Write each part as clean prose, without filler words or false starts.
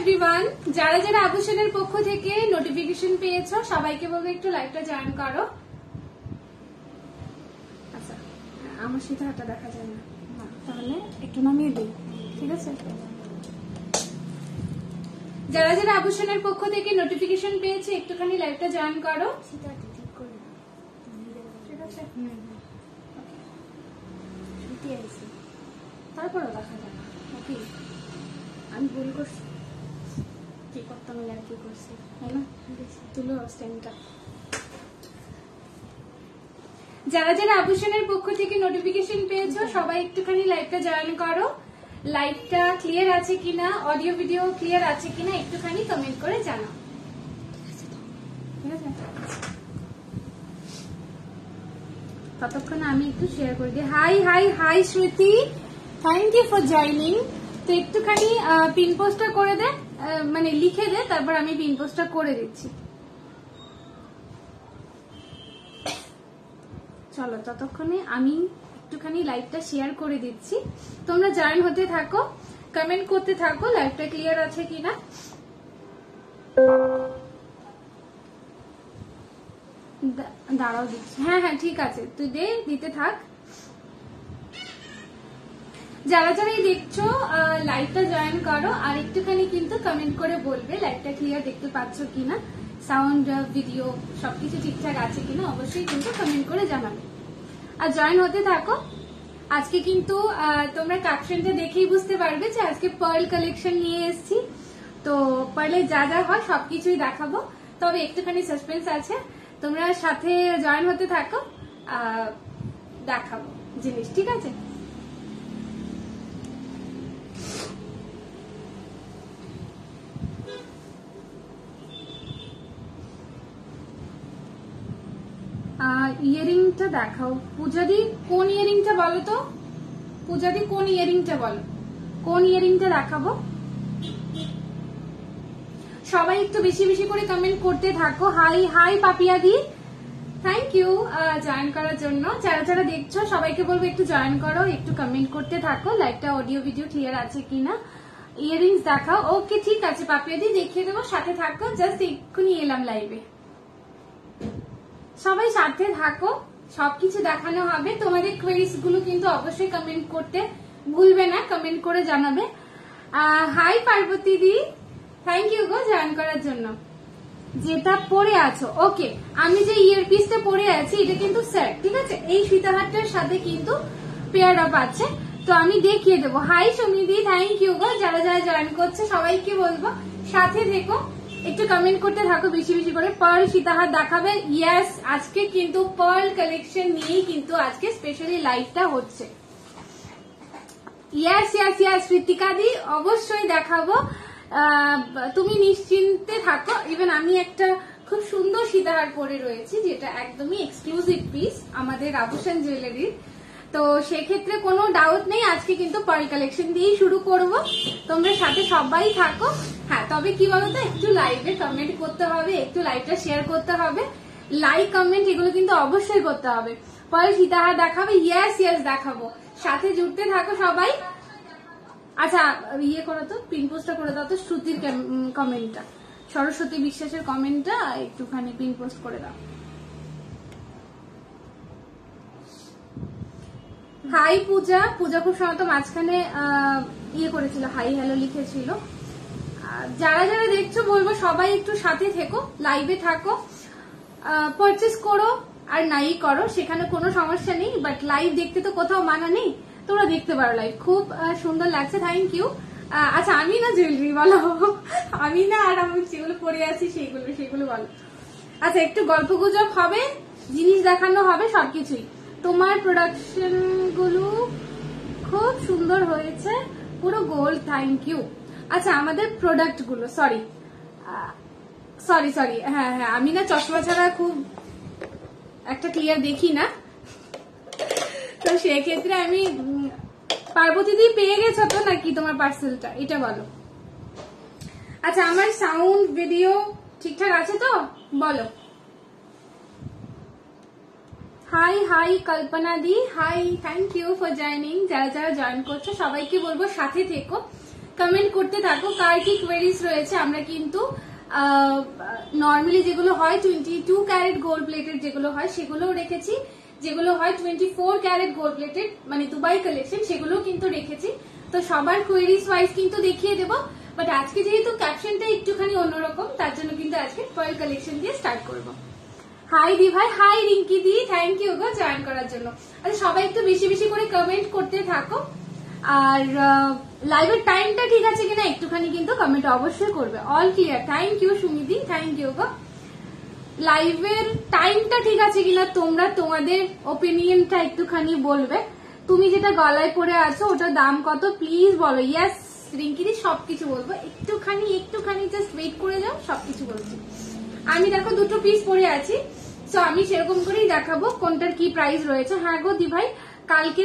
Everyone, যারা যারা আভূষণের পক্ষ থেকে নোটিফিকেশন পেয়েছো সবাইকে বলবো একটু লাইভটা জয়েন করো। আচ্ছা, আমার সাথে হাতটা দেখা যায় না, তাহলে একটু নামিয়ে দিই, ঠিক আছে? যারা যারা আভূষণের পক্ষ থেকে নোটিফিকেশন পেয়েছে একটুখানি লাইভটা জয়েন করো, ঠিক আছে? তারপরও দেখা যায় না, ওকে? আমি ভুল করছি, কি করতাম আর কি করছি, তাই না? তুলো স্ট্যান্ডটা। যারা যারা আভূষণের পক্ষ থেকে নোটিফিকেশন পেয়েছো সবাই একটুখানি লাইভটা জয়েন করো। লাইভটা ক্লিয়ার আছে কিনা, অডিও ভিডিও ক্লিয়ার আছে কিনা একটুখানি কমেন্ট করে জানাও, ঠিক আছে? ততক্ষণ আমি একটু শেয়ার করে দিই। Hi hi hi Shruti, thank you for joining. তো একটুখানি পিন পোস্টটা করে দে, মানে লিখে দে, তারপর আমি পিন পোস্টটা করে দিচ্ছি। চলো ততক্ষণে আমি একটুখানি লাইভটা শেয়ার করে দিচ্ছি, তোমরা জয়েন হতে থাকো, কমেন্ট করতে থাকো লাইভটা ক্লিয়ার আছে কিনা। দাঁড়াও দিচ্ছি, হ্যাঁ হ্যাঁ ঠিক আছে, তুই দিতে থাক। যারা যারা দেখছো লাইভটা জয়েন করো, আর একটুখানি কিন্তু কমেন্ট করে বলবে লাইভটা ক্লিয়ার দেখতে পাচ্ছ কিনা, সাউন্ড ভিডিও সবকিছু ঠিকঠাক আছে কিনা, অবশ্যই কিন্তু কমেন্ট করে জানাবে আর জয়েন হতে থাকো। আজকে কিন্তু তোমরা ক্যাপশনটা দেখেই বুঝতে পারবে যে আজকে পার্ল কালেকশন নিয়ে এসেছি। তো পার্লে যা যা হয় সবকিছুই দেখাবো, তবে একটুখানি সাসপেন্স আছে, তোমরা সাথে জয়েন হতে থাকো, দেখাবো জিনিস, ঠিক আছে? ইয়ারিংটা দেখাও পূজাদি, কোন ইয়ারিংটা বলো তো? পূজাদি কোন ইয়ারিংটা বলো, কোন ইয়ারিংটা দেখাবো? সবাই একটু বেশি বেশি করে কমেন্ট করতে থাকো। হাই হাই পাপিয়াদি, থ্যাংক ইউ জয়েন করার জন্য। যারা যারা দেখছো সবাইকে বলবো একটু জয়েন করো, একটু কমেন্ট করতে থাকো লাইভটা অডিও ভিডিও ক্লিয়ার আছে কিনা। ইয়ারিংস দেখাও, ওকে ঠিক আছে পাপিয়াদি, দেখিয়ে দেবো, সাথে থাকো। জাস্ট এক্ষুনি এলাম লাইভে, সবাই সাথে থাকো, সবকিছু দেখানো হবে। তোমাদের কোয়েরিজ গুলো কিন্তু অবশ্যই কমেন্ট করতে ভুলবে না, কমেন্ট করে জানাবে। হাই পার্বতী দি, থ্যাংক ইউ গো জয়েন করার জন্য। যেটা পরে আছো, ওকে, আমি যে ইয়ারপিসটা পরে আছি এটা কিন্তু সেট, ঠিক আছে? এই সীতাহারটার সাথে কিন্তু পেয়ার আপ আছে, তো আমি দেখিয়ে দেবো। হাই সমিদি, থ্যাংক ইউ গো। যারা যারা জয়েন করছে সবাইকে বলবো সাথে থেকো, একটু কমেন্ট করতে থাকো বেশি বেশি করে। পার্ল সীতাহার দেখাবে, ইয়েস, আজকে কিন্তু পার্ল কালেকশন নিয়েই কিন্তু আজকে স্পেশালি লাইভটা হচ্ছে। ইয়েস ইয়েস ইয়েস ঋতিকা দি, অবশ্যই দেখাবো, তুমি নিশ্চিন্তে থাকো। ইভেন আমি একটা খুব সুন্দর সীতাহার পরে রয়েছি, যেটা একদমই এক্সক্লুসিভ পিস আমাদের আভূষণ জুয়েলারির। তো সেক্ষেত্রে কোনো ডাউট নেই, আজকে কিন্তু পার্ল কালেকশন দিয়েই শুরু করব, তোমরা সাথে সবাই থাকো। হ্যাঁ, তবে কি বলতো, একটু লাইভে কমেন্ট করতে হবে, একটু লাইভটা শেয়ার করতে হবে, লাইক কমেন্ট এগুলো কিন্তু অবশ্যই করতে হবে। পার্ল সীতাহার দেখাবে, ইয়েস ইয়েস দেখাবো, সাথে জুড়তে থাকো সবাই। আচ্ছা ইয়ে করো তো, পিন পোস্টটা করে দাও তো শ্রুতির কমেন্টটা, সরস্বতী বিশ্বাসের কমেন্টটা একটুখানি পিন পোস্ট করে দাও। হাই পূজা, পূজা খুব সময় তো মাঝখানে ইয়ে করেছিল, হাই হ্যালো লিখেছিল। যারা যারা দেখছো বলবো সবাই একটু সাথে থেকো, লাইভে থাকো, পারচেস করো আর নাই করো, সেখানে কোনো সমস্যা নেই, বাট লাইভ দেখতে তো কোথাও মানা নেই, তোমরা দেখতে পারো লাইভ, খুব সুন্দর লাগছে, থ্যাংক ইউ। আচ্ছা আমি না জুয়েলারি বলো, আমি না, আর আমি যেগুলো পরে আছি সেগুলো বলো। আচ্ছা একটু গল্প গুজব হবে, জিনিস দেখানো হবে, সবকিছুই। তোমার প্রোডাকশন গুলো খুব সুন্দর হয়েছে, পুরো গোল্ড, থ্যাংক ইউ। আচ্ছা আমাদের প্রোডাক্ট গুলো, সরি, হ্যাঁ হ্যাঁ, আমি না চশমা ছাড়া খুব একটা ক্লিয়ার দেখি না, তো সেক্ষেত্রে আমি, পার্বতী দি পেয়ে গেছো তো নাকি তোমার পার্সেলটা, এটা বলো। আচ্ছা আমার সাউন্ড ভিডিও ঠিকঠাক আছে তো বলো। হাই হাই কল্পনা দি, hi, thank you for joining. যারা যারা জয়েন করছো সবাইকে বলবো সাথে থেকো, কমেন্ট করতে থাকো কার কি কোয়েরিজ রয়েছে। আমরা কিন্তু নর্মালি যেগুলো হয় 22 ক্যারেট গোল্ড প্লেটেড যেগুলো হয় সেগুলোও রেখেছি, যেগুলো হয় 24 ক্যারেট গোল্ড প্লেটেড মানে দুবাই কালেকশন সেগুলোও কিন্তু রেখেছি। তো সবার কোয়েরিজ ওয়াইজ কিন্তু দেখিয়ে দেবো, বাট আজকে যেহেতু ক্যাপশনটা একটুখানি অন্যরকম তার জন্য কিন্তু আজকে পার্ল কালেকশন দিয়ে স্টার্ট করবো। হাই দি ভাই, হাই রিঙ্কি দি, থ্যাংক ইউ গো জয়েন করার জন্য। আচ্ছা সবাই একটু বেশি বেশি করে কমেন্ট করতে থাকো, আর লাইভের টাইমটা ঠিক আছে কিনা একটুখানি কিন্তু কমেন্ট অবশ্যই করবে। অল ক্লিয়ার, থ্যাংক ইউ সুমিদি, থ্যাংক ইউ গো। লাইভের টাইমটা ঠিক আছে কিনা তোমরা তোমাদের ওপিনিয়নটা একটুখানি বলবে। তুমি যেটা গলায় পরে আছো ওটার দাম কত প্লিজ বলো। ইয়েস রিঙ্কিদি সবকিছু বলবো, একটুখানি জাস্ট ওয়েট করে যাও, সবকিছু বলছি। আমি দেখো দুটো পিস পরে আছি, তো আমি সেরকম করেই দেখাবো কোনটার কি প্রাইস রয়েছে। হ্যাঁ গো দি ভাই কালকে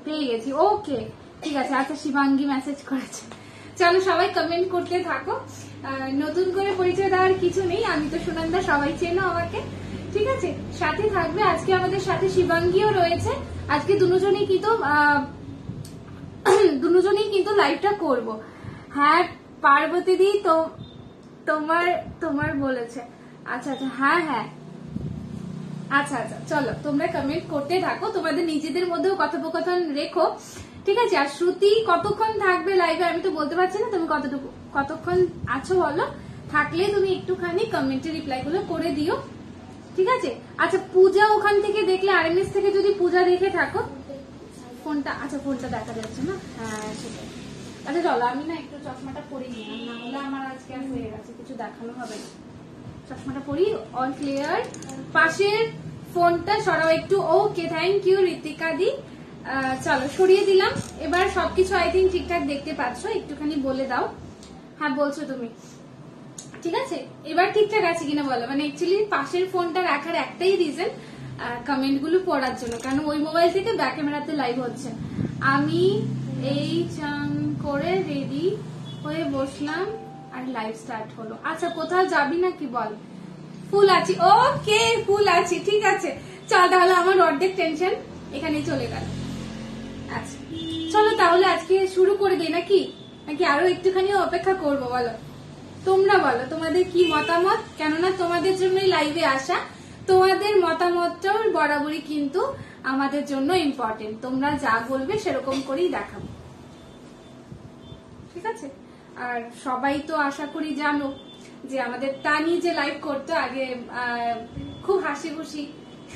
পেয়ে গেছি, ওকে ঠিক আছে। আচ্ছা শিবাঙ্গী মেসেজ করেছে। চলো সবাই কমেন্ট করতে থাকো, নতুন করে পরিচয় দেওয়ার কিছু নেই, আমি তো সুনন্দা, সবাই চেনো আমাকে, ঠিক আছে। সাথে থাকবে আজকে আমাদের সাথে শিবাঙ্গীও রয়েছে। আজকে দুজনেই কিন্তু লাইভটা করব। হ্যাঁ পার্বতী দি তো তোমার বলেছে, আচ্ছা আচ্ছা হ্যাঁ আচ্ছা চলো তোমরা কমেন্ট করতে থাকো, তোমাদের নিজেদের মধ্যেও কথোপকথন রেখো, ঠিক আছে। আর শ্রুতি কতক্ষণ থাকবে লাইভে আমি তো বলতে পারছি না, তুমি কতক্ষণ আছো বলো, থাকলে তুমি একটুখানি কমেন্টে রিপ্লাই গুলো করে দিও, ঠিক আছে। আচ্ছা পূজা ওখান থেকে দেখলে, আরএমএস থেকে যদি পূজা দেখে থাকো, ফোনটা দেখা যাচ্ছে না, হ্যাঁ সেটাই। আচ্ছা চলো আমি না একটু চশমাটা পরে নিলাম, না হলে আমার আজকে আর হয়ে গেছে, কিছু দেখানো হবে না। চশমাটা পরি, অল ক্লিয়ার। পাশের ফোনটা সরাও একটু, ওকে থ্যাংক ইউ ঋতিকা দি। চলো সরিয়ে দিলাম, এবার সবকিছু আই থিঙ্ক ঠিকঠাক দেখতে পাচ্ছ, একটুখানি বলে দাও। হ্যাঁ বলছো তুমি, ঠিক আছে। এবার ঠিকঠাক আছে কিনা বলো, মানে অ্যাকচুয়ালি পাশের ফোনটা রাখার একটাই রিজন কমেন্ট গুলো পড়ার জন্য, কারণ ওই মোবাইল থেকে ব্যাক ক্যামেরাতে লাইভ হচ্ছে। আমি এই চান করে রেডি হয়ে বসলাম আর লাইভ স্টার্ট হলো। আচ্ছা কোথাও যাবি নাকি বল? ফুল আছি, ওকে ফুল আছি, ঠিক আছে। চল তাহলে আমার অর্ধেক টেনশন এখানেই চলে গেল। আচ্ছা চলো তাহলে আজকে শুরু করে দিই নাকি আরো একটুখানি অপেক্ষা করবো? বলো তোমরা, বলো তোমাদের কি মতামত, কেননা তোমাদের জন্যই লাইভে আসা, তোমাদের মতামতটাও বরাবরই কিন্তু আমাদের জন্য ইম্পর্টেন্ট। তোমরা যা বলবে সেরকম করেই দেখাবো, ঠিক আছে। আর সবাই তো আশা করি জানো যে আমাদের তানি যে লাইভ করতো আগে, খুব হাসি খুশি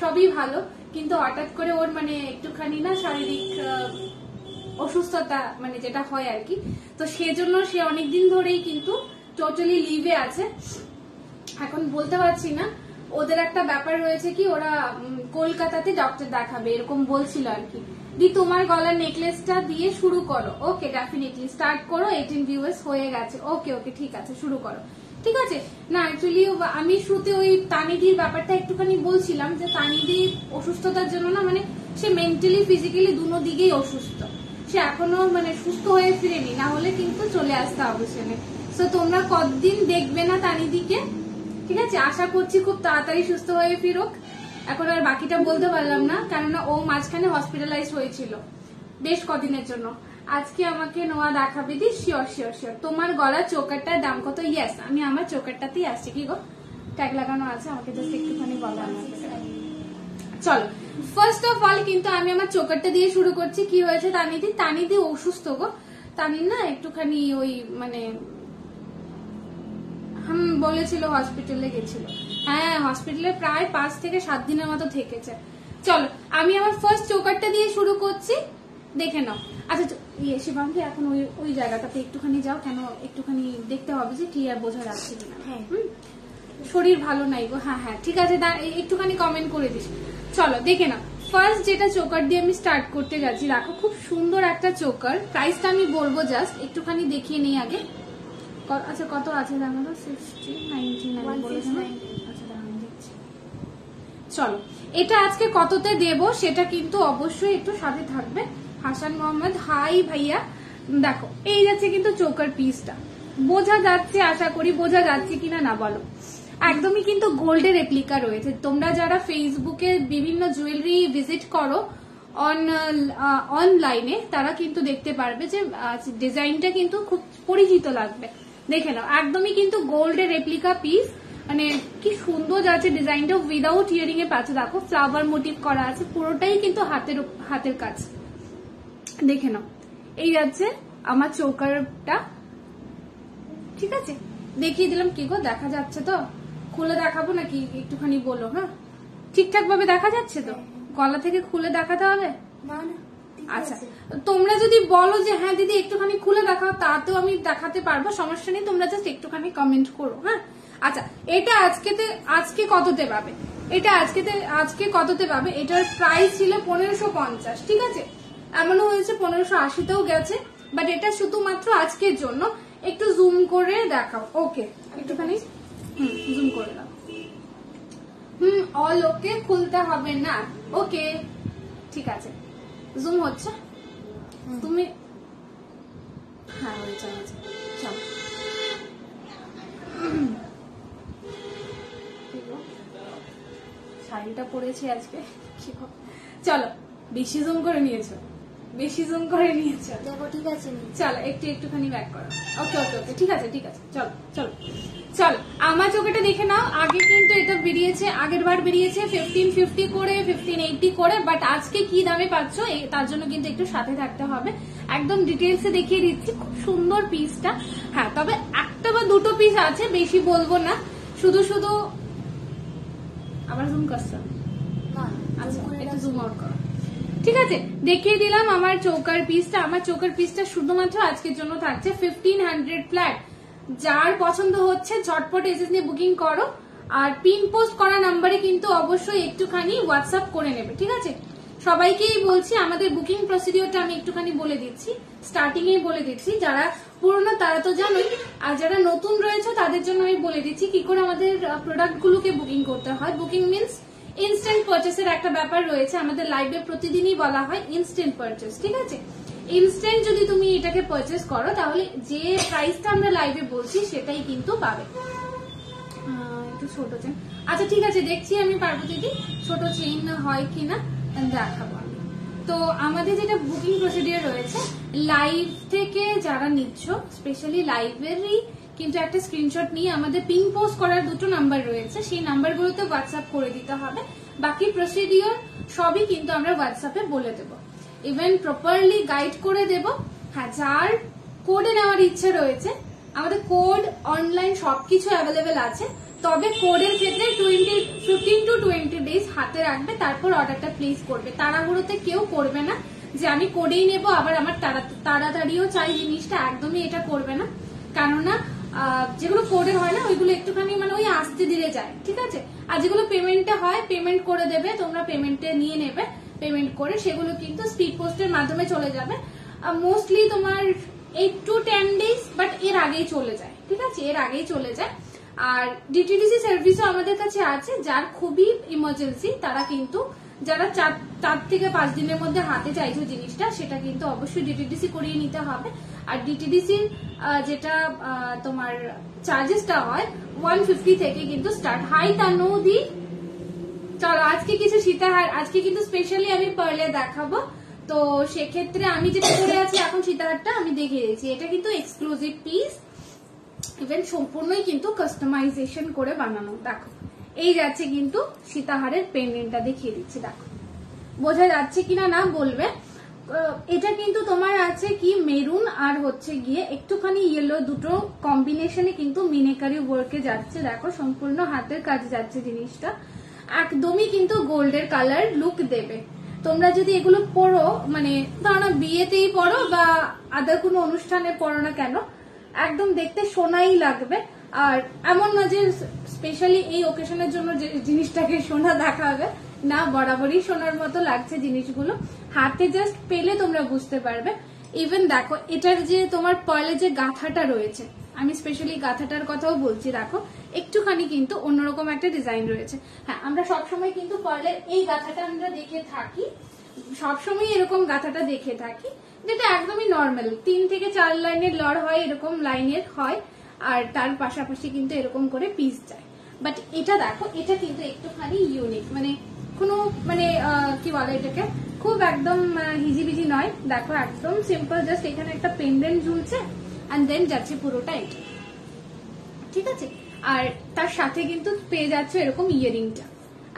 সবই ভালো, কিন্তু হঠাৎ করে ওর মানে একটুখানি না শারীরিক অসুস্থতা মানে যেটা হয় আর কি, তো সেজন্য সে অনেকদিন ধরেই কিন্তু টোটালি লিভে আছে। এখন বলতে পারছি না, ওদের একটা ব্যাপার রয়েছে কি ওরা কলকাতাতে ডক্টর দেখাবে এরকম বলছিল আর কি। দি তোমার গলার নেকলেসটা দিয়ে শুরু করো, ওকে ডেফিনেটলি স্টার্ট করো। 18 ভিউয়ার্স হয়ে গেছে, ওকে ঠিক আছে শুরু করো, ঠিক আছে। না অ্যাকচুয়ালি আমি শুরুতে ওই তানিদির ব্যাপারটা একটুখানি বলছিলাম যে তানিদির অসুস্থতার জন্য না, মানে সে মেন্টালি ফিজিক্যালি দুনো দিকেই অসুস্থ, সে এখনো মানে সুস্থ হয়ে ফিরেনি, না হলে কিন্তু চলে আসতে হবে সেখানে। তো তোমরা কতদিন দেখবে না তানিদিকে, ঠিক আছে। আশা করছি খুব তাড়াতাড়ি সুস্থ হয়ে ফিরুক। এখন আর বাকিটা বলতে পারলাম না, কেননা ও মাঝখানে হসপিটালাইজ হয়েছিল বেশ কদিনের জন্য। আজকে আমাকে নোয়া দেখাবে দি, শিওর। তোমার গলার চোকারটার দাম কত? ইয়েস আমি আমার চোকারটাতেই আসছি। কি গো ট্যাগ লাগানো আছে, আমাকে জাস্ট একটুখানি বলো। চলো ফার্স্ট অফ অল কিন্তু আমি আমার চোকারটা দিয়ে শুরু করছি। কি হয়েছে তানিদি অসুস্থ গো, তানির না একটুখানি ওই মানে বলেছিল হসপিটালে গেছিল, হ্যাঁ হসপিটালে প্রায় 5 থেকে 7 দিনের মতো থেকেছে। চলো আমি আমার ফার্স্ট চোকারটা দিয়ে শুরু করছি, দেখে নাও। আচ্ছা শিবাঙ্গী এখন ওই জায়গাটাতে একটুখানি যাও, কেন একটুখানি দেখতে হবে যে ক্লিয়ার বোঝা যাচ্ছে কিনা। হ্যাঁ শরীর ভালো নাই গো, হ্যাঁ ঠিক আছে একটুখানি কমেন্ট করে দিস। চলো দেখে নাও, ফার্স্ট যেটা চোকার দিয়ে আমি স্টার্ট করতে যাচ্ছি, দেখো খুব সুন্দর একটা চোকার। প্রাইসটা আমি বলবো, জাস্ট একটুখানি দেখিয়ে নেই আগে। আচ্ছা কত আছে জানো তো? 60-99 বলেছে না? আচ্ছা দাঁড়ান দেখছি। চলো এটা আজকে কততে দেব সেটা কিন্তু অবশ্যই একটু সাথে থাকবে। হাসান মোহাম্মদ হাই ভাইয়া, দেখো এই যাচ্ছে কিন্তু চোকার পিসটা, বোঝা যাচ্ছে, আশা করি বোঝা যাচ্ছে কিনা না বলো। একদমই কিন্তু গোল্ডের রেপ্লিকা রয়েছে। তোমরা যারা ফেসবুকে বিভিন্ন জুয়েলারি ভিজিট করো অনলাইনে তারা কিন্তু দেখতে পারবে যে ডিজাইনটা কিন্তু খুব পরিচিত লাগবে। দেখে নাও, একদমই কিন্তু গোল্ডের রেপ্লিকা পিস, মানে কি সুন্দর যাচ্ছে ডিজাইনটা, উইদাউট ইয়ারিং এ পাচ্ছে। দেখো ফ্লাওয়ার মোটিভ করা আছে, পুরোটাই কিন্তু হাতের কাজ। দেখে নাও, এই যাচ্ছে আমার চোকারটা, ঠিক আছে, দেখিয়ে দিলাম। কি গো, দেখা যাচ্ছে তো? খুলে দেখাবো নাকি একটুখানি বলো? হ্যাঁ, ঠিকঠাক ভাবে দেখা যাচ্ছে তো? গলা থেকে খুলে দেখাতে হবে? আচ্ছা, তোমরা যদি বলো যে হ্যাঁ দিদি একটুখানি খুলে দেখাও, তাতেও আমি দেখাতে পারবো, সমস্যা নেই। তোমরা জাস্ট একটুখানি কমেন্ট করো। হ্যাঁ, আচ্ছা, এটা আজকে কততে পাবে? এটা আজকে কততে পাবে? এটার প্রাইস ছিল 1550, ঠিক আছে? এমনও হয়েছে 1580তেও গেছে, বাট এটা শুধুমাত্র আজকের জন্য। একটু জুম করে দেখাও। ওকে, একটুখানি জুম করে দাও। অল ওকে, খুলতে হবে না। ওকে, ঠিক আছে, জুম হচ্ছে। তুমি হ্যাঁ হয়েছে, চলো। শাড়িটা পরেছি আজকে, চলো। বেশি জুম করে নিয়েছো, দেখো, ঠিক আছে, চলো একটুখানি ব্যাক করো। ওকে, ঠিক আছে, চলো। আমার চোখেটা দেখে নাও। আগে কিন্তু এটা বেরিয়েছে, আগের বার বেরিয়েছে 1550 করে, 1580 করে, বাট আজকে কি দামে পাচ্ছ তার জন্য কিন্তু একটু সাথে থাকতে হবে। একদম ডিটেলসে দেখিয়ে দিচ্ছি, খুব সুন্দর পিসটা। হ্যাঁ, তবে একটা বা দুটো পিস আছে, বেশি বলবো না। শুধু আবার জুম করছো? আচ্ছা, একটু জুম আউট করো। ঠিক আছে, দেখিয়ে দিলাম আমার চৌকার পিসটা। আমার চৌকার পিসটা শুধুমাত্র আজকের জন্য থাকছে 1500 ফ্ল্যাট। যার পছন্দ হচ্ছে ঝটপট এসএস নিয়ে বুকিং করো, আর পিন পোস্ট করা নাম্বারে কিন্তু অবশ্যই একটুখানি হোয়াটসঅ্যাপ করে নেবে, ঠিক আছে? সবাইকেই বলছি, আমাদের বুকিং প্রসিডিওরটা আমি একটুখানি বলে দিচ্ছি, স্টার্টিং এ বলে দিচ্ছি। যারা পুরোনো তারা তো জানোই, আর যারা নতুন রয়েছে তাদের জন্য আমি বলে দিচ্ছি কি করে আমাদের প্রোডাক্ট গুলোকে বুকিং করতে হয়। বুকিং মিনস ইনস্ট্যান্ট পারচেসের একটা ব্যাপার রয়েছে। আমাদের লাইভে প্রতিদিনই বলা হয় ইনস্ট্যান্ট পারচেস, ঠিক আছে? ইনস্ট্যান্ট যদি তুমি এটাকে পারচেস করো, তাহলে যে প্রাইসটা আমরা লাইভে বলছি সেটাই কিন্তু পাবে। একটু ছোট চেন, আচ্ছা ঠিক আছে, দেখছি আমি পারবো দিদি, ছোট চেইন হয় কিনা দেখাবো। তো আমাদের যেটা বুকিং প্রসিডিওর রয়েছে, লাইভ থেকে যারা নিচ্ছ, স্পেশালি লাইভেরই কিন্তু একটা স্ক্রিনশট নিয়ে আমাদের পিন পোস্ট করার দুটো নাম্বার রয়েছে, সেই নাম্বারগুলোতে হোয়াটসঅ্যাপ করে দিতে হবে। বাকি প্রসিডিওর সবই কিন্তু আমরা হোয়াটসঅ্যাপে বলে দেবো, ইভেন প্রপারলি গাইড করে দেব। হ্যাঁ, যার কোডে নেওয়ার ইচ্ছে রয়েছে, আমাদের কোড অনলাইন সবকিছু অ্যাভেলেবেল আছে, তবে কোডের ক্ষেত্রে 15 to 20 ডেজ হাতে রাখবে, তারপর অর্ডারটা প্লেস করবে। তাড়াহুড়োতে কেউ করবে না যে আমি কোডেই নেব, আবার আমার তাড়াতাড়িও চাই জিনিসটা, একদমই এটা করবে না। কেননা যেগুলো কোডের হয় না, ওইগুলো একটুখানি মানে ওই আসতে দিলে যায়, ঠিক আছে? আর যেগুলো পেমেন্টে হয়, পেমেন্ট করে দেবে, তোমরা পেমেন্টে নিয়ে নেবে, পেমেন্ট করে সেগুলো কিন্তু স্পিড পোস্টের মাধ্যমে চলে যাবে। মোস্টলি তোমার 8 to 10 ডেজ, বাট এর আগেই চলে যায়, ঠিক আছে? এর আগেই চলে যায়। আর ডিটিডিসি সার্ভিসও আমাদের কাছে আছে, যার খুবই ইমার্জেন্সি তারা কিন্তু, যারা 4 থেকে 5 দিনের মধ্যে হাতে চাইছো জিনিসটা, সেটা কিন্তু অবশ্যই ডিটিডিসি করিয়ে নিতে হবে। আর ডিটিডিসির যেটা তোমার চার্জেসটা হয় 150 থেকে কিন্তু স্টার্ট। হাই তানুদি, চলো আজকে কিছু সীতাহার, আজকে কিন্তু স্পেশালি আমি পার্লে দেখাবো। তো সেক্ষেত্রে আমি যেটা করে আছি এখন, সীতাহারটা আমি দেখিয়ে দিয়েছি। এটা কিন্তু এক্সক্লুসিভ পিস, ইভেন সম্পূর্ণই কিন্তু কাস্টমাইজেশন করে বানানো। দেখো, এই যাচ্ছে কিন্তু সীতাহারের পেন্ডেন্টটা, দেখিয়ে দিচ্ছি, দেখো বোঝা যাচ্ছে কিনা না বলবে। এটা কিন্তু তোমার আছে কি মেরুন আর হচ্ছে গিয়ে একটুখানি ইয়েলো, দুটো কম্বিনেশনে কিন্তু মিনেকারি ওয়ার্কে যাচ্ছে। দেখো, সম্পূর্ণ হাতের কাজে যাচ্ছে জিনিসটা, একদমই কিন্তু গোল্ডের কালার লুক দেবে। তোমরা যদি এগুলো পরো, মানে ধরো বিয়েতেই পরো বা আদার কোনো অনুষ্ঠানে পরো না কেন, একদম দেখতে সোনাই লাগবে। আর এমন না যে স্পেশালি এই ওকেশনের জন্য যে জিনিসটাকে সোনা দেখাবে, না, বরাবরই সোনার মতো লাগছে জিনিসগুলো। হাতে জাস্ট পেলে তোমরা বুঝতে পারবে। ইভেন দেখো, এটার যে তোমার পার্লে যে গাঁথাটা রয়েছে, আমি স্পেশালি গাঁথাটার কথাও বলছি, দেখো একটুখানি কিন্তু অন্যরকম একটা ডিজাইন রয়েছে। হ্যাঁ, আমরা সবসময় কিন্তু পার্লের এই গাঁথাটা আমরা দেখে থাকি, সবসময় এরকম গাঁথাটা দেখে থাকি, যেটা একদমই নর্মাল 3 থেকে 4 লাইনের লড় হয়, এরকম লাইনের হয়, আর তার পাশাপাশি কিন্তু এরকম করে পিস যায়। বাট এটা দেখো, এটা কিন্তু একটুখানি ইউনিক, মানে কোনো মানে কি বলে এটাকে, খুব একদম হিজিবিজি নয়, দেখো একদম সিম্পল, জাস্ট এখানে একটা পেন্ডেন্ট ঝুলছে এন্ড দেন যাচ্ছে পুরোটা এটা, ঠিক আছে। আর তার সাথে কিন্তু পেয়ে যাচ্ছে এরকম ইয়ারিংটা,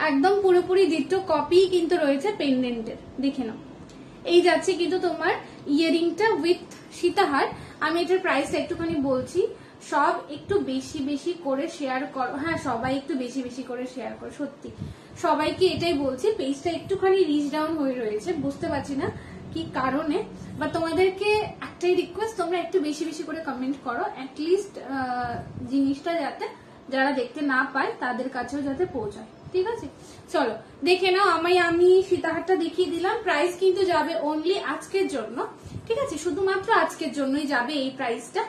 একদম পুরোপুরি ডিটো কপি কিন্তু রয়েছে পেন্ডেন্টের, দেখে নাও। এই যাচ্ছে কিন্তু তোমার ইয়ারিংটা উইথ সীতাহার। আমি এটার প্রাইসটা একটুখানি বলছি, সব একটু বেশি বেশি করে শেয়ার করো, হ্যাঁ সবাই একটু বেশি বেশি করে শেয়ার করো, সত্যি সবাইকে এটাই বলছি। পেজটা একটুখানি রিচ ডাউন হয়ে রয়েছে, বুঝতে পারছি না কি কারণে, বা তোমাদেরকে একটাই রিকোয়েস্ট, তোমরা একটু বেশি বেশি করে কমেন্ট করো, অ্যাটলিস্ট জিনিসটা যাতে যারা দেখতে না পায় তাদের কাছেও যাতে পৌঁছায়, ঠিক আছে। চলো দেখে নাও, আমি সীতাহারটা দেখিয়ে দিলাম। প্রাইস কিন্তু যাবে অনলি আজকের জন্য, ঠিক আছে, শুধুমাত্র আজকের জন্যই যাবে এই প্রাইসটা।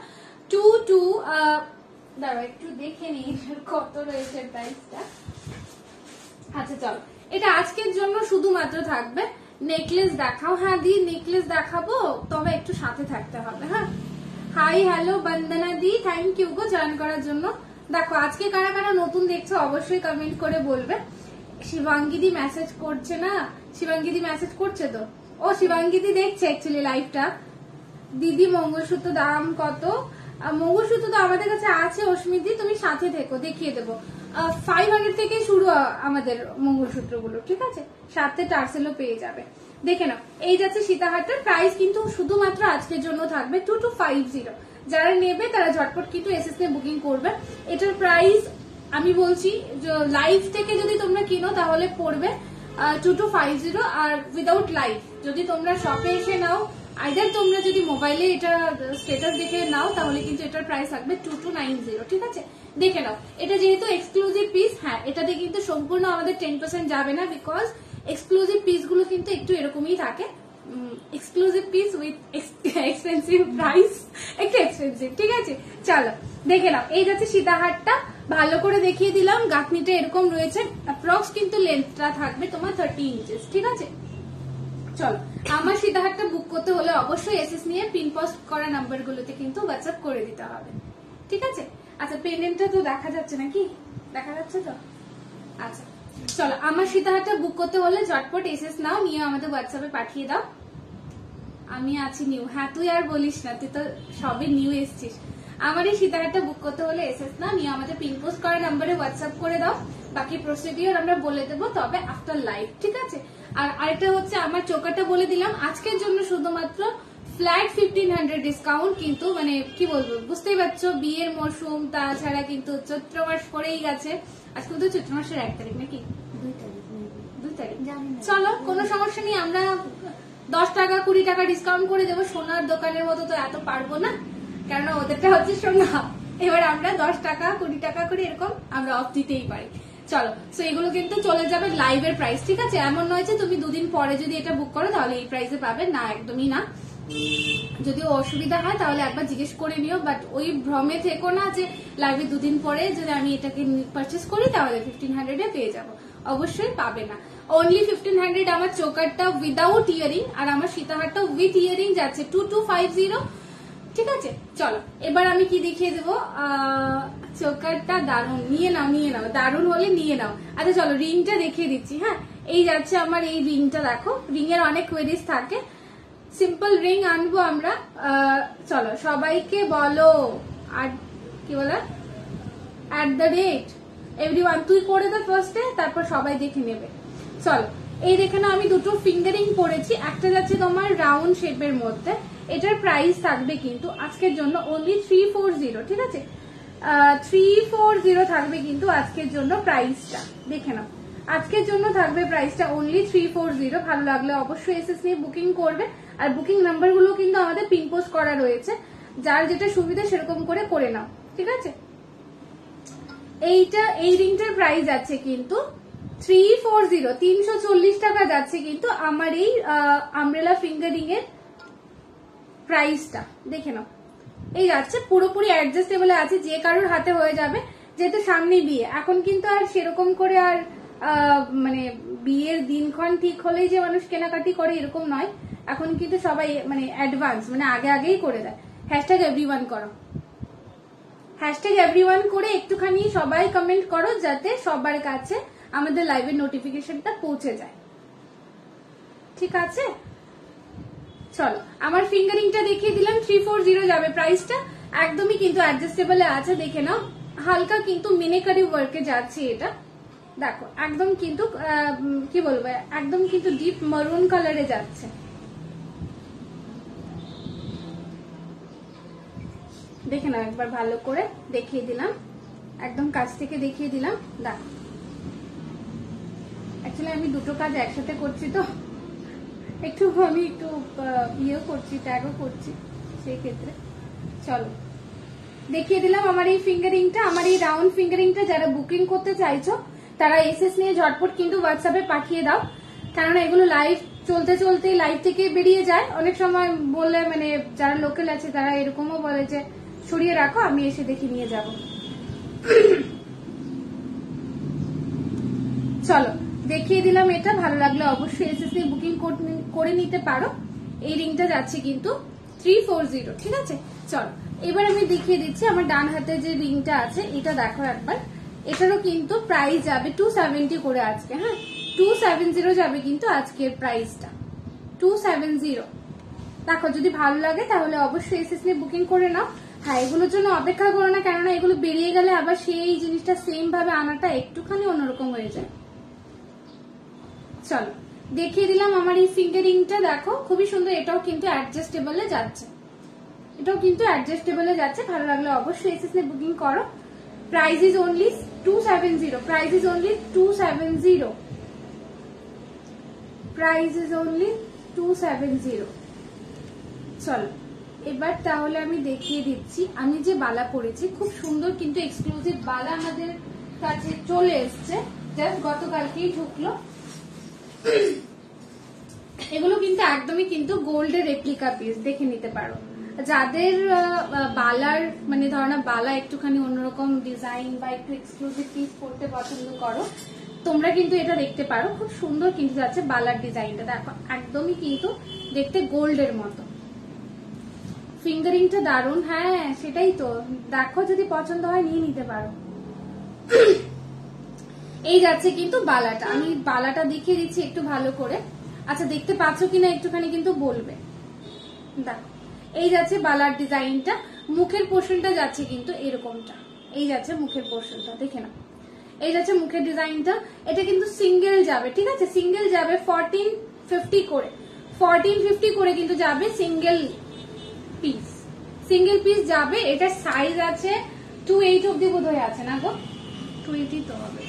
দাঁড়াও একটু দেখে নিই কত রয়েছে প্রাইসটা। আচ্ছা চলো, এটা আজকের জন্য শুধুমাত্র থাকবে। নেকলেস দেখাও, হ্যাঁ দি নেকলেস দেখাবো, তবে একটু সাথে থাকতে হবে। হ্যাঁ, হাই হ্যালো বন্দনা দি, থ্যাংক ইউ গো জয়েন করার জন্য। দেখো আজকে কারা কারা নতুন দেখছো অবশ্যই কমেন্ট করে বলবে। শিবাঙ্গিদি মেসেজ করছে না, শিবাঙ্গিদি মেসেজ করছে তো, ও শিবাঙ্গিদি দেখছে অ্যাকচুয়ালি লাইভটা। দিদি মঙ্গলসূত্র দাম কত? মঙ্গলসূত্র তো আমাদের কাছে আছে অস্মিদি, তুমি সাথে থেকো দেখিয়ে দেবো। 500 থেকে শুরু আমাদের মঙ্গলসূত্র গুলো, ঠিক আছে, সাথে টার্সেলও পেয়ে যাবে। দেখে নাও, এই যাচ্ছে সীতাহারটার প্রাইস কিন্তু শুধুমাত্র আজকের জন্য থাকবে 2250। যারা নেবে তারা ঝটপট কিন্তু এসএস নিয়ে বুকিং করবে। এটার প্রাইস আমি বলছি, লাইভ থেকে যদি তোমরা কিনো তাহলে পড়বে 2250, আর উইদাউট লাইভ যদি তোমরা শপে এসে নাও, আইদার তোমরা যদি মোবাইলে এটা স্ট্যাটাস দেখে নাও তাহলে কিন্তু এটার প্রাইস থাকবে 2290, ঠিক আছে। দেখে নাও, এটা যেহেতু এক্সক্লুসিভ পিস, হ্যাঁ এটাতে কিন্তু সম্পূর্ণ আমাদের 10% যাবে না, বিকজ এক্সক্লুসিভ পিস গুলো কিন্তু একটু এরকমই থাকে, exclusive piece with expensive price, একটু এক্সপেন্সিভ, ঠিক আছে। চলো দেখে নাও, এই যাচ্ছে সীতাহারটা, ভালো করে দেখিয়ে দিলাম। গাঁথনিটা এরকম রয়েছে, অ্যাপ্রক্স কিন্তু লেন্থটা থাকবে তোমার 30 ইঞ্চেস, ঠিক আছে। চলো, আমার সীতাহারটা বুক করতে হলে অবশ্যই এসএস নিয়ে পিন পোস্ট করা নাম্বার গুলোতে কিন্তু হোয়াটসঅ্যাপ করে দিতে হবে, ঠিক আছে। আচ্ছা পেন্ডেন্টটা তো দেখা যাচ্ছে নাকি, দেখা যাচ্ছে তো? আচ্ছা চলো, আমার সীতাহারটা বুক করতে হলে ঝটপট এসএস নাও, নিয়ে আমাদের হোয়াটসঅ্যাপে পাঠিয়ে দাও। আমি আছি নিউ, হ্যাঁ তুই আর বলিস না, তুই তো সবে নিউ এসছিস। আমার এই সীতাহারটা বুক করতে হলে এসএস নাও, নিয়ে আমাদের পিন পোস্ট করা নাম্বারে হোয়াটসঅ্যাপ করে দাও। বাকি প্রসিডিওর আমরা বলে দেবো, তবে আফটার লাইভ, ঠিক আছে। আর আরেকটা হচ্ছে, আমার চোকারটা বলে দিলাম আজকের জন্য শুধুমাত্র ফ্ল্যাট 1500 ডিসকাউন্ট, কিন্তু মানে কি বলবো বুঝতেই পারছো, বিয়ের মরশুম, তাছাড়া কিন্তু চৈত্র মাস পরেই গেছে, আজকে তো চৈত্র মাসের 1 তারিখ নাকি 2 তারিখ, চলো কোনো সমস্যা নেই, আমরা 10 টাকা 20 টাকা ডিসকাউন্ট করে দেবো। সোনার দোকানের মতো তো এত পারবো না, কেননা ওদেরটা হচ্ছে সোনা, এবার আমরা 10 টাকা 20 টাকা করে এরকম আমরা অফ দিতেই পারি। চলো, তো এগুলো কিন্তু চলে যাবে লাইভের প্রাইস, ঠিক আছে। এমন নয় যে তুমি 2 দিন পরে যদি এটা বুক করো তাহলে এই প্রাইসে পাবে না, একদমই না। যদি অসুবিধা হয় তাহলে একবার জিজ্ঞেস করে নিও, বাট ওই ভ্রমে থেকো না যে লাইভে 2 দিন পরে যদি আমি এটাকে পারচেস করি তাহলে 1500 পেয়ে যাবো, অবশ্যই পাবে না। অনলি 1500 আমার চোকারটা উইদাউট ইয়ারিং, আর আমার সীতাহারটা উইথ ইয়ারিং যাচ্ছে 2250, ঠিক আছে। চলো এবার আমি কি দেখিয়ে দেবো, চোকারটা দারুন, নিয়ে নাও নিয়ে নাও, দারুন হলে নিয়ে নাও। আচ্ছা চলো রিংটা দেখিয়ে দিচ্ছি। হ্যাঁ, এই যাচ্ছে আমার এই রিংটা, দেখো রিং এর অনেক কোয়েরিজ থাকে, সিম্পল রিং আনবো আমরা। চলো সবাইকে বলো, আর কি বলে @everyone, তুই করে দে ফার্স্টে, তারপর সবাই দেখে নেবে। চলো, এই দেখে না আমি দুটো ফিঙ্গারিং পরেছি, একটা যাচ্ছে তোমার রাউন্ড শেপের মধ্যে, এটার প্রাইস থাকবে কিন্তু আজকের জন্য অনলি 340, ঠিক আছে। 340 থাকবে কিন্তু আজকের জন্য প্রাইসটা, দেখে নাও আজকের জন্য থাকবে প্রাইসটা অনলি 340। ভালো লাগলে অবশ্যই এসএস নিয়ে বুকিং করবে, আর বুকিং নাম্বার গুলো কিন্তু আমাদের পিন পোস্ট করা রয়েছে, যার যেটা সুবিধা সেরকম করে নাও, ঠিক আছে। এই রিংটার প্রাইস আছে কিন্তু 340, 340 টাকা যাচ্ছে কিন্তু আমার এই আমব্রেলা ফিঙ্গারিং এর প্রাইসটা, দেখে নাও। এই যাচ্ছে পুরোপুরি অ্যাডজাস্টেবল আছে, যে কারোর হাতে হয়ে যাবে, যেহেতু সামনে বিয়ে। এখন কিন্তু আর সেরকম করে আর মানে বিয়ের দিনক্ষণ ঠিক হলেই যে মানুষ কেনাকাটি করে এরকম নয়, এখন কিন্তু সবাই মানে অ্যাডভান্স, মানে আগে আগেই করে দেয়। #everyone করো, #everyone করে একটুখানি সবাই কমেন্ট করো, যাতে সবার কাছে আমাদের লাইভের নোটিফিকেশনটা পৌঁছে যায়। ঠিক আছে। চলো আমার ফিঙ্গারিংটা দেখিয়ে দিলাম, 340 যাবে প্রাইসটা, একদমই কিন্তু অ্যাডজাস্টেবলে আছে, দেখে নাও। হালকা কিন্তু মিনেকারি ওয়ার্কে যাচ্ছে এটা, দেখো একদম কিন্তু কি বলবো, একদম কিন্তু ডিপ মারুন কালারে যাচ্ছে। দেখে নাও একবার ভালো করে দেখিয়ে দিলাম, একদম কাছ থেকে দেখিয়ে দিলাম। দেখো অ্যাকচুয়ালি আমি দুটো কাজ একসাথে করছি তো একটু আমি একটু ইয়ে করছি, ট্যাগও করছি সেই ক্ষেত্রে। চলো দেখিয়ে দিলাম আমার এই ফিঙ্গারিংটা, আমার এই রাউন্ড ফিঙ্গারিংটা যারা বুকিং করতে চাইছো তারা এসএস নিয়ে ঝটপট কিন্তু হোয়াটসঅ্যাপে পাঠিয়ে দাও, কারণ এগুলো লাইভ চলতে চলতে লাইভ থেকে বেরিয়ে যায় অনেক সময়, বললে মানে যারা লোকাল আছে তারা এরকমও বলে যে সরিয়ে রাখো আমি এসে দেখে নিয়ে যাব। চলো দেখিয়ে দিলাম এটা, ভালো লাগলে অবশ্যই এসএস নিয়ে বুকিং করে নিতে পারো। এই রিংটা যাচ্ছে কিন্তু 340, ঠিক আছে। চলো এবার আমি দেখিয়ে দিচ্ছি আমার ডান হাতে যে রিংটা আছে, এটা দেখো একবার, এটারও কিন্তু প্রাইস যাবে 270 করে আজকে, হ্যাঁ 270 যাবে কিন্তু আজকের প্রাইসটা 270। দেখো যদি ভালো লাগে তাহলে অবশ্যই এসএস নিয়ে বুকিং করে নাও। হ্যাঁ এগুলোর জন্য অপেক্ষা করো না, কেননা এগুলো বেরিয়ে গেলে আবার সেই জিনিসটা সেম ভাবে আনাটা একটুখানি অন্যরকম হয়ে যায়। চলো দেখিয়ে দিলাম আমার এই ফিঙ্গারিংটা, দেখো খুবই সুন্দর, এটাও কিন্তু অ্যাডজাস্টেবলে যাচ্ছে, এটাও কিন্তু অ্যাডজাস্টেবলে যাচ্ছে। ভালো লাগলে অবশ্যই এসএস নিয়ে বুকিং করো। Price is only 270, price is only 270, price is only 270। চলো এবার তাহলে আমি দেখিয়ে দিচ্ছি আমি যে বালা পরেছি, খুব সুন্দর কিন্তু এক্সক্লুসিভ বালা আমাদের কাছে চলে এসছে, জাস্ট গতকালকেই ঢুকলো। এগুলো কিন্তু একদমই কিন্তু গোল্ডের রেপ্লিকা পিস, দেখে নিতে পারো। যাদের বালার মানে ধরো না বালা একটুখানি অন্যরকম ডিজাইন বা একটু এক্সক্লুসিভ পিস পরতে পছন্দ করো, তোমরা কিন্তু এটা দেখতে পারো, খুব সুন্দর কিন্তু যাচ্ছে বালার ডিজাইনটা, দেখো একদমই কিন্তু দেখতে গোল্ডের মতো। ফিঙ্গারিংটা দারুন, হ্যাঁ সেটাই তো, দেখো যদি পছন্দ হয় নিয়ে নিতে পারো। এই যাচ্ছে কিন্তু বালাটা, আমি বালাটা দেখিয়ে দিচ্ছি একটু ভালো করে, আচ্ছা দেখতে পাচ্ছ কিনা একটুখানি কিন্তু বলবে। দেখো এই যাচ্ছে বালার ডিজাইনটা, মুখের পোর্শনটা যাচ্ছে কিন্তু এরকমটা, এই যাচ্ছে মুখের পোর্শনটা, দেখে না এই যাচ্ছে মুখের ডিজাইনটা। এটা কিন্তু সিঙ্গেল যাবে, ঠিক আছে, সিঙ্গেল যাবে 1450 করে, 1450 করে কিন্তু যাবে সিঙ্গেল পিস, সিঙ্গেল পিস যাবে। এটা সাইজ আছে 28 অব্দি বোধহয় আছে না গো, 20 তো হবে।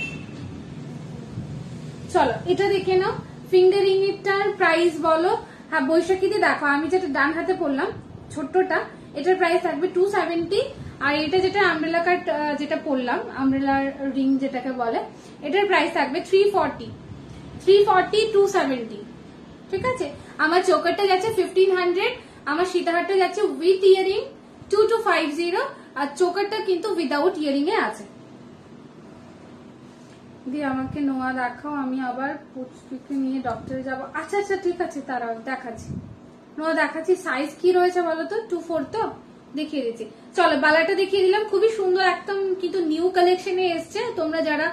চলো এটা দেখে নাও, ফিঙ্গারিং এটার প্রাইস বলো। হ্যাঁ বৈশাখীতে দেখো আমি যেটা ডান হাতে পরলাম ছোট্টটা, এটার প্রাইস থাকবে 270, আর এটা যেটা আমব্রেলা কাট যেটা পরলাম, আমব্রেলা রিং যেটাকে বলে, এটার প্রাইস থাকবে 340, 270, ঠিক আছে। আমার চোকারটা যাচ্ছে 1500, আমার সীতাহারটা যাচ্ছে উইথ ইয়ারিং 2250, আর চোকারটা কিন্তু উইদাউট ইয়ারিং এ আছে। দিয়ে আমাকে নোয়া দেখাও, আমি আবার পুচকিকে নিয়ে ডক্টরে যাব। আচ্ছা আচ্ছা ঠিক আছে, তারা দেখাচ্ছি, নোয়া দেখাচ্ছি। সাইজ কি রয়েছে বলো তো, 24 তো দেখিয়ে দিচ্ছি। চলো বালাটা দেখিয়ে দিলাম, খুবই সুন্দর, একদম কিন্তু নিউ কালেকশনে এসছে। তোমরা যারা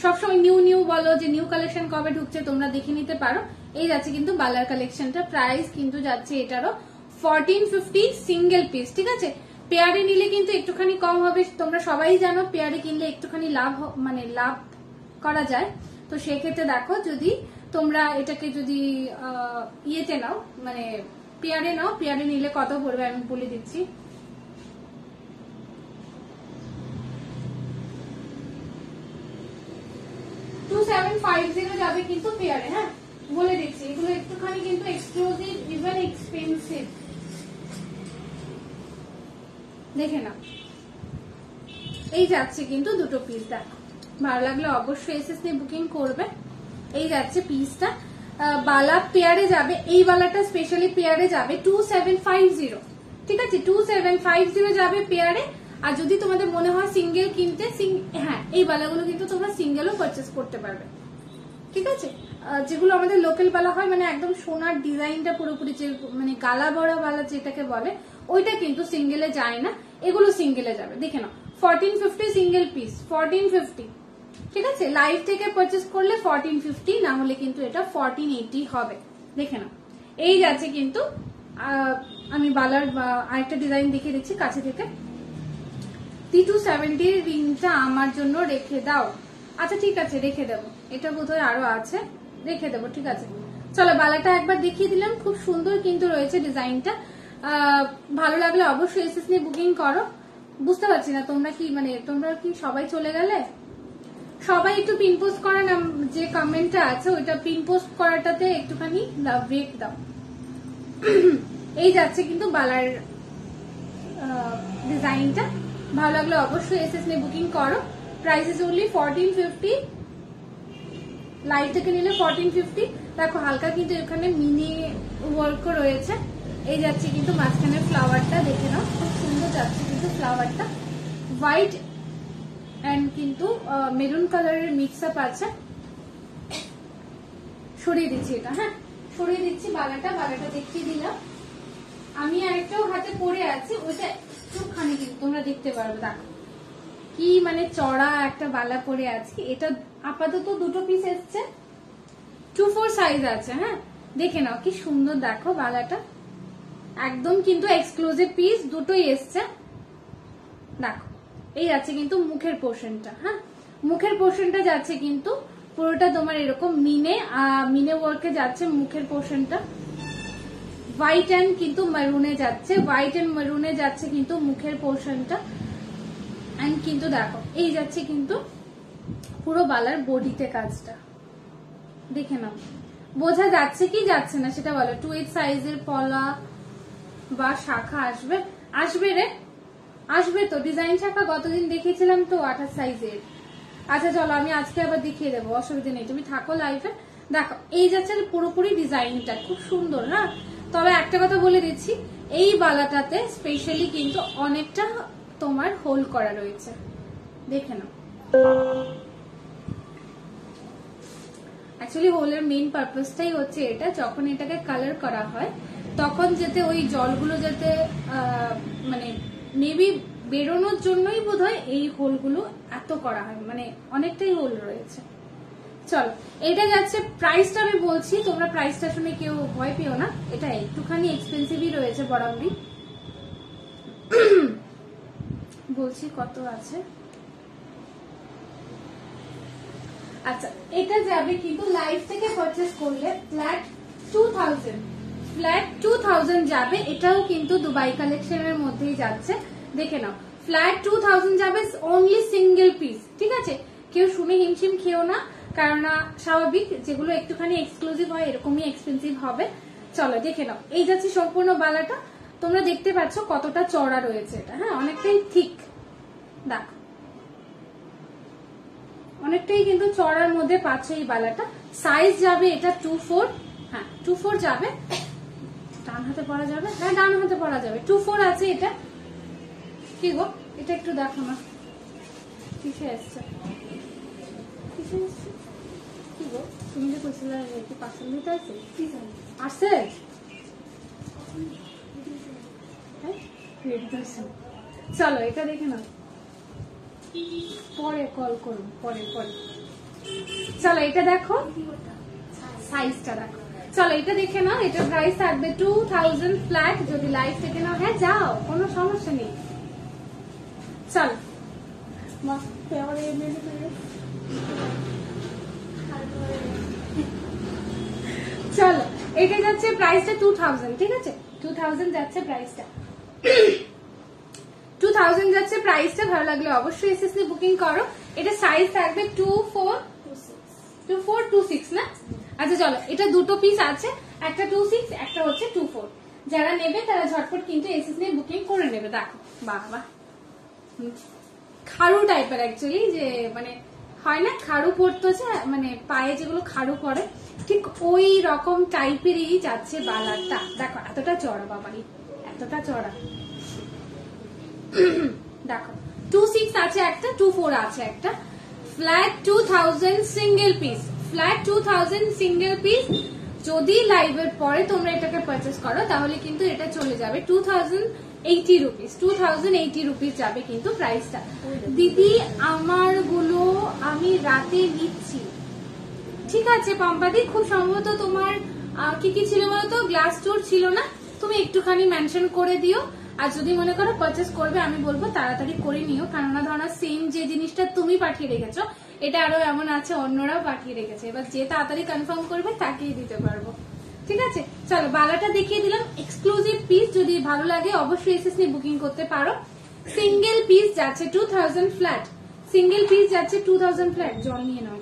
সবসময় নিউ নিউ বলো যে নিউ কালেকশন কবে ঢুকছে, তোমরা দেখে নিতে পারো। এই যাচ্ছে কিন্তু বালার কালেকশনটা, প্রাইস কিন্তু যাচ্ছে এটারও 1450 সিঙ্গেল পিস, ঠিক আছে। পেয়ারে নিলে কিন্তু একটুখানি কম হবে, তোমরা সবাই জানো পেয়ারে কিনলে একটুখানি লাভ মানে লাভ করা যায়। তো সেক্ষেত্রে দেখো যদি তোমরা এটাকে যদি ইয়েতে নাও মানে পেয়ারে নাও, পেয়ারে নিলে কত পড়বে আমি বলে দিচ্ছি। $2750 যাবে কিন্তু পেয়ারে, হ্যাঁ বলে দিচ্ছি। এগুলো একটুখানি কিন্তু এক্সক্লুসিভ, ইভেন এক্সপেন্সিভ, দেখে নাও। এই যাচ্ছে কিন্তু দুটো পিস, দেখো ভালো লাগলে অবশ্যই এসএস নিয়ে বুকিং করবে। এই যাচ্ছে পিসটা, বালা পেয়ারে যাবে, এই বালাটা স্পেশালি পেয়ারে যাবে 2750, ঠিক আছে 2750 যাবে পেয়ারে। আর যদি তোমাদের মনে হয় সিঙ্গেল কিনতে, হ্যাঁ এই বালাগুলো কিন্তু তোমরা সিঙ্গেলও পারচেস করতে পারবে, ঠিক আছে। যেগুলো আমাদের লোকাল বালা হয় মানে একদম সোনার ডিজাইনটা পুরোপুরি, যে মানে গালা ভরা বালা যেটাকে বলে, ওইটা কিন্তু সিঙ্গেলে যায় না, এগুলো সিঙ্গেলে যাবে। দেখে নাও 1450 সিঙ্গেল পিস, 1450, ঠিক আছে। লাইভ থেকে পারচেস করলে 1450, না হলে কিন্তু এটা 1480 হবে, দেখে নাও। এই যাচ্ছে কিন্তু আমি বালার আরেকটা ডিজাইন দেখিয়ে দিচ্ছি কাছে থেকে। 3270 রিংটা আমার জন্য রেখে দাও। আচ্ছা ঠিক আছে, রেখে দেবো। এটা বোধহয় আরো আছে, রেখে দেবো, ঠিক আছে। চলো বালাটা একবার দেখিয়ে দিলাম, খুব সুন্দর কিন্তু রয়েছে ডিজাইনটা। ভালো লাগলে অবশ্যই এসএস নিয়ে বুকিং করো। বুঝতে পারছি না তোমরা কি তোমরা কি সবাই চলে গেলে? সবাই একটু পিন পোস্ট করেন, যে কমেন্টটা আছে ওইটা পিন পোস্ট করাটাতে একটুখানি লাভ রেক দাও। এই যাচ্ছে কিন্তু বালার ডিজাইনটা। ভালো লাগলে অবশ্যই এসএস নিয়ে বুকিং করো। Price is only 1450। লাইট থেকে নিলে 1450। দেখো হালকা কিন্তু এখানে মিনি ওয়ার্কও রয়েছে। এই যাচ্ছে কিন্তু মাঝখানে ফ্লাওয়ারটা, দেখে নাও খুব সুন্দর যাচ্ছে কিন্তু ফ্লাওয়ারটা। হোয়াইট এন্ড কিন্তু মেরুন কালারের মিক্স আপ আছে। সরিয়ে দিচ্ছি এটা, হ্যাঁ সরিয়ে দিচ্ছি বালাটা দেখিয়ে দিলাম। আমি আরেকটাও হাতে পরে আছি, ওইটা একটুখানি কিন্তু তোমরা দেখতে পারবে। দেখো কি চড়া একটা বালা পরে আছি। এটা আপাতত দুটো পিস এসছে, 2-4 সাইজ আছে। হ্যাঁ দেখে নাও কি সুন্দর, দেখো বালাটা একদম কিন্তু এক্সক্লুসিভ পিস, দুটোই এসছে। দেখো এই যাচ্ছে কিন্তু মুখের পোর্শনটা। হ্যাঁ মুখের পোর্শনটা যাচ্ছে কিন্তু পুরোটা তোমার এরকম মিনে ওয়ার্কে যাচ্ছে মুখের পোর্শনটা। হোয়াইট এন্ড কিন্তু মেরুনে যাচ্ছে, হোয়াইট এন্ড মেরুনে যাচ্ছে কিন্তু মুখের পোর্শনটা। এন্ড কিন্তু দেখো এই যাচ্ছে কিন্তু পুরো বালার বডিতে কাজটা, দেখে নাও। বোঝা যাচ্ছে কি যাচ্ছে না সেটা বলো। 2/8 সাইজের পলা বা শাখা আসবে রে, আসবে তো। ডিজাইন শাখা গতদিন দেখিয়েছিলাম তো 28 সাইজের। আচ্ছা চলো আমি আজকে আবার দেখিয়ে দেবো, অসুবিধা নেই, তুমি থাকো লাইভে। দেখো এই যাচ্ছে পুরোপুরি ডিজাইনটা, খুব সুন্দর। হ্যাঁ তবে একটা কথা বলে দিচ্ছি, এই বালাটাতে স্পেশালি কিন্তু অনেকটা তোমার হোল করা রয়েছে, দেখে নাও। অ্যাকচুয়ালি হোলের মেইন পারপাসটাই হচ্ছে এটা, যখন এটাকে কালার করা হয় তখন যাতে ওই জলগুলো যাতে মেবি বেরোনোর জন্যই বোধহয় এই হোলগুলো এত করা হয়, অনেকটাই হোল রয়েছে। চলো এটা যাচ্ছে, প্রাইসটা আমি বলছি, তোমরা প্রাইসটা শুনে কেউ ভয় পেও না, এটা একটুখানি এক্সপেন্সিভই রয়েছে বরাবরই। বলছি কত আছে। আচ্ছা এটা যাবে কিন্তু লাইভ থেকে পারচেস করলে ফ্ল্যাট 2000 যাবে। এটাও কিন্তু দুবাই কালেকশনের মধ্যেই যাচ্ছে, দেখে নাও। ফ্ল্যাট 2000 যাবে, অনলি সিঙ্গেল পিস, ঠিক আছে। কেউ শুনে হিমশিম খেও না, কারণ স্বাভাবিক যেগুলো একটুখানি এক্সক্লুসিভ হয় এরকমই এক্সপেন্সিভ হবে। চলো দেখে নাও, এই যাচ্ছে সম্পূর্ণ বালাটা। তোমরা দেখতে পাচ্ছ কতটা চড়া রয়েছে এটা। হ্যাঁ অনেকটাই ঠিক, দেখো অনেকটাই কিন্তু চড়ার মধ্যে পাচ্ছ এই বালাটা। সাইজ যাবে এটা 2-4। হ্যাঁ 2-4 যাবে। ডান হাতে পরা যাবে, হ্যাঁ ডান হাতে পরা যাবে। 2-4 আছে এটা। কি গো এটা একটু দেখো না কিসে এসছে, কি গো তুমি যে কইছিলে কি পার্সেল দিতে আছে, আসছে চলো এটা দেখে নাও, পরে কল করুন, পরে। চলো এটা দেখো, সাইজটা দেখো। চলো এটা দেখে নাও, এটা প্রাইস থাকবে 2000 ফ্ল্যাট যদি লাইভ থেকে নাও। হ্যাঁ যাও, কোনো সমস্যা নেই। চলো চলো এটা যাচ্ছে প্রাইসটা 2000, ঠিক আছে। 2000 যাচ্ছে প্রাইসটা, 2000 যাচ্ছে প্রাইসটা। ভালো লাগলে অবশ্যই এসএসসি বুকিং করো। এটা সাইজ থাকবে 2426 না। আচ্ছা চলো এটা দুটো পিস আছে, একটা 26 একটা হচ্ছে 24। যারা নেবে তারা ঝটপট কিন্তু এসএসসি বুকিং করে নেবে। দেখো বাহ বাহ, খাড়ু টাইপের অ্যাকচুয়ালি, যে হয় না খাড়ু পরতো, পায়ে যেগুলো খাড়ু পরে, ঠিক ওই রকম টাইপেরই যাচ্ছে বালারটা। দেখো এতটা চড়া, বাবারি এতটা চড়া। দেখো 26 আছে একটা, 24 আছে একটা। Flat 2000 single piece, flat 2000 single piece. যদি লাইভের পরে তোমরা এটাকে পারচেস করো তাহলে কিন্তু এটা চলে যাবে 2080 রুপিস, 2080 রুপিস যাবে কিন্তু প্রাইসটা। দিদি আমার গুলো আমি রাতে নিচ্ছি, ঠিক আছে পাম্পাদি। খুব সম্ভবত তোমার কি কি ছিল বলতো, গ্লাস টুর ছিল না, তুমি একটুখানি মেনশন করে দিও। আর যদি মনে করো পারচেস করবে, আমি বলবো তাড়াতাড়ি করে নিও, কেননা ধরো সেম যে জিনিসটা তুমি পাঠিয়ে রেখেছো এটা আরো এমন আছে অন্যরাও পাঠিয়ে রেখেছে, এবার যে তাড়াতাড়ি কনফার্ম করবে তাকেই দিতে পারবো। ঠিক আছে, চলো বালাটা দেখিয়ে দিলাম, এক্সক্লুসিভ পিস। যদি ভালো লাগে অবশ্যই এসএস নিয়ে বুকিং করতে পারো। সিঙ্গেল পিস যাচ্ছে 2000 ফ্ল্যাট, সিঙ্গেল পিস যাচ্ছে 2000 ফ্ল্যাট। জল নিয়ে নাও,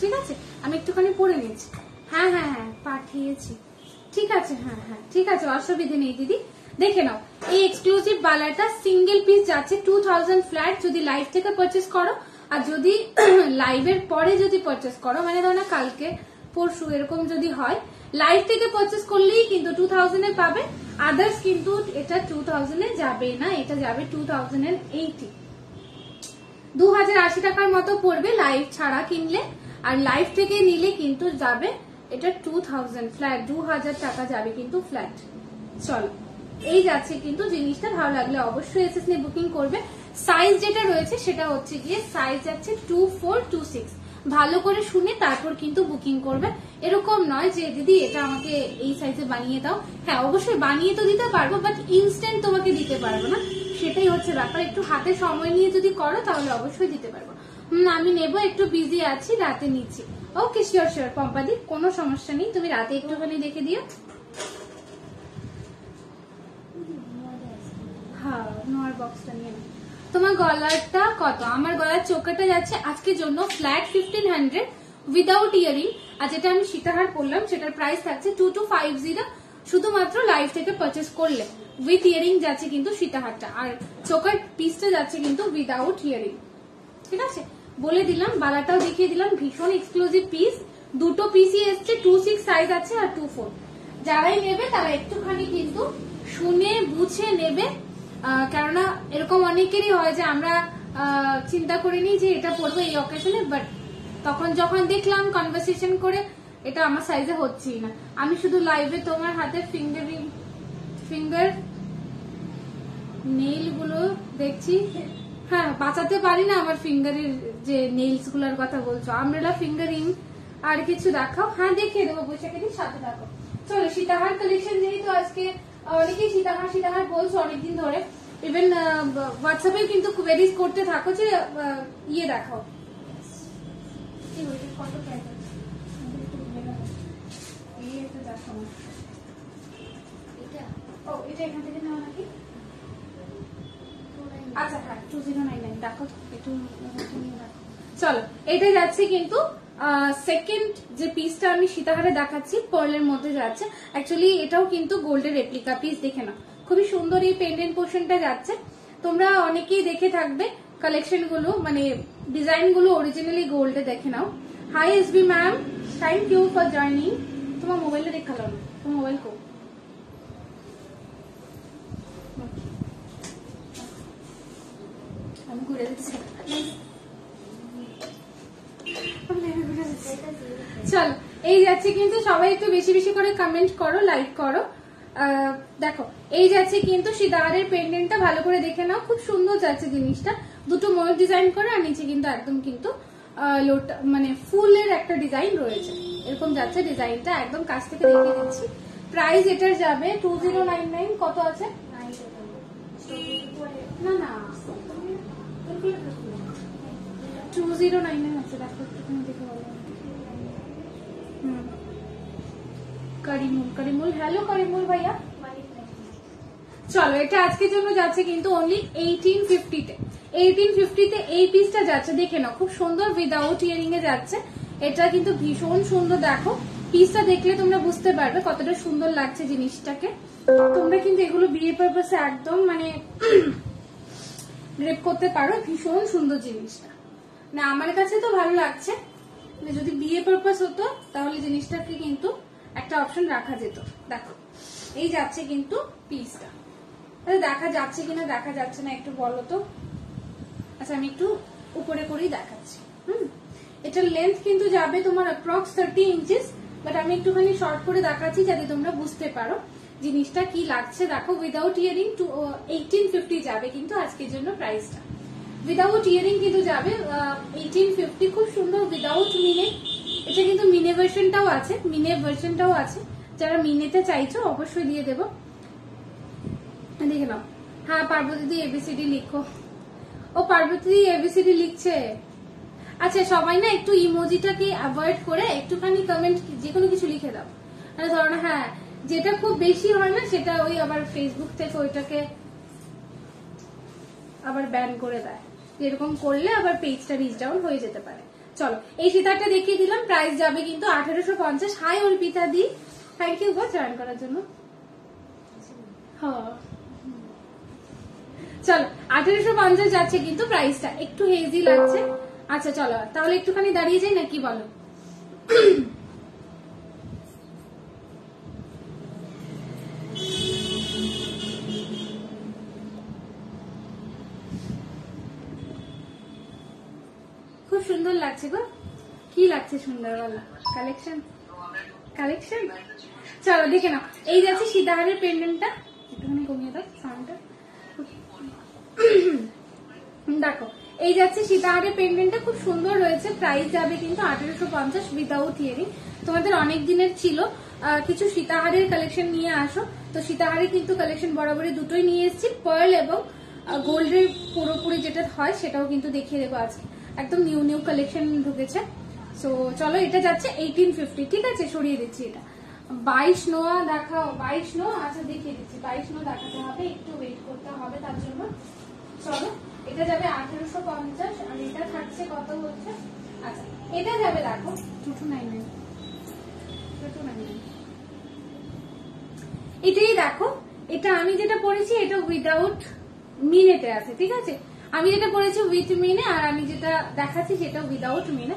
ঠিক আছে, আমি একটুখানি পরে নিয়েছি। হ্যাঁ হ্যাঁ হ্যাঁ পাঠিয়েছি, ঠিক আছে, হ্যাঁ হ্যাঁ ঠিক আছে, অসুবিধে নেই দিদি, দেখে নাও। এই এক্সক্লুসিভ বালাটা সিঙ্গেল পিস যাচ্ছে 2000 ফ্ল্যাট যদি লাইভ থেকে পারচেস করো। আর যদি লাইভের পরে যদি পারচেস করো, মানে ধরো না কালকে পরশু এরকম যদি হয়, লাইভ থেকে পারচেস করলেই কিন্তু 2000 এ পাবে, আদার্স কিন্তু এটা 2000 এ যাবে না, এটা যাবে 2080, 2080 টাকার মতো পড়বে লাইভ ছাড়া কিনলে। আর লাইভ থেকে নিলে কিন্তু যাবে এটা 2000 ফ্ল্যাট, 2000 টাকা যাবে কিন্তু ফ্ল্যাট। চলো এই যাচ্ছে কিন্তু জিনিসটা, ভালো লাগলে অবশ্যই এসএস নিয়ে বুকিং করবে। সাইজ যেটা রয়েছে সেটা হচ্ছে গিয়ে সাইজ যাচ্ছে 2426, ভালো করে শুনে তারপর কিন্তু বুকিং করবে। এরকম নয় যে দিদি এটা আমাকে এই সাইজে বানিয়ে দাও, হ্যাঁ অবশ্যই বানিয়ে তো দিতে পারবো, বাট ইনস্ট্যান্ট তোমাকে দিতে পারবো না, সেটাই হচ্ছে ব্যাপার। একটু হাতে সময় নিয়ে যদি করো তাহলে অবশ্যই দিতে পারবো। আমি নেবো, একটু বিজি আছি, রাতে নিচ্ছি। ওকে শিওর শিওর পম্পাদি, কোনো সমস্যা নেই, তুমি রাতে একটুখানি দেখে দিও। হ্যাঁ নোয়ার বক্সটা নিয়ে নাও। তোমার গলাটা কত? আমার গলার চোকাটা যাচ্ছে আজকের জন্য ফ্ল্যাট 1500 উইদাউট ইয়ারিং। আর যেটা আমি সীতাহার পরলাম সেটার প্রাইস থাকছে 2250, শুধুমাত্র লাইভ থেকে পারচেস করলে। উইথ ইয়ারিং যাচ্ছে কিন্তু সীতাহারটা, আর চোকার পিসটা যাচ্ছে কিন্তু উইদাউট ইয়ারিং। ঠিক আছে, বলে দিলাম, বালাটাও দেখিয়ে দিলাম, ভীষণ এক্সক্লুসিভ পিস। দুটো পিসই এসছে, 26 সাইজ আছে আর 24। যারাই নেবে তারা একটুখানি কিন্তু শুনে বুঝে নেবে, কেননা এরকম অনেকেরই হয় যে আমরা চিন্তা করে নিই যে এটা পরবো এই অকেশনে, বাট তখন যখন দেখলাম কনভারসেশন করে এটা আমার সাইজে হচ্ছেই না। আমি শুধু লাইভে তোমার হাতে ফিঙ্গার নেইল গুলো দেখছি, হ্যাঁ বাঁচাতে পারি না আমার ফিঙ্গারের যে নেইলস গুলোর কথা বলছো, আমরেলা ফিঙ্গারিং আর কিছু দেখাও। হ্যাঁ দেখিয়ে দেবো, বৈশাখের সাথে দেখো। চলো সীতাহার কালেকশন, যেহেতু আজকে অনেকেই সীতাহার বলছো অনেকদিন ধরে, ইভেন হোয়াটসঅ্যাপে কিন্তু কোয়েরিজ করতে থাকো যে ইয়ে দেখাও। এটা এখান থেকে নেওয়া নাকি? আচ্ছা হ্যাঁ 2099 দেখো একটু। চলো এটা যাচ্ছে কিন্তু সেকেন্ড যে পিসটা আমি সীতাহারে দেখাচ্ছি পার্লের মধ্যে যাচ্ছে, অ্যাকচুয়ালি এটাও কিন্তু গোল্ডের রেপ্লিকা পিস, দেখে নাও খুবই সুন্দর এই পেন্ডেন্ট পোর্শনটা যাচ্ছে। তোমরা অনেকেই দেখে থাকবে কালেকশন গুলো, মানে ডিজাইন গুলো অরিজিনালি গোল্ডে, দেখে নাও। Hi SB ma'am, thank you for joining. তোমার মোবাইলটা দেখালো না, তোমার মোবাইল কো? আমি ঘুরে দিচ্ছি। চলো এই যাচ্ছে কিন্তু, সবাই একটু বেশি বেশি করে কমেন্ট করো, লাইক করো। দেখো এই যাচ্ছে কিন্তু সীতাহারের পেন্ডেন্টটা, ভালো করে দেখে নাও, খুব সুন্দর যাচ্ছে জিনিসটা। দুটো ময়ূর ডিজাইন করে, আর নিচে কিন্তু একদম কিন্তু মানে ফুলের একটা ডিজাইন রয়েছে, এরকম যাচ্ছে ডিজাইনটা, একদম কাছ থেকে দেখিয়ে দিচ্ছি। প্রাইস এটার যাবে 2099। কত আছে? না না 2099 আছে, দেখো একটুখানি দেখে বলো। করিমুল, হ্যালো করিমুল ভাইয়া। চলো এটা আজকের জন্য যাচ্ছে কিন্তু অনলি 1850 তে। 1850 তে এই পিসটা যাচ্ছে, দেখে নাও খুব সুন্দর, উইদাউট ইয়ারিং এ যাচ্ছে। এটা কিন্তু ভীষণ সুন্দর, দেখো পিসটা দেখলে তোমরা বুঝতে পারবে কতটা সুন্দর লাগছে জিনিসটাকে। তোমরা কিন্তু এগুলো বিয়ে পারপাসে একদম মানে রেপ করতে পারো, ভীষণ সুন্দর জিনিসটা। না আমার কাছে তো ভালো লাগছে, যদি বিয়ে পারপাস হতো তাহলে জিনিসটাকে কিন্তু একটা অপশন রাখা যেত। দেখো এই যাচ্ছে কিন্তু পিসটা, দেখা যাচ্ছে কিনা দেখা যাচ্ছে না একটু বলো তো। আচ্ছা আমি একটু উপরে করেই দেখাচ্ছি। এটার লেন্থ কিন্তু যাবে তোমার অ্যাপ্রক্স 30 ইঞ্চিস, বাট আমি একটুখানি শর্ট করে দেখাচ্ছি যাতে তোমরা বুঝতে পারো জিনিসটা কি লাগছে। দেখো উইদাউট ইয়ারিং 1850 যাবে কিন্তু আজকের জন্য প্রাইসটা। উইদাউট ইয়ারিং কিন্তু যাবে 1850, খুব সুন্দর উইদাউট মিনে এটা কিন্তু মিনে ভার্সনটাও আছে, যারা মিনেতে চাইছো অবশ্যই দিয়ে দেবো। দেখে নাও। হ্যাঁ পার্বতী দি এবিসিডি লিখো। ও পার্বতী দি এবিসিডি লিখছে। আচ্ছা সবাই না একটু ইমোজিটাকে অ্যাভয়েড করে একটুখানি কমেন্ট যে কোনো কিছু লিখে দাও। মানে ধরো না, হ্যাঁ যেটা খুব বেশি হয় না সেটা ওই আবার ফেসবুক থেকে ওইটাকে আবার ব্যান করে দেয়, এরকম করলে আবার পেজটা রিচ ডাউন হয়ে যেতে পারে। চলো এই সীতারটা দেখিয়ে দিলাম, প্রাইস যাবে কিন্তু 1850। হাই অর্পিতা দি, থ্যাংক ইউ গো জয়েন করার জন্য। হ্যাঁ চলো 1850 যাচ্ছে কিন্তু প্রাইসটা একটু হেজি লাগছে। আচ্ছা চলো তাহলে একটুখানি দাঁড়িয়ে যাই না, কি বলো? খুব সুন্দর লাগছে গো। কি লাগছে সুন্দর বলো? কালেকশন চলো দেখে নাও। এই যাচ্ছে সীতাহারের পেন্ডেন্টটা, একটুখানি কমিয়ে দাও সাউন্ডটা। দেখো এই যাচ্ছে সীতাহারের পেন্ডেন্টটা, খুব সুন্দর রয়েছে। প্রাইস যাবে কিন্তু 1850 উইদাউট ইয়ারিং। তোমাদের অনেক দিনের ছিল কিছু সীতাহারের কালেকশন নিয়ে আসো, তো সীতাহারের কিন্তু কালেকশন বরাবরই দুটোই নিয়ে এসেছি, পার্ল এবং গোল্ডের পুরোপুরি যেটা হয় সেটাও কিন্তু দেখিয়ে দেবো আজকে। একদম নিউ কালেকশন ঢুকেছে। সো চলো এটা যাচ্ছে 1850। ঠিক আছে সরিয়ে দিচ্ছি এটা। 22 নোয়া দেখাও। 22 নোয়া আচ্ছা দেখিয়ে দিচ্ছি। 22 নোয়া দেখাতে হবে, একটু ওয়েট করতে হবে তার জন্য। চলো এটা যাবে 1850 আর এটা থাকছে কত হচ্ছে। আচ্ছা এটা যাবে দেখো 2299। এটাই দেখো, এটা আমি যেটা পড়েছি এটা উইদাউট মিনেতে আছে। ঠিক আছে আমি যেটা পড়েছি উইথ মিনে, আর আমি যেটা দেখাচ্ছি সেটা উইদাউট মিনে।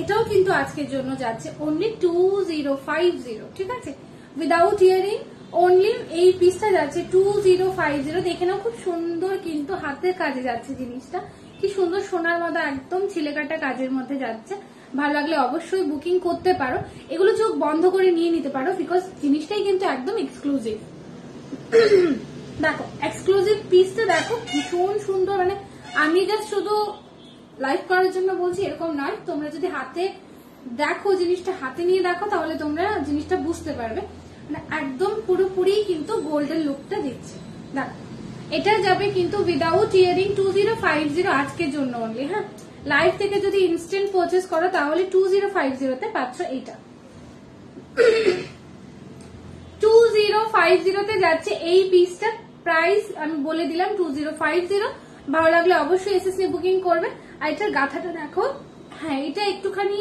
এটাও কিন্তু আজকের জন্য যাচ্ছে অনলি 2050। ঠিক আছে উইদাউট ইয়ারিং অনলি এই পিসটা যাচ্ছে 2050। দেখে নাও খুব সুন্দর কিন্তু হাতের কাজে যাচ্ছে জিনিসটা, কি সুন্দর সোনার মতো একদম ছিলেকাটা কাজের মধ্যে যাচ্ছে। ভালো লাগলে অবশ্যই বুকিং করতে পারো, এগুলো চোখ বন্ধ করে নিয়ে নিতে পারো, বিকজ জিনিসটাই কিন্তু একদম এক্সক্লুসিভ। দেখো এক্সক্লুসিভ পিসটা দেখো ভীষণ সুন্দর। মানে আমি জাস্ট শুধু লাইভ করার জন্য বলছি এরকম নয়, তোমরা যদি হাতে দেখো জিনিসটা, হাতে নিয়ে দেখো তাহলে তোমরা জিনিসটা বুঝতে পারবে। মানে একদম পুরোপুরি কিন্তু গোল্ডেন লুকটা দিচ্ছে। দেখো এটা যাবে কিন্তু উইদাউট ইয়ারিং 2050 আজকের জন্য অনলি। হ্যাঁ লাইভ থেকে যদি ইনস্ট্যান্ট পারচেজ করো তাহলে 2050 তে পাচ্ছ এইটা। 2050 তে যাচ্ছে এই পিসটা। প্রাইস আমি বলে দিলাম 2050। ভালো লাগলে অবশ্যই এসএসসি বুকিং করবে। আর এটার গাথাটা দেখো, হ্যাঁ এটা একটুখানি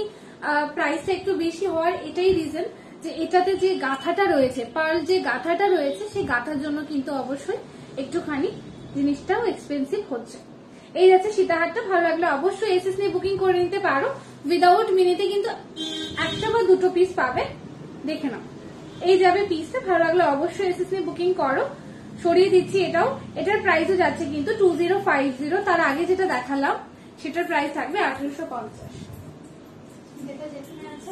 প্রাইসটা একটু বেশি হওয়ার এটাই রিজন যে এটাতে যে গাথাটা রয়েছে, পার্ল যে গাথাটা রয়েছে সেই গাথার জন্য কিন্তু অবশ্যই একটুখানি জিনিসটাও এক্সপেন্সিভ হচ্ছে। এই যাচ্ছে সীতাহারটা, ভালো লাগলে অবশ্যই এসএসসি বুকিং করে নিতে পারো। উইদাউট মিনিতে কিন্তু একটা বা দুটো পিস পাবে, দেখে নাও। এই যাবে পিসটা, ভালো লাগলে অবশ্যই এসএসসি বুকিং করো। সরিয়ে দিচ্ছি এটাও। এটার প্রাইসও যাচ্ছে কিন্তু 2050। তার আগে যেটা দেখালাম সেটার প্রাইস থাকবে 1850। যেটা যেখানে আছে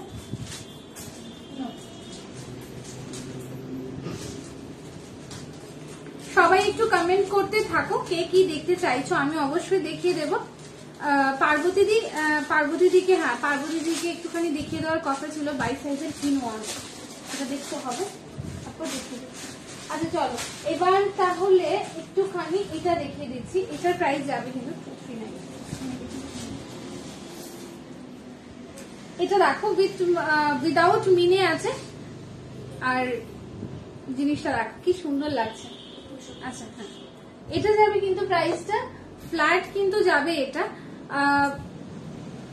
সবাই একটু কমেন্ট করতে থাকো কে কি দেখতে চাইছো, আমি অবশ্যই দেখিয়ে দেব। পার্বতীদিকে হ্যাঁ পার্বতীদিকে একটুখানি দেখিয়ে দেওয়ার কথা ছিল। 22 সাইজের কিন ওয়ান এটা দেখতে হবে, তারপর দেখিয়ে দেবো। আচ্ছা চলো এবার তাহলে একটুখানি এটা দেখিয়ে দিচ্ছি। এটার প্রাইস যাবে কিন্তু 239। এটা দেখো উইদাউট মিনে আছে, আর জিনিসটা দেখো কি সুন্দর লাগছে। আচ্ছা হ্যাঁ এটা যাবে কিন্তু প্রাইসটা ফ্ল্যাট কিন্তু যাবে এটা।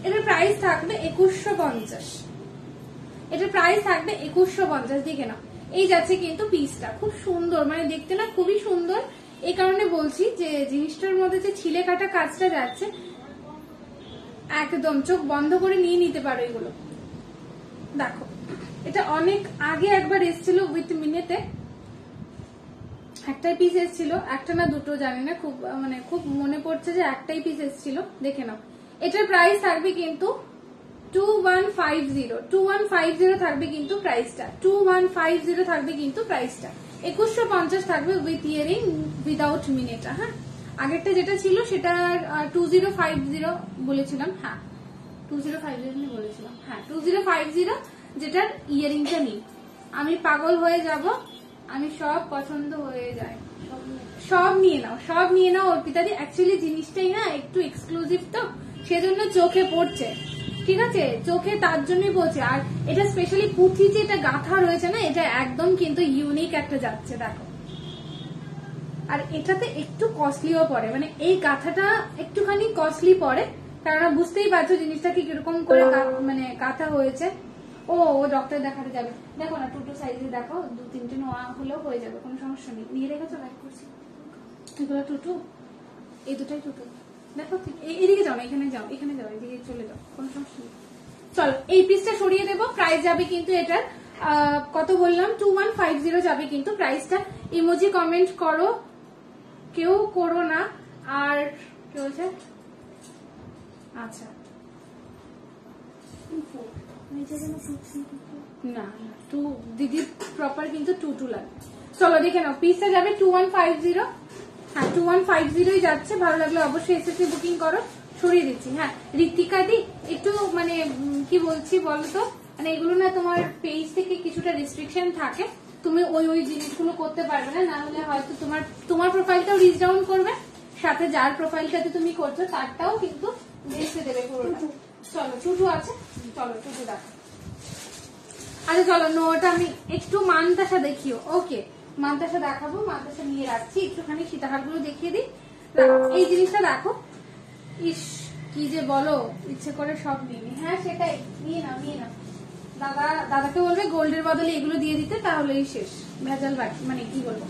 এটার প্রাইস থাকবে 2150। এটার প্রাইস থাকবে 2150। দেখে নাও এই যাচ্ছে কিন্তু পিসটা খুব সুন্দর, মানে দেখতে না খুবই সুন্দর। এই কারণে বলছি যে জিনিসটার মধ্যে যে ছিলে কাটা কাজটা যাচ্ছে একদম চোখ বন্ধ করে নিয়ে নিতে পারো এগুলো। দেখো এটা অনেক আগে একবার এসেছিল উইথ মিনেতে, একটাই পিস এসেছিল, একটা না দুটো জানি না, খুব মানে খুব মনে পড়ছে যে একটাই পিস এসেছিল। দেখে নাও এটার প্রাইস থাকবে কিন্তু 2150 থাকবে কিন্তু প্রাইসটা। 2150 থাকবে কিন্তু প্রাইসটা। 2150 থাকবে উইথ ইয়ারিং উইদাউট মিনেটা। হ্যাঁ আগেরটা যেটা ছিল সেটা 2050 বলেছিলাম। হ্যাঁ 2050 বলেছিলাম, হ্যাঁ 2050, যেটার ইয়ারিংটা নেই। আমি পাগল হয়ে যাব, আমি সব পছন্দ হয়ে যায়। সব নিয়ে নাও, সব নিয়ে নাও অর্পিতাদি। অ্যাকচুয়ালি জিনিসটাই না একটু এক্সক্লুসিভ, তো সেজন্য চোখে পড়ছে, ঠিক আছে, চোখে তার জন্যই পড়ছে। আর এটা স্পেশালি পুঁথি যে এটা গাঁথা রয়েছে না, এটা একদম কিন্তু ইউনিক একটা যাচ্ছে, দেখো। আর এটাতে একটু কস্টলিও পড়ে, মানে এই গাঁথাটা একটুখানি কস্টলি পড়ে, কারণ বুঝতেই পারছো জিনিসটা কি কিরকম করে মানে গাঁথা হয়েছে। ও ডক্টর দেখাতে যাবে, দেখো না 2 সাইজে দেখো, 2-3টে নোয়া হলেও হয়ে যাবে, কোনো সমস্যা নেই। নিয়ে রেখেছো, লাইক করছি। এগুলো 2, এই দুটাই 2। দেখো এদিকে যাও না, এখানে যাও, এখানে যাও, এদিকে চলে যাও, কোনো সমস্যা নেই। চলো এই পিসটা সরিয়ে দেবো। প্রাইস যাবে কিন্তু এটার কত বললাম, 2150 যাবে কিন্তু প্রাইসটা। ইমোজি কমেন্ট করো, কেউ করো না। আর কি বলছে, আচ্ছা না টু দিদির প্রপার কিন্তু 2 লাগবে। চলো দেখে নাও, পিসটা যাবে 2150। হ্যাঁ 2150 যাচ্ছে। ভালো লাগলে অবশ্যই এসএসসি বুকিং করো। সরিয়ে দিচ্ছি। হ্যাঁ ঋতিকা দি, একটু মানে কি বলছি বলতো, মানে এগুলো না তোমার পেজ থেকে কিছুটা রেস্ট্রিকশন থাকে, তুমি ওই জিনিসগুলো করতে পারবে না, না হলে হয়তো তোমার প্রোফাইলটাও রিচ ডাউন করবে, সাথে যার প্রোফাইলটাতে তুমি করছো তারটাও কিন্তু দেখতে দেবে পুরোটা। চলো টুটু আছে, চলো টুটু দেখো। আচ্ছা চলো নোটা আমি একটু মানতাসা দেখিও। ওকে মানতাসা দেখাবো, মানতাসা নিয়ে রাখছি। একটুখানি সীতাহার গুলো দেখিয়ে দিই। এই জিনিসটা দেখো, ইস কি যে বলো, ইচ্ছে করে সব নিয়ে। হ্যাঁ সেটাই, নিয়ে নাও নিয়ে নাও। দাদাকে বলবে গোল্ডের বদলে এগুলো দিয়ে দিতে, তাহলেই শেষ, ভেজাল বাকি, মানে কি বলবো,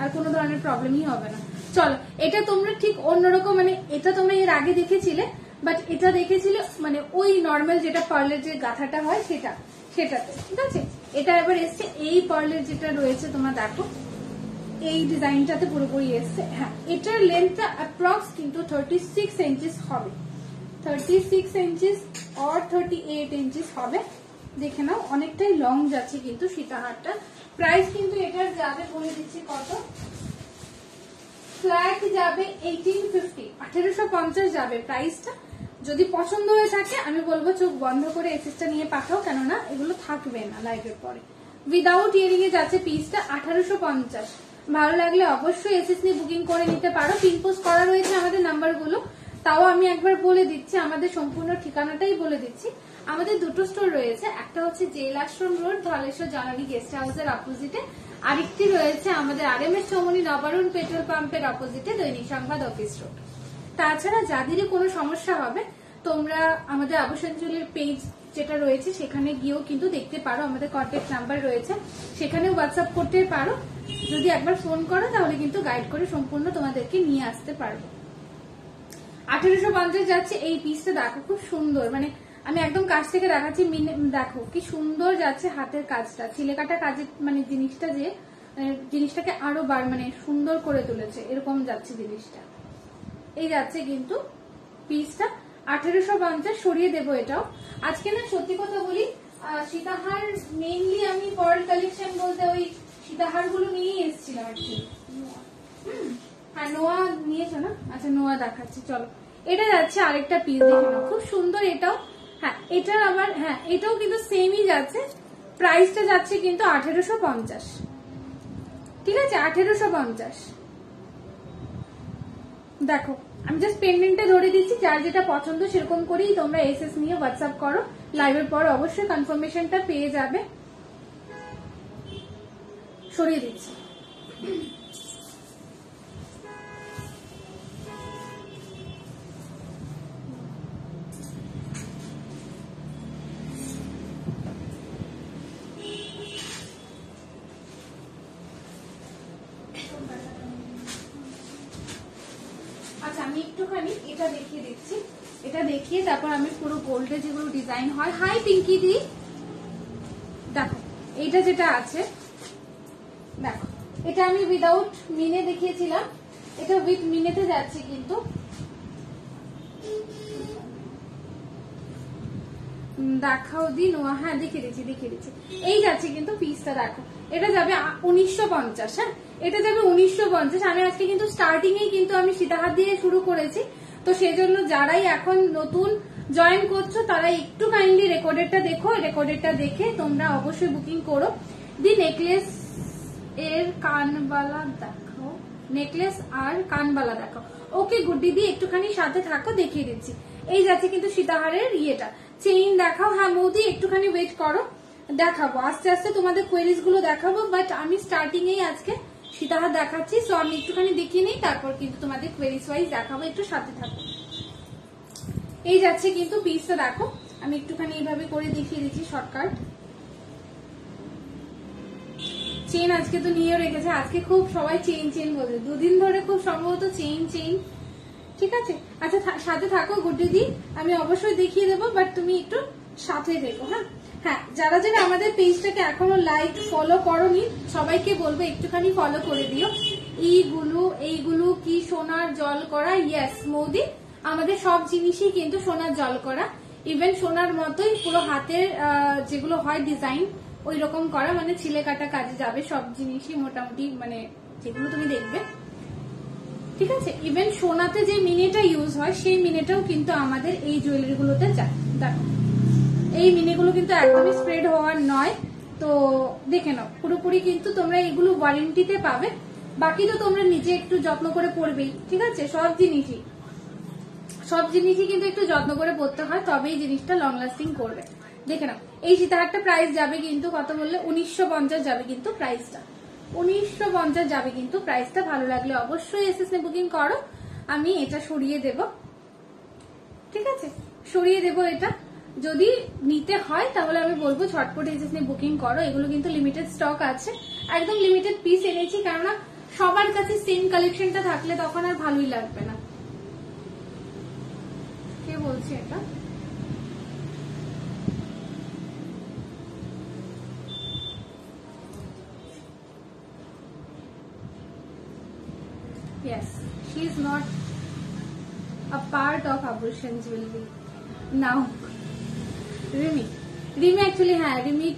আর কোনো ধরনের প্রবলেমই হবে না। চলো এটা তোমরা ঠিক অন্যরকম, মানে এটা তোমরা এর আগে দেখেছিলে, বাট এটা দেখেছিলে মানে ওই নর্মাল যেটা পার্লের যে গাথাটা হয় সেটাতে, ঠিক আছে। এটা এবার এসছে এই পার্লের যেটা রয়েছে, তোমরা দেখো এই ডিজাইনটাতে পুরোপুরি এসছে। হ্যাঁ এটার লেন্থটা অ্যাপ্রক্স কিন্তু 36 ইঞ্চিস হবে, 36 ইঞ্চিস or 38 ইঞ্চিস হবে। দেখে নাও অনেকটাই লং যাচ্ছে কিন্তু সীতাহারটা। প্রাইস কিন্তু এটার যাবে, বলে দিচ্ছি কত, ফ্ল্যাট যাবে 1850 যাবে প্রাইসটা। যদি পছন্দ হয়ে থাকে আমি বলবো চোখ বন্ধ করে এসএসটা নিয়ে পাঠাও, কেননা এগুলো থাকবে না লাইভের পরে। উইদাউট ইয়ারিং এ যাচ্ছে পিসটা 1850। ভালো লাগলে অবশ্যই এসএস নিয়ে বুকিং করে নিতে পারো। পিন পোস্ট করা রয়েছে আমাদের নাম্বারগুলো, তাও আমি একবার বলে দিচ্ছি, আমাদের সম্পূর্ণ ঠিকানাটাই বলে দিচ্ছি। আমাদের 2টো স্টোর রয়েছে, একটা হচ্ছে জেল আশ্রম রোড ধলেশ্বর জানানি গেস্ট হাউসের অপোজিটে, আরেকটি রয়েছে আমাদের আরএমএস চৌমনি নবারুণ পেট্রোল পাম্পের অপোজিটে দৈনিক সংবাদ অফিস রোড। তাছাড়া যাদেরই কোনো সমস্যা হবে তোমরা আমাদের আবসাঞ্চলের পেজ যেটা রয়েছে সেখানে গিয়েও কিন্তু দেখতে পারো, আমাদের কন্ট্যাক্ট নাম্বার রয়েছে, সেখানে হোয়াটসঅ্যাপ করতে পারো। যদি একবার ফোন করো তাহলে কিন্তু গাইড করে সম্পূর্ণ তোমাদেরকে নিয়ে আসতে পারবো। 1850 যাচ্ছে এই পিসটা, দেখো খুব সুন্দর, মানে আমি একদম কাছ থেকে দেখাচ্ছি, দেখো কি সুন্দর যাচ্ছে হাতের কাজটা, ছিলেকাটা কাজের মানে জিনিসটা যে জিনিসটাকে আরো মানে সুন্দর করে তুলেছে, এরকম যাচ্ছে জিনিসটা। এই যাচ্ছে কিন্তু পিসটা 1850। সরিয়ে দেবো এটাও। আজকে না সত্যি কথা বলি, সীতাহার মেইনলি আমি পার্ল কালেকশন বলতে ওই সীতাহার গুলো নিয়েই এসেছিলাম আর কি। হ্যাঁ নোয়া নিয়েছো না, আচ্ছা নোয়া দেখাচ্ছি চলো। এটা যাচ্ছে আরেকটা পিস, দেখে নাও খুব সুন্দর এটাও। হ্যাঁ এটার আবার হ্যাঁ এটাও কিন্তু সেমই যাচ্ছে, প্রাইসটা যাচ্ছে কিন্তু 1850, ঠিক আছে 1850। দেখো আমি জাস্ট পেন্ডেন্টে ধরে দিচ্ছি, যার যেটা পছন্দ সেরকম করেই তোমরা এসএস নিয়ে হোয়াটসঅ্যাপ করো, লাইভের পর অবশ্যই কনফার্মেশনটা পেয়ে যাবে। সরিয়ে দিচ্ছি। আচ্ছা আমি একটুখানি এটা দেখিয়ে দিচ্ছি, এটা দেখিয়ে তারপর আমি পুরো গোল্ডে যেগুলো ডিজাইন হয়। হাই পিঙ্কি দি, দেখো এইটা যেটা আছে, দেখো এটা আমি উইদাউট মিনে দেখিয়েছিলাম, এটা উইথ মিনেতে যাচ্ছে কিন্তু। দেখাও দি নোয়া, হ্যাঁ দেখিয়ে দিচ্ছি। এই যাচ্ছে কিন্তু পিসটা, দেখো এটা যাবে 1950। হ্যাঁ এটা যাবে 1950। আমি আজকে কিন্তু স্টার্টিং এই কিন্তু আমি সীতাহার দিয়ে শুরু করেছি, তো সেজন্য যারাই এখন নতুন জয়েন করছো তারা একটু কাইন্ডলি রেকর্ডেডটা দেখো, রেকর্ডেডটা দেখে তোমরা অবশ্যই বুকিং করো। দি নেকলেস এর কানবালা দেখো, নেকলেস আর কানবালা দেখো। ওকে গুড্ডি দি একটুখানি সাথে থাকো, দেখিয়ে দিচ্ছি। এই যাচ্ছে কিন্তু সীতাহারের ইয়েটা। চেইন দেখাও। হ্যাঁ মৌদি একটুখানি ওয়েট করো, দেখাবো আস্তে আস্তে তোমাদের কোয়েরিজ গুলো দেখাবো, বাট আমি স্টার্টিং এই আজকে সীতাহার দেখাচ্ছি। সো আমি একটুখানি দেখিয়ে নিই, তারপর কিন্তু তোমাদের কোয়েরিজ ওয়াইজ দেখাবো, একটু সাথে থাকো। এই যাচ্ছে কিন্তু পিসটা দেখো, আমি একটুখানি এইভাবে করে দেখিয়ে দিচ্ছি শর্টকাট। চেন আজকে তো নিয়েও রেখেছে, আজকে খুব সবাই চেইন চেইন বলছে, দুদিন ধরে খুব সম্ভবত চেইন চেইন। ঠিক আছে, আচ্ছা সাথে থাকো গুড্ডি দি, আমি অবশ্যই দেখিয়ে দেবো, বাট তুমি একটু সাথে দেখো। হ্যাঁ হ্যাঁ, যারা যারা আমাদের পেজটাকে এখনো লাইক ফলো করোনি সবাইকে বলবো একটুখানি ফলো করে দিও। এইগুলো কি সোনার জল করা? ইয়েস মৌদি, আমাদের সব জিনিসই কিন্তু সোনার জল করা, ইভেন সোনার মতোই পুরো হাতের যেগুলো হয় ডিজাইন ওই রকম করা, মানে ছিলে কাটা কাজে যাবে সব জিনিসই মোটামুটি, মানে যেগুলো তুমি দেখবে। ঠিক আছে, ইভেন সোনাতে যে মিনিটা ইউজ হয় সেই মিনিটাও কিন্তু আমাদের এই জুয়েলারি গুলোতে যায়। দেখো এই মিনিগুলো কিন্তু একদমই স্প্রেড হওয়ার নয়, তো দেখে নাও পুরোপুরি কিন্তু তোমরা এগুলো ওয়ারেন্টিতে পাবে। বাকি তো তোমরা নিজে একটু যত্ন করে পড়বেই। ঠিক আছে, সব জিনিসই কিন্তু একটু যত্ন করে পড়তে হয়, তবেই জিনিসটা লং লাস্টিং করবে। দেখে নাও এই সীতাহারটা প্রাইস যাবে কিন্তু কত বললে? 1950 যাবে কিন্তু প্রাইসটা, 1950 যাবে কিন্তু প্রাইসটা। ভালো লাগলে অবশ্যই এসএসএ বুকিং করো। আমি এটা সরিয়ে দেব, ঠিক আছে সরিয়ে দেব এটা। যদি নিতে হয় তাহলে আমি বলবো ঝটপট এসএসএ বুকিং করো। এগুলো কিন্তু লিমিটেড স্টক আছে, একদম লিমিটেড পিস এনেছি, কেননা সবার কাছে সেম কালেকশনটা থাকলে তখন আর ভালোই লাগবে না। কে বলছে এটা? Yes, she is not a part of Abhushan jewelry now. Rimi actually, হ্যাঁ রিমি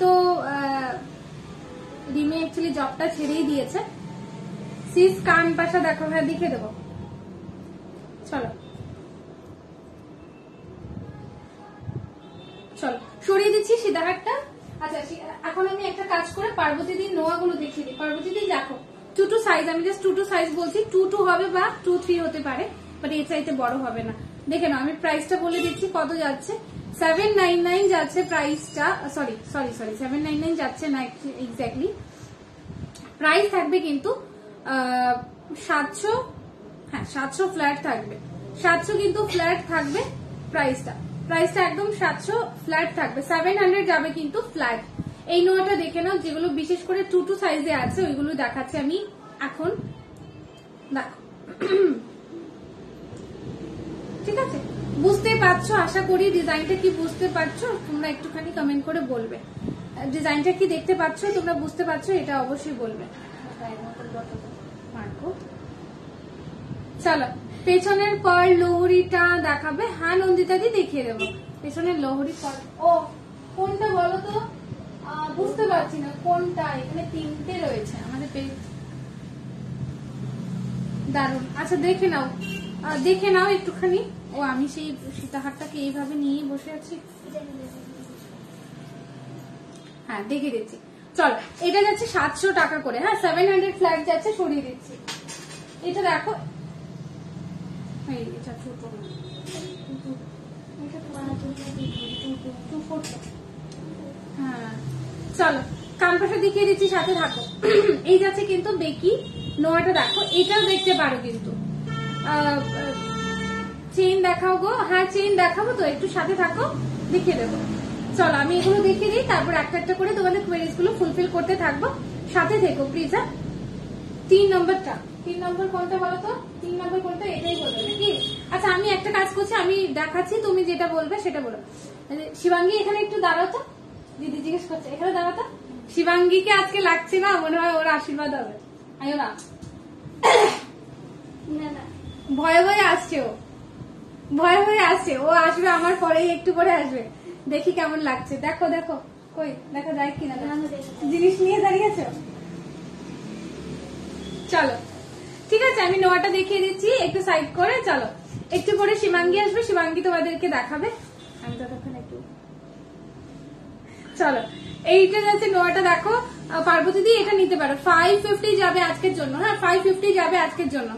অ্যাকচুয়ালি জবটা ছেড়েই দিয়েছে। সিস কান পাশা দেখো, হ্যাঁ দেখে দেবো, চলো চলো সরিয়ে দিচ্ছি সীতাহারটা। আচ্ছা এখন আমি একটা কাজ করে পার্বতী দির নোয়াগুলো দেখিয়ে দিই। পার্বতী দি দেখো 2 সাইজ, আমি জাস্ট 2 সাইজ বলছি, 2 হবে বা 2-3 হতে পারে, বাট এর চাইতে বড় হবে না। দেখে নাও আমি প্রাইসটা বলে দিচ্ছি কত যাচ্ছে। 799 যাচ্ছে প্রাইসটা, সরি 799 যাচ্ছে না এক্স্যাক্টলি, প্রাইস থাকবে কিন্তু 700, হ্যাঁ 700 ফ্ল্যাট থাকবে, 700 কিন্তু ফ্ল্যাট থাকবে প্রাইসটা একদম 700 ফ্ল্যাট থাকবে। 700 যাবে কিন্তু ফ্ল্যাট। এই নোয়াটা দেখে নাও, যেগুলো বিশেষ করে 2 সাইজে আছে ওইগুলো দেখাচ্ছি আমি এখন, দেখো ঠিক আছে বুঝতে পারছো আশা করি, ডিজাইনটা কি বুঝতে পারছো তোমরা একটুখানি কমেন্ট করে বলবে, ডিজাইনটা কি দেখতে পাচ্ছ তোমরা, বুঝতে পারছো এটা অবশ্যই বলবে। চলো পেছনের পার লোহরিটা দেখাবে? হ্যাঁ নন্দিতা দি দেখিয়ে দেবো পেছনের লোহরি পার। ও কোনটা বলো তো, বুঝতে পারছি না কোনটা, এখানে 3টে রয়েছে আমাদের পেজ। দারুন, আচ্ছা দেখে নাও একটুখানি। ও আমি সেই সীতাহারটাকে এইভাবে নিয়ে বসে আছি, হ্যাঁ দেখে দিচ্ছি। চলো এটা যাচ্ছে 700 টাকা করে, হ্যাঁ 700 ফ্ল্যাট যাচ্ছে, সরিয়ে দিচ্ছি। এটা দেখো এটা ছোট, হ্যাঁ চলো কানপাশা দেখিয়ে দিচ্ছি, সাথে থাকো। এই যাচ্ছে কিন্তু বেকি নোয়াটা দেখো, এটাও দেখতে পারো কিন্তু। চেইন দেখাও গো, হ্যাঁ চেইন দেখাবো তো, একটু সাথে থাকো দেখিয়ে দেবো। চলো আমি এগুলো দেখিয়ে দিই, তারপর একটা একটা করে তোমাদের কোয়েরিজ গুলো ফুলফিল করতে থাকবো, সাথে থেকো প্লিজ। হ্যাঁ 3 নম্বর কোনটা বলো তো? 3 নম্বর কোনটা? এটাই বলবে নাকি? আচ্ছা আমি একটা কাজ করছি, আমি দেখাচ্ছি, তুমি যেটা বলবে সেটা বলো। শিবাঙ্গী এখানে একটু দাঁড়াও তো, দিদি জিজ্ঞেস করছে, এখানে দাঁড়াও তো। শিবাঙ্গীকে আজকে লাগছে না, মনে হয় ওর আশীর্বাদ হবে। আয়ো না, ভয়ে আসছে ও, ভয়ে আসছে, ও আসবে আমার পরেই, একটু পরে আসবে, দেখি কেমন লাগছে। দেখো কই দেখা যায় কিনা, জিনিস নিয়ে দাঁড়িয়েছো। চলো ঠিক আছে আমি নোয়াটা দেখিয়ে দিচ্ছি একটু সাইড করে। চলো একটু পরে শিবাঙ্গী আসবে, শিবাঙ্গী তোমাদেরকে দেখাবে। আমি ততক্ষণ একটু চলো এইটা যাচ্ছে নোয়াটা দেখো পার্বতী দি এটা নিতে পারো 550 যাবে আজকের জন্য হ্যাঁ 550 যাবে আজকের জন্য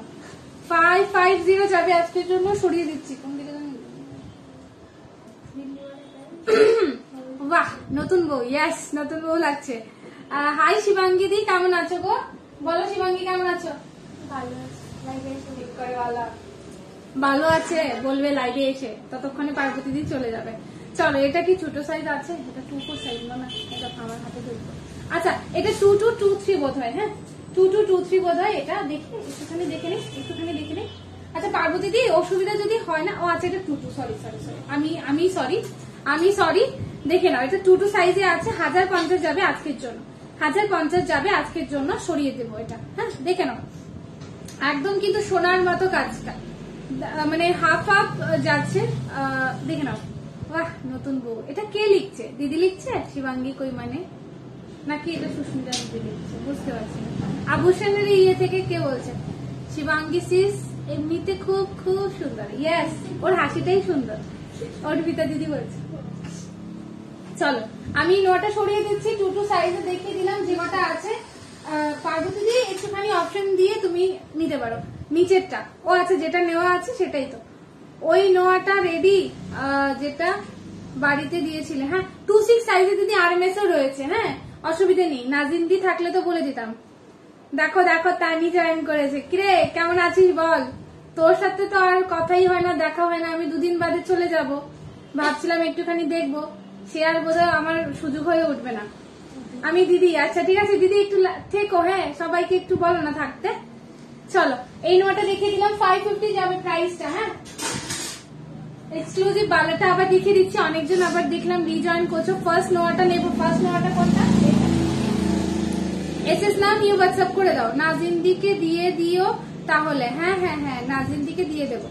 550 যাবে আজকের জন্য সরিয়ে দিচ্ছি কোন দিকে বাহ নতুন বউ ইয়েস নতুন বউ লাগছে হাই শিবাঙ্গী দি কেমন আছো গো বলো শিবাঙ্গী কেমন আছো ভালো আছে বলবে লাইভে এসে ততক্ষণে পার্বতী দি চলে যাবে চলো এটা কি ছোট সাইজ আছে এটা 2 সাইজ না এটা আমার হাতে ধরবো আচ্ছা এটা 2223 বোধ হয় হ্যাঁ 2223 বোধ হয় এটা দেখি একটুখানি দেখে নিই আচ্ছা পার্বতী দি অসুবিধা যদি হয় না ও আচ্ছা এটা 22 সরি আমি সরি দেখে নাও এটা 22 সাইজে আছে 1050 যাবে আজকের জন্য 1050 যাবে আজকের জন্য সরিয়ে দেবো এটা হ্যাঁ দেখে নাও একদম কিন্তু সোনার মতো কাজটা মানে হাফ হাফ যাচ্ছে দেখে নাও বাহ নতুন বউ এটা কে লিখছে দিদি লিখছে শিবাঙ্গী কই মানে নাকি এটা সুস্মিতা দিদি লিখছে বুঝতে পারছি না আভূষণের ইয়ে থেকে কে বলছে শিবাঙ্গী সিস এমনিতে খুব খুব সুন্দর ইয়েস ওর হাসিটাই সুন্দর অর্পিতা দিদি বলছে চলো আমি নোটা সরিয়ে দিচ্ছি 22 সাইজে দেখিয়ে দিলাম যে কটা আছে পার্বতী দিয়ে একটুখানি অপশন দিয়ে তুমি নিতে পারো নিচেরটা ও আচ্ছা যেটা নেওয়া আছে সেটাই তো ওই নোয়াটা রেডি যেটা বাড়িতে দিয়েছিলে হ্যাঁ 26 সাইজে দিদি আরএমএস ও রয়েছে হ্যাঁ অসুবিধা নেই নাজিন্দি থাকলে তো বলে দিতাম দেখো তানি জয়েন করেছে কিরে কেমন আছিস বল তোর সাথে তো আর কথাই হয় না দেখা হয় না আমি দুদিন বাদে চলে যাব ভাবছিলাম একটুখানি দেখবো সে আর বোধহয় আমার সুযোগ হয়ে উঠবে না আমি দিদি আচ্ছা ঠিক আছে দিদি একটু থেকো হ্যাঁ সবাইকে একটু বলো না থাকতে চলো এই নোয়াটা দেখিয়ে দিলাম 550 যাবে প্রাইসটা হ্যাঁ এক্সক্লুসিভ বালাটা আবার দেখিয়ে দিচ্ছি অনেকজন আবার দেখলাম রিজয়েন করছো ফার্স্ট নোয়াটা নেবো ফার্স্ট নোয়াটা কোনটা এসএস নাম নিয়ে হোয়াটসঅ্যাপ করে দাও নাজিন্দিকে দিয়ে দিও তাহলে হ্যাঁ নাজিন্দিকে দিয়ে দেবো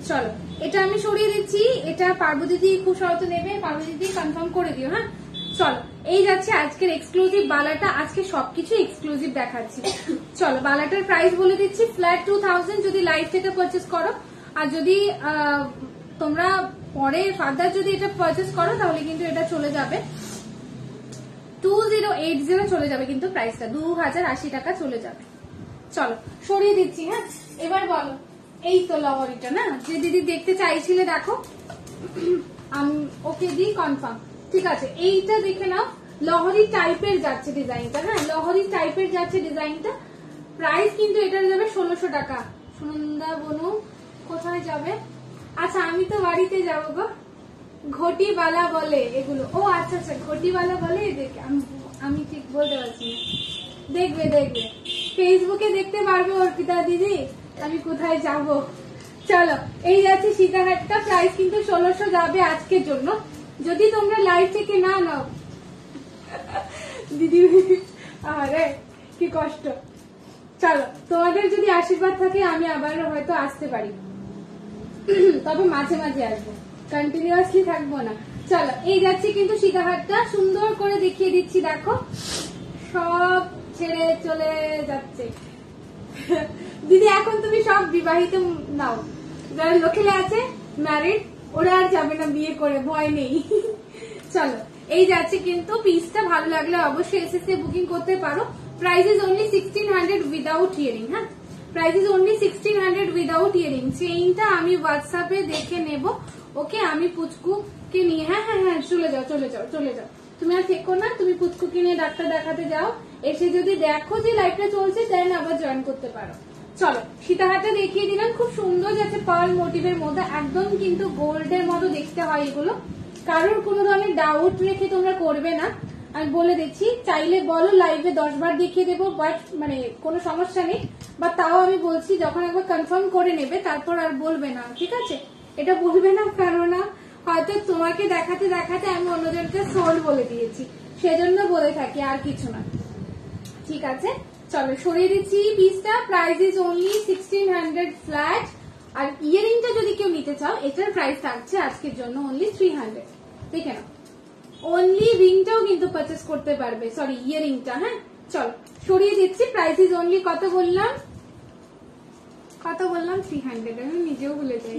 চলো এটা আমি সরিয়ে দিচ্ছি এটা পার্বতী দি খুব সহজে নেবে পার্বতী দি কনফার্ম করে দিও হ্যাঁ চলো এই যাচ্ছে আজকের এক্সক্লুসিভ বালাটা আজকে সবকিছু এক্সক্লুসিভ দেখাচ্ছি চলো বালাটার প্রাইস বলে দিচ্ছি ফ্ল্যাট 2000 যদি লাইভ থেকে পারচেস করো আর যদি তোমরা পরে ফার্দার যদি এটা পারচেস করো তাহলে কিন্তু এটা চলে যাবে 2080 চলে যাবে কিন্তু প্রাইসটা 2080 টাকা চলে যাবে চলো সরিয়ে দিচ্ছি হ্যাঁ এবার বলো এই তো লহরিটা না যে দিদি দেখতে চাইছিলে দেখো ওকে দি কনফার্ম ঠিক আছে এইটা দেখে নাও লহরি টাইপের যাচ্ছে ডিজাইনটা হ্যাঁ লহরি টাইপের যাচ্ছে ডিজাইনটা প্রাইস কিন্তু এটার যাবে 1600 টাকা সুনন্দা বনু কোথায় যাবে আচ্ছা আমি তো বাড়িতে যাবো গো ঘটিবালা বলে এগুলো ও আচ্ছা ঘটিবালা বলে এদেরকে আমি ঠিক বলতে পারছি না দেখবে ফেসবুকে দেখতে পারবে অর্পিতা দিদি আমি কোথায় যাব চলো এই যাচ্ছে সীতাহারটা প্রাইস কিন্তু 1600 যাবে আজকের জন্য যদি তোমরা লাইভ থেকে না নাও দিদি আরে কি কষ্ট চলো তোমাদের যদি আশীর্বাদ থাকে আমি আবার হয়তো আসতে পারি তবে মাঝে মাঝে আসবো কন্টিনিউয়াসলি থাকবো না চলো এই যাচ্ছে কিন্তু সীতাহারটা সুন্দর করে দেখিয়ে দিচ্ছি দেখো সব ছেড়ে চলে যাচ্ছে দিদি এখন তুমি সব বিবাহিত নাও যারা লোকেলে আছে ম্যারিড ওরা আর যাবে না বিয়ে করে ভয় নেই চলো এই যাচ্ছে কিন্তু পিসটা ভালো লাগলে অবশ্যই এসএসসি বুকিং করতে পারো price is only 1600 without earring হ্যাঁ price is only 1600 without earring চেইনটা আমি হোয়াটসঅ্যাপে দেখে নেব ওকে আমি পুচকুকে নিয়ে হ্যাঁ চলে যাও তুমি আর থেকো না তুমি পুচকুকে নিয়ে ডাক্তার দেখাতে যাও এসে যদি দেখো যে লাইফটা চলছে দেন আবার জয়েন করতে পারো চলো সীতাহারটা দেখিয়ে দিলাম খুব সুন্দর যাচ্ছে পার্ল মোটিভের মধ্যে একদম কিন্তু গোল্ডের মতো দেখতে হয় এগুলো কারোর কোনো ধরনের ডাউট রেখে তোমরা করবে না আমি বলে দিচ্ছি চাইলে বলো লাইভে 10 বার দেখিয়ে দেবো বাট মানে কোনো সমস্যা নেই বা তাও আমি বলছি যখন একবার কনফার্ম করে নেবে তারপর আর বলবে না ঠিক আছে এটা বলবে না কারণ হয়তো তোমাকে দেখাতে দেখাতে আমি অন্যজনকে সোল্ড বলে দিয়েছি সেজন্য বলে থাকি আর কিছু না ঠিক আছে চলো সরিয়ে দিচ্ছি পিসটা প্রাইস ইজ অনলি 1600 ফ্ল্যাট আর ইয়ারিংটা যদি কেউ নিতে চাও এটার প্রাইস থাকছে আজকের জন্য অনলি 300 দেখে নাও অনলি রিংটাও কিন্তু পারচেস করতে পারবে সরি ইয়ারিংটা হ্যাঁ চলো সরিয়ে দিচ্ছি প্রাইস ইজ অনলি কত বললাম কত বললাম 300, আমি নিজেও ভুলে যাই।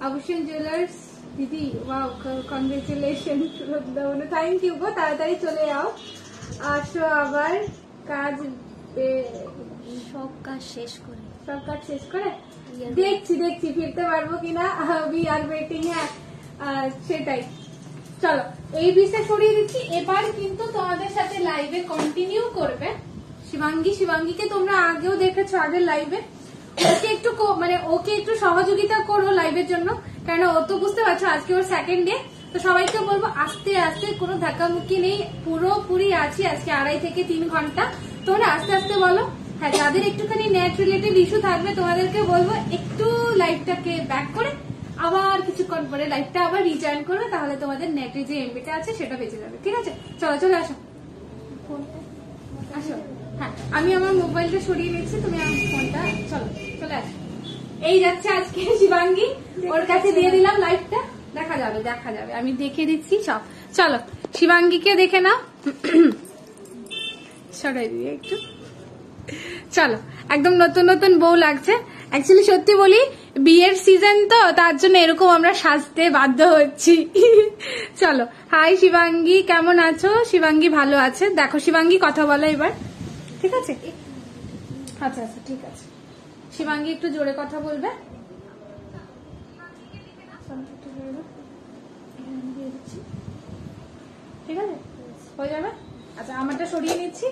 আভূষণ জুয়েলার্স দিদি, ওয়াও, কংগ্রেচুলেশন, থ্যাংক ইউ গো, তাড়াতাড়ি চলে যাও, আসো আবার কাজ, সব কাজ শেষ করে দেখছি ফিরতে পারবো কিনা, উই আর ওয়েটিং। হ্যাঁ সেটাই। চলো এই বিষয়ে সরিয়ে দিচ্ছি। এবার কিন্তু তোমাদের সাথে লাইভে কন্টিনিউ করবে শিবাঙ্গীকে তোমরা আগেও দেখেছো আগের লাইভে। ওকে একটু ওকে একটু সহযোগিতা করো লাইভের জন্য, কারণ ও তো বুঝতে পারছো আজকে ওর সেকেন্ড ডে। তো সবাইকে বলবো আস্তে আস্তে, কোনো ধাক্কামুক্কি নেই, পুরোপুরি আছি আজকে 2.5 থেকে 3 ঘন্টা। তোমরা আস্তে আস্তে বলো। হ্যাঁ, যাদের একটুখানি নেট রিলেটেড ইস্যু থাকবে তোমাদেরকে বলবো একটু লাইভটাকে ব্যাক করে আবার কিছুক্ষণ পরে লাইভটা আবার রিজয়েন করবে, তাহলে তোমাদের নেটে যে এমবিটা আছে সেটা বেঁচে যাবে। ঠিক আছে, চলো চলে আসো আসো। হ্যাঁ, আমি আমার মোবাইলটা সরিয়ে নিচ্ছি, তুমি আমার ফোনটা, চলো চলে আসো। এই যাচ্ছে আজকে শিবাঙ্গী, ওর কাছে দিয়ে দিলাম লাইভটা, দেখা যাবে, আমি দেখে দিচ্ছি সব। চলো শিবাঙ্গীকে দেখে নাও, সরাই দিয়ে একটু। চলো, একদম নতুন বউ লাগছে। অ্যাকচুয়ালি সত্যি বলি, বিয়ের সিজন তো, তার জন্য এরকম আমরা সাজতে বাধ্য হচ্ছি। চলো, হাই শিবাঙ্গী, কেমন আছো? শিবাঙ্গী ভালো আছে। দেখো শিবাঙ্গী, কথা বলো এবার, ঠিক আছে? আচ্ছা ঠিক আছে। শিবাঙ্গী একটু জোরে কথা বলবে। ঠিক আছে, হয়ে যাবে। আচ্ছা, আমারটা সরিয়ে নিচ্ছি।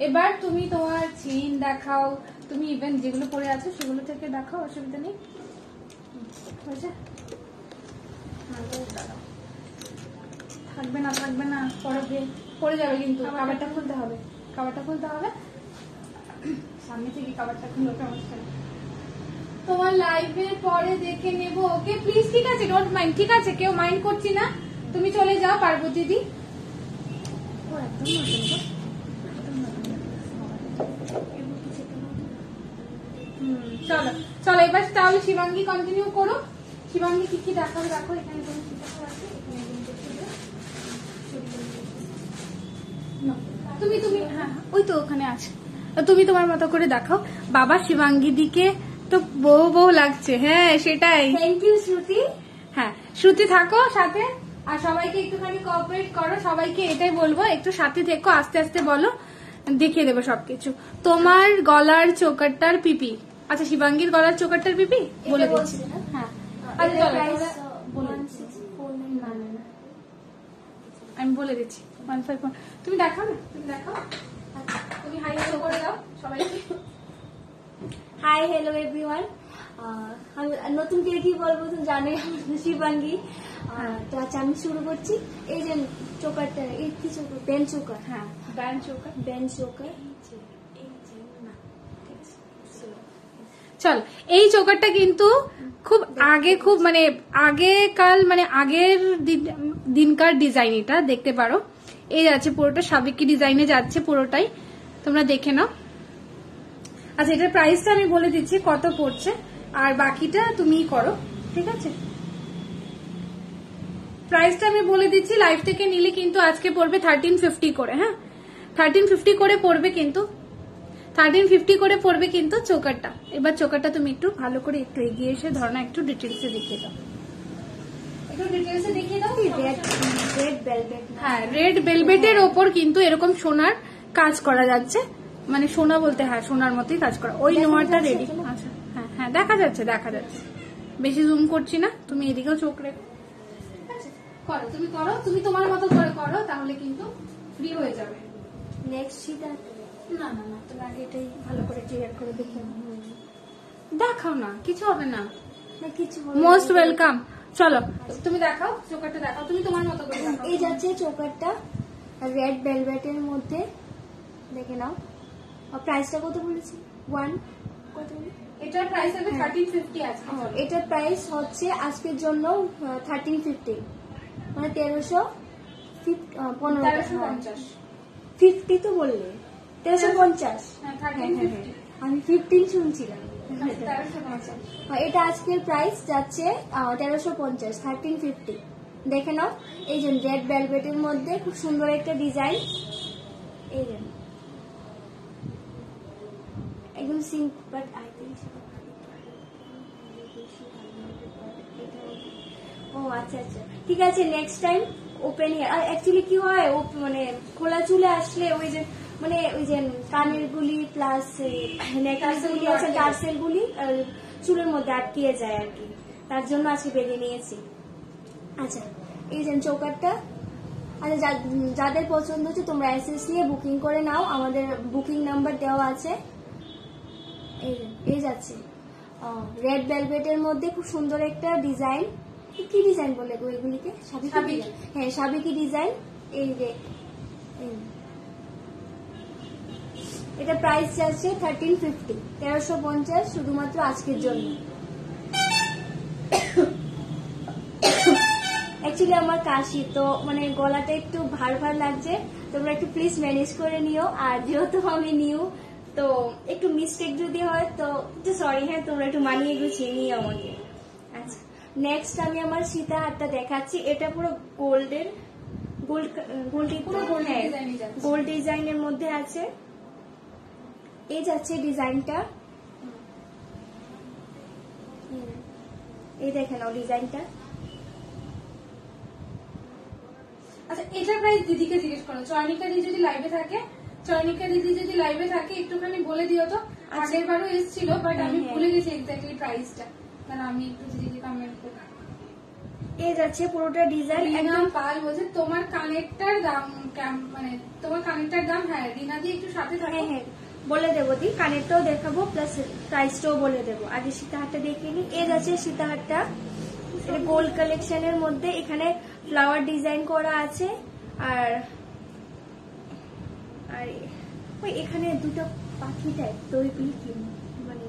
এবার তুমি তোমার চেইন দেখাও, তুমি ইভেন যেগুলো পরে আছো সেগুলো থেকে দেখাও, অসুবিধা নেই। হয়েছে? থাকবে না, পরে যাবে কিন্তু। কাবারটা খুলতে হবে, সামনে থেকে কাবারটা খুলতে সমস্যা নেই। তোমার লাইভের পরে দেখে নেবো, ওকে প্লিজ, ঠিক আছে, ডোন্ট মাইন্ড, ঠিক আছে, কেউ মাইন্ড করছি না, তুমি চলে যাও পার্বতী দি। চলো এবার তাহলে শিবাঙ্গী কন্টিনিউ করো। শিবাঙ্গী কি দেখাবে দেখো, এখানে কোনো কিছু আছে, তুমি হ্যাঁ ওই তো ওখানে আছে, তুমি তোমার মতো করে দেখাও। বাবা শিবাঙ্গী দিকে তো বউ লাগছে। হ্যাঁ সেটাই, থ্যাংক ইউ শ্রুতি। হ্যাঁ শ্রুতি থাকো সাথে, আর সবাইকে একটুখানি কোঅপারেট করো, সবাইকে এটাই বলবো, একটু সাথে থেকো, আস্তে আস্তে বলো, দেখিয়ে দেবো সবকিছু। তোমার গলার চোকারটার পিপি, আচ্ছা শিবাঙ্গীর গলার চোকারটার পিপি বলে দিচ্ছি। হ্যাঁ আমি বলে দিচ্ছি, 151। তুমি দেখাও না, তুমি হাই হ্যালো করে দাও সবাইকে। Hi hello everyone. আমি নতুন করে কি বলবো তুমি জানো, শিবাঙ্গী। তো আচ্ছা আমি শুরু করছি। এই যে চোকারটা, এই কি চোকার, ব্যান্ড চোকার। হ্যাঁ, ব্যান্ড চোকার। চল, এই চোকারটা কিন্তু খুব আগে, খুব আগেকাল, আগের দিনকার ডিজাইন, এটা দেখতে পারো। এই যাচ্ছে পুরোটা সাবেকি ডিজাইনে যাচ্ছে পুরোটাই, তোমরা দেখে নাও। আচ্ছা, এটার প্রাইসটা আমি বলে দিচ্ছি কত পড়ছে, আর বাকিটা তুমি করো, ঠিক আছে? প্রাইসটা আমি বলে দিচ্ছি, লাইভ থেকে নিলে কিন্তু আজকে পড়বে 1350 করে। হ্যাঁ, 1350 করে পড়বে কিন্তু, 1350 করে পড়বে কিন্তু চোকারটা। এবার চোকারটা তুমি একটু ভালো করে একটু এগিয়ে এসে ধরো না, একটু ডিটেলসে দেখিয়ে দাও, হ্যাঁ, রেড ভেলভেটের ওপর কিন্তু এরকম সোনার কাজ করা যাচ্ছে, সোনা বলতে হ্যাঁ সোনার মতোই কাজ করা। ওই নোয়ারটা রেডি। আচ্ছা হ্যাঁ দেখা যাচ্ছে, বেশি জুম করছি না, তুমি এদিকেও চোখ রেখো। করো, তুমি তোমার মতো করে করো, তাহলে কিন্তু ফ্রি হয়ে যাবে। নেক্সট সেটা না, তুমি আগে এটাই ভালো করে ক্লিয়ার করে দেখে দেখাও না, কিছু হবে না, কিছু মোস্ট ওয়েলকাম। চলো তুমি দেখাও, চোকারটা দেখাও, তুমি তোমার মতো করে দেখাও। এই যাচ্ছে চোকারটা রেড ভেলভেটের মধ্যে, দেখে নাও। প্রাইসটা কত বলেছি? কত? এটার প্রাইস হবে 1350 আছে। এটার প্রাইস হচ্ছে আজকের জন্য 1350, 1350 তো বললে 1350। আমি 15 শুনছিলাম। এটা আজকের প্রাইস যাচ্ছে 1350, 1350। দেখে নাও, এই যে রেড ভেলভেটের মধ্যে খুব সুন্দর একটা ডিজাইন, এই যে একদম সিম্পল, বাট আই থিংক আচ্ছা আচ্ছা, ঠিক আছে, নেক্সট টাইম ওপেন হেয়ার। আর অ্যাকচুয়ালি কি হয়, ও মানে খোলা চুলে আসলে ওই যে মানে ওই যে কানের গুলি প্লাস নেকলেস গুলি আছে, টার্সেল গুলি চুলের মধ্যে আটকিয়ে যায় আর কি, তার জন্য আজকে বেঁধে নিয়েছি। আচ্ছা, এই যে চৌকাটটা, আচ্ছা যাদের পছন্দ হচ্ছে তোমরা এসএস নিয়ে বুকিং করে নাও, আমাদের বুকিং নাম্বার দেওয়া আছে। এই যাচ্ছে রেড ভেলভেটের মধ্যে খুব সুন্দর একটা ডিজাইন। কি ডিজাইন বলে গো এগুলিকে? সাবিকি। হ্যাঁ, সাবিকি ডিজাইন। এই যে এটা প্রাইস যাচ্ছে 1350, 1350 শুধুমাত্র আজকের জন্য। অ্যাকচুয়ালি আমার কাশি তো মানে গলাটা একটু ভার ভার লাগছে, তোমরা একটু প্লিজ ম্যানেজ করে নিও। আর যেহেতু আমি নিউ তো একটু মিস্টেক যদি হয় তো একটু সরি, হ্যাঁ তোমরা একটু মানিয়ে গুছিয়ে নিও আমাকে। আচ্ছা, নেক্সট আমি আমার সীতা হারটা দেখাচ্ছি। এটা পুরো গোল্ডের গোল্ড ডিজাইনের মধ্যে আছে। এই যাচ্ছে ডিজাইনটা, এই দেখে নাও ডিজাইনটা। আচ্ছা, এটা প্রাইস দিদিকে জিজ্ঞেস করো। চয়নিকা দিদি যদি লাইভে থাকে, একটুখানি বলে দিও তো। আগের বারও এসেছিল, বাট আমি ভুলে গেছি এক্স্যাক্টলি প্রাইসটা, কারণ আমি একটু দিদিকে কমেন্ট করি। এই যাচ্ছে পুরোটা ডিজাইন। একদম পাল বলছে তোমার কানেক্টার দাম, মানে তোমার কানেক্টার দাম। হ্যাঁ, রিনা দি একটু সাথে থাকে। হ্যাঁ বলে দেবো, দি কানেরটাও দেখাবো প্লাস প্রাইসটাও বলে দেবো। আগে সীতাহারটা দেখে নি। এই যাচ্ছে সীতাহারটা, গোল্ড কালেকশনের মধ্যে এখানে ফ্লাওয়ার ডিজাইন করা আছে। আর আর ওই এখানে দুটো পাখি টাইপ দই পিলকি মানে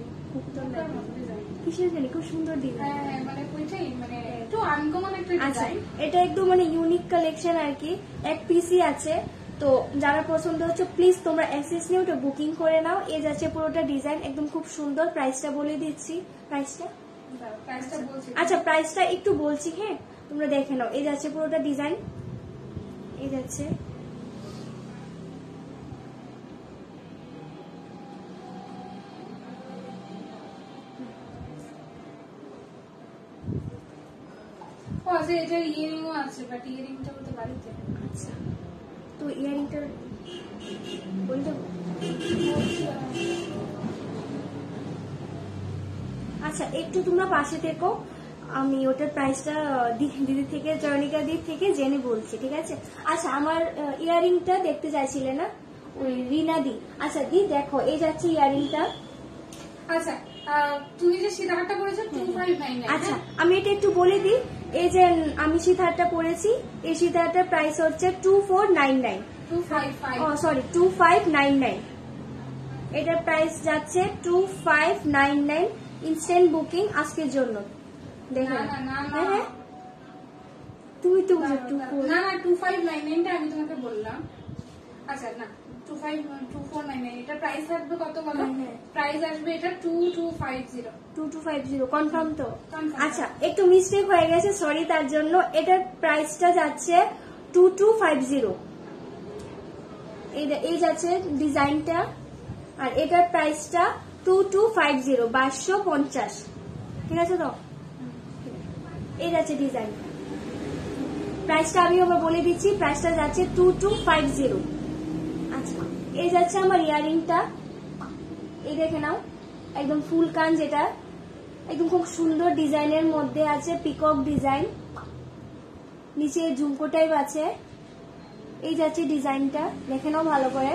কিসের জানি, খুব সুন্দর ডিজাইন। মানে ওইটাই মানে একটু আনকমন একটা ডিজাইন। এটা একদম মানে ইউনিক কালেকশন আর কি, এক পিসি আছে। তো যারা পছন্দ হচ্ছে প্লিজ তোমরা অ্যাক্সেস নিয়ে ওটা বুকিং করে নাও। এই যাচ্ছে পুরোটা ডিজাইন, একদম খুব সুন্দর। প্রাইসটা বলে দিচ্ছি, প্রাইসটা আচ্ছা প্রাইসটা একটু বলছি, হ্যাঁ তোমরা দেখে নাও। এই যাচ্ছে পুরোটা ডিজাইন, এই যাচ্ছে এটা ইয়ারিংও আছে, বাট ইয়ারিংটা বলতে বাড়িতে। আচ্ছা, তো ইয়ারিংটা বলতে আচ্ছা একটু তোমরা পাশে থেকো, আমি ওটার প্রাইসটা দিদি থেকে, চয়নিকা দিদি থেকে জেনে বলছি, ঠিক আছে? আচ্ছা, আমার ইয়ারিংটা দেখতে চাইছিলে না ওই রিনা দি? আচ্ছা দি দেখো, এই যাচ্ছে ইয়ারিংটা। আচ্ছা, তুমি যে সীতাহারটা পরেছো 2599। আচ্ছা, আমি এটা একটু বলে দিই। এই যে আমি সীতাহারটা পরেছি, এই সীতাহারটার প্রাইস হচ্ছে 2499, 2599। এটার প্রাইস যাচ্ছে 2599। ইনস্ট্যান্ট বুকিং আজকের জন্য। দেখো হ্যাঁ তুমি তো না 2599টা আমি তোমাকে বললাম। আচ্ছা না 2499, এটা প্রাইস থাকবে কত বলো? প্রাইস আসবে এটা 2250। কনফার্ম তো? আচ্ছা, একটু মিস্টেক হয়ে গেছে, সরি তার জন্য। এটার প্রাইসটা যাচ্ছে 2250। এই যাচ্ছে ডিজাইনটা, আর এটার প্রাইসটা 2250, 2250, ঠিক আছে তো? এই যাচ্ছে ডিজাইন। প্রাইসটা আমি আবার বলে দিচ্ছি, প্রাইসটা যাচ্ছে 2250। আচ্ছা, এই যাচ্ছে আমার ইয়ারিংটা, এই দেখে নাও, একদম ফুল কান, যেটা একদম খুব সুন্দর ডিজাইনের মধ্যে আছে, পিকক ডিজাইন, নিচে ঝুমকো টাইপ আছে। এই যাচ্ছে ডিজাইনটা, দেখে নাও ভালো করে।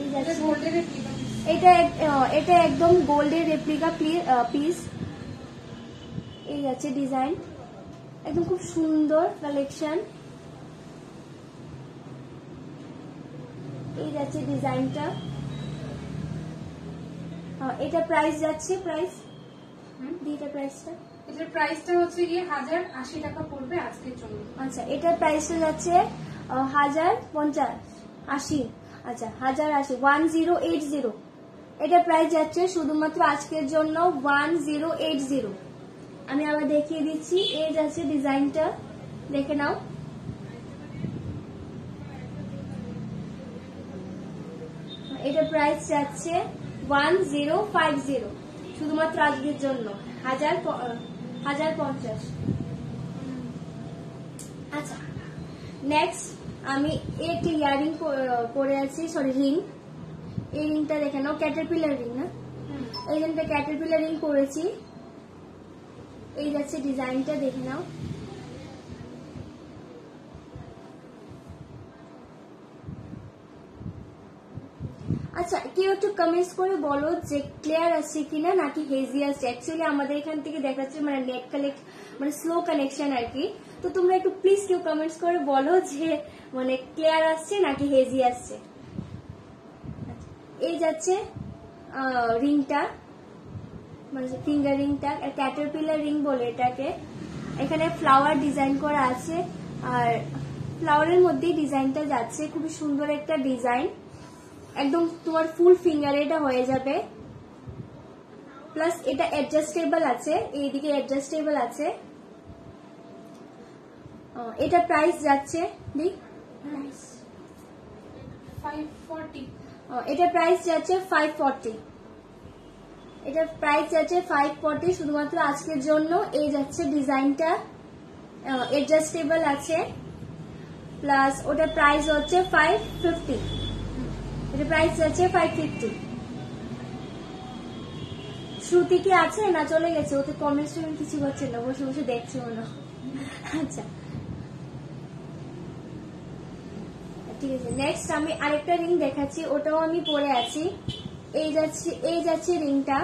এই যাচ্ছে এটা একদম গোল্ডের রেপ্লিকা পিস। এই যাচ্ছে ডিজাইন, একদম খুব সুন্দর কালেকশন। এই যাচ্ছে ডিজাইনটা। এটা প্রাইস যাচ্ছে, প্রাইস এটার প্রাইসটা হচ্ছে গিয়ে 1080 টাকা পড়বে আজকের জন্য। আচ্ছা, এটার প্রাইসটা যাচ্ছে 1050। আচ্ছা 1080, 1080। এটা প্রাইস যাচ্ছে শুধুমাত্র আজকের জন্য 1080। আমি আবার দেখিয়ে দিচ্ছি। এই যাচ্ছে ডিজাইনটা, দেখে নাও। এটা প্রাইস যাচ্ছে 1050, শুধুমাত্র আজকের জন্য 1050। আচ্ছা, নেক্সট আমি একটি ইয়ারিং পরে আছি, সরি রিং। এই রিংটা দেখে নাও, ক্যাটারপিলার রিং না, এই রিংটা ক্যাটারপিলার রিং পরেছি। এই যাচ্ছে ডিজাইনটা, দেখে নাও। আচ্ছা, কেউ একটু কমেন্টস করে বলো যে ক্লিয়ার আসছে কিনা নাকি হেজি আসছে। অ্যাকচুয়ালি আমাদের এখান থেকে দেখাচ্ছে মানে নেট কানেক্ট মানে স্লো কানেকশন আর কি। তো তোমরা একটু প্লিজ কেউ কমেন্টস করে বলো যে মানে ক্লিয়ার আসছে নাকি হেজি আসছে। এই যাচ্ছে রিংটা, মানে ফিঙ্গার রিংটা, ক্যাটারপিলার রিং বলে এটাকে। এখানে ফ্লাওয়ার ডিজাইন করা আছে, আর ফ্লাওয়ারের মধ্যেই ডিজাইনটা যাচ্ছে, খুবই সুন্দর একটা ডিজাইন। একদম তোমার ফুল ফিঙ্গারে এটা হয়ে যাবে। প্লাস এটা অ্যাডজাস্টেবল আছে, এইদিকে অ্যাডজাস্টেবল আছে। এটা প্রাইস যাচ্ছে এটা প্রাইস যাচ্ছে 540। এটা প্রাইস যাচ্ছে 540 শুধুমাত্র আজকের জন্য। এই যাচ্ছে ডিজাইনটা, অ্যাডজাস্টেবল আছে। প্লাস ওটা প্রাইস হচ্ছে 550। এটা প্রাইস যাচ্ছে 550। শ্রুতি কি আছে না চলে গেছে? ওতে কমেন্টস কিছু হচ্ছে না, বসে বসে দেখছে মনে। আচ্ছা ঠিক আছে, নেক্সট আমি আরেকটা রিং দেখাচ্ছি, ওটাও আমি পরে আছি। এই যাচ্ছে রিংটা,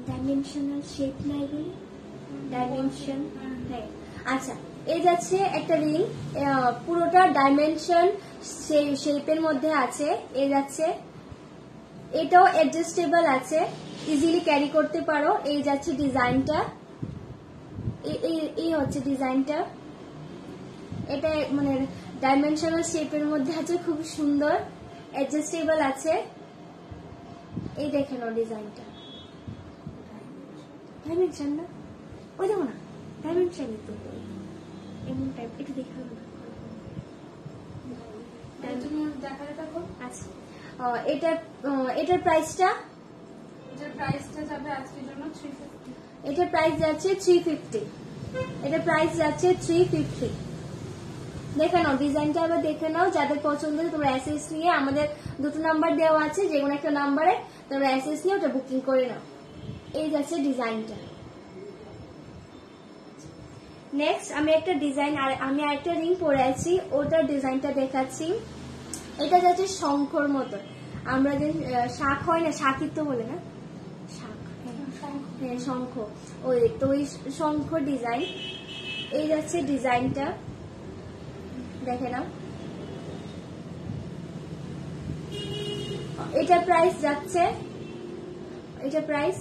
ডাইমেনশনাল শেপ না এগুলি, ডাইমেনশন। হ্যাঁ আচ্ছা, এই যাচ্ছে একটা রিং, পুরোটা ডাইমেনশন শেপের মধ্যে আছে। এই যাচ্ছে, এটাও অ্যাডজাস্টেবল আছে, ইজিলি ক্যারি করতে পারো। এই যাচ্ছে ডিজাইনটা, এই হচ্ছে ডিজাইনটা। এটা মানে ডাইমেনশনাল শেপের মধ্যে আছে, খুব সুন্দর, অ্যাডজাস্টেবল আছে। এই দেখে নাও ডিজাইনটা, ডাইমেনশন না, ওই দেখো না ডাইমেনশন তো এমন টাইপ। একটু দেখে আচ্ছা, এটার প্রাইসটা যাবে আজকের জন্য 350। এটার প্রাইস যাচ্ছে 350। এটা প্রাইস যাচ্ছে 350। দেখে নাও ডিজাইনটা, আবার দেখে নাও। যাদের পছন্দ তোমরা এসএস নিয়ে, আমাদের দুটো নাম্বার দেওয়া আছে, যে কোনো একটা নাম্বারে তোমরা এসএস নিয়ে ওটা বুকিং করে নাও। এই যাচ্ছে ডিজাইনটা। নেক্সট আমি একটা ডিজাইন, আর আমি আরেকটা রিং পরে আছি, ওটার ডিজাইনটা দেখাচ্ছি। এটা যাচ্ছে শঙ্খর মতো, আমরা যে শাক হয় না, শাকই তো বলে না, শাক, হ্যাঁ শঙ্খ, ওই তো ওই শঙ্খ ডিজাইন। এই যাচ্ছে ডিজাইনটা, দেখে নাও। এটা প্রাইস যাচ্ছে, এটা প্রাইস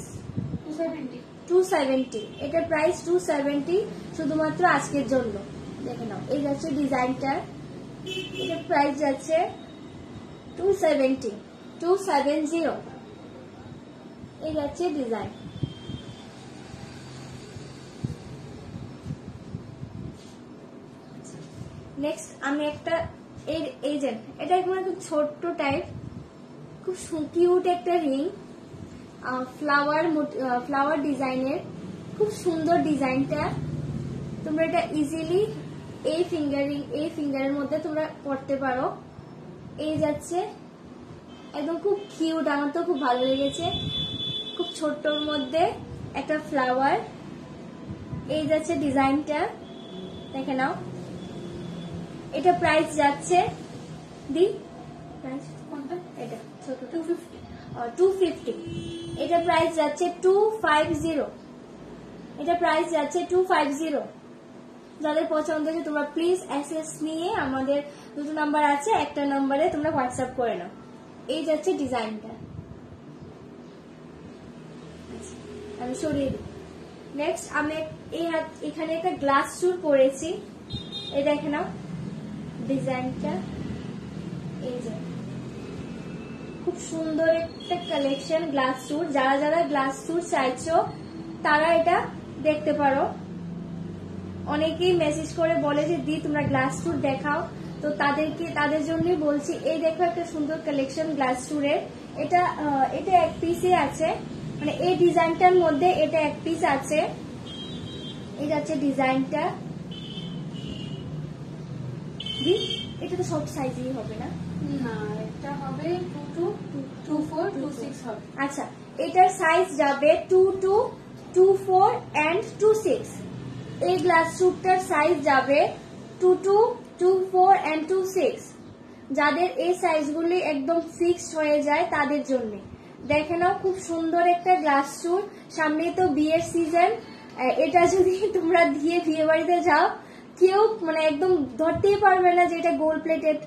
270। এটা প্রাইস 270 শুধুমাত্র আজকের জন্য, দেখে নাও। এই যাচ্ছে ডিজাইনটা, এটা প্রাইস যাচ্ছে 270। এই যাচ্ছে ডিজাইন। নেক্সট আমি একটা এই যে এটা একদম খুব ছোট্ট টাইপ, খুব কিউট একটা রিং, ফ্লাওয়ার ডিজাইনের, খুব সুন্দর ডিজাইনটা। তোমরা এটা ইজিলি এই ফিঙ্গারের মধ্যে তোমরা পড়তে পারো। এই যাচ্ছে একদম খুব কিউট, আমার তো খুব ভালো লেগেছে, খুব ছোট্টর মধ্যে একটা ফ্লাওয়ার। এই যাচ্ছে ডিজাইনটা, দেখে নাও। এটা প্রাইস যাচ্ছে এটা ছোট 250। এটা প্রাইস যাচ্ছে 250। এটা প্রাইস যাচ্ছে 250। যাদের পছন্দ হয়েছে তোমরা প্লিজ এসএস নিয়ে, আমাদের দুটো নাম্বার আছে, একটা নাম্বারে তোমরা হোয়াটসঅ্যাপ করে নাও। এই যাচ্ছে ডিজাইনটা, আমি সরিয়ে দিই। নেক্সট আমি এখানে একটা গ্লাস চুর পরেছি, এই দেখে নাও ডিজাইনটা। এই যে খুব সুন্দর একটা কালেকশন গ্লাস চুর। যারা যারা গ্লাস চুর চাইছো তারা এটা দেখতে পারো। অনেকেই মেসেজ করে বলে যে দি তোমরা গ্লাস চুর দেখাও, তো তাদের জন্যই বলছি। এই দেখো একটা সুন্দর কালেকশন গ্লাস চুরের। এটা এক পিসে আছে, মানে এই ডিজাইনটার মধ্যে এটা এক পিস আছে। এই যাচ্ছে ডিজাইনটা। এটা তো সব সাইজই হবে না? না, এটা হবে 22, 24, 26 হবে। আচ্ছা, এটার সাইজ যাবে 22, 24 and 26। এই গ্লাস স্যুটটার সাইজ যাবে 22, 24 and 26। যাদের এই সাইজগুলি একদম ফিক্সড হয়ে যায় তাদের জন্য দেখে নাও, খুব সুন্দর একটা গ্লাস স্যুট। সামনেই তো বিয়ের সিজন, এটা যদি তোমরা দিয়ে বিয়ে বাড়িতে যাও, কেউ মানে একদম ধরতেই পারবে না যে এটা গোল্ড প্লেটেড।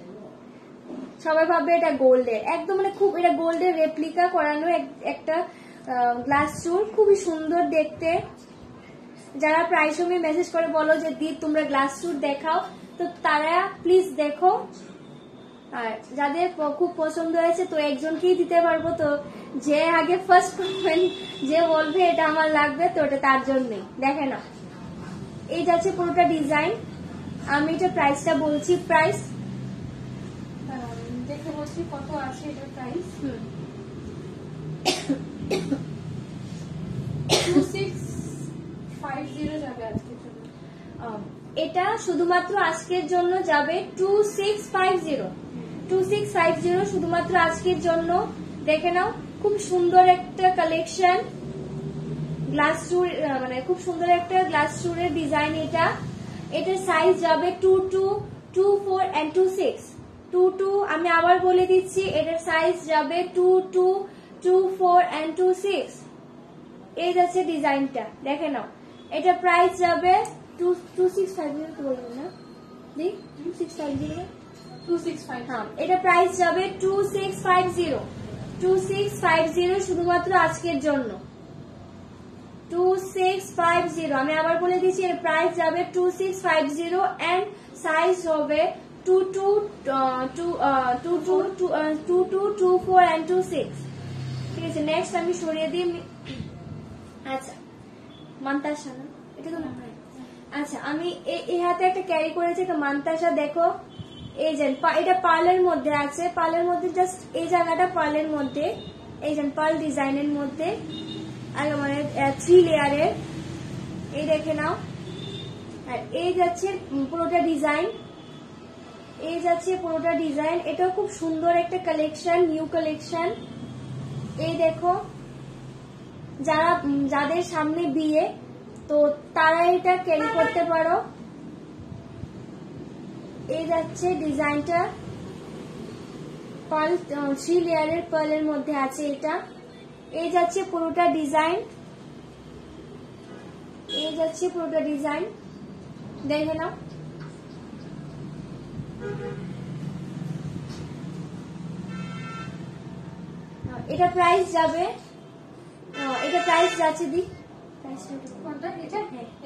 সবাই ভাববে এটা গোল্ডের, একদম মানে খুব এটা গোল্ডের রেপ্লিকা করানো একটা গ্লাস স্যুট, খুবই সুন্দর দেখতে। যারা প্রায় সময় মেসেজ করে বলো যে দি তোমরা গ্লাস স্যুট দেখাও, তো তারা প্লিজ দেখো। আর যাদের খুব পছন্দ হয়েছে তো একজনকেই দিতে পারবো, তো যে আগে ফার্স্ট কমেন্ট যে বলবে এটা আমার লাগবে, তো ওটা তার জন্যই। দেখে না, এই যাচ্ছে পুরোটা ডিজাইন। আমি এটা প্রাইসটা বলছি, প্রাইস দেখে বলছি কত আছে এটার প্রাইস। 2650 যাবে আজকের জন্য। এটা শুধুমাত্র আজকের জন্য যাবে 2650 শুধুমাত্র আজকের জন্য। দেখে নাও, খুব সুন্দর একটা কালেকশন গ্লাস চুর, মানে খুব সুন্দর একটা গ্লাস চুরের ডিজাইন এটা। এটার সাইজ যাবে 22, 24 and 26। 22 আমি আবার বলে দিচ্ছি, এটার সাইজ যাবে 22, 24 and 26। এই যাচ্ছে ডিজাইনটা, দেখে নাও। এটা প্রাইস যাবে 2650 বলবেন না দি? 2650। হ্যাঁ, এটা প্রাইস যাবে 2650 শুধুমাত্র আজকের জন্য। 2650 আমি আবার বলে দিচ্ছি, এর প্রাইস যাবে 2650 এন্ড সাইজ হবে 22, 24 and 26। ঠিক আছে, নেক্সট আমি সরিয়ে দিই। আচ্ছা, মান্তাসা না এটা তো? আচ্ছা, আমি এই হাতে একটা ক্যারি করেছি, একটা মান্তাসা। দেখো, এই যে এটা পার্লের মধ্যে আছে, পার্লের মধ্যে জাস্ট এই জায়গাটা পার্লের মধ্যে, এই যে পার্ল ডিজাইনের মধ্যে, আর মানে 3 লেয়ারের। এই দেখে নাও। আর এই যাচ্ছে পুরোটা ডিজাইন, এই যাচ্ছে পুরোটা ডিজাইন। এটাও খুব সুন্দর একটা কালেকশন, নিউ কালেকশন। এই দেখো, যাদের সামনে বিয়ে তো তারা এটা ক্যারি করতে পারো। এই যাচ্ছে ডিজাইনটা, পার্ল 3 লেয়ারের পার্লের মধ্যে আছে এটা। এই যাচ্ছে পুরোটা ডিজাইন, এই যাচ্ছে পুরোটা ডিজাইন, দেখে নাও। এটা প্রাইস যাবে, এটা প্রাইস যাচ্ছে দি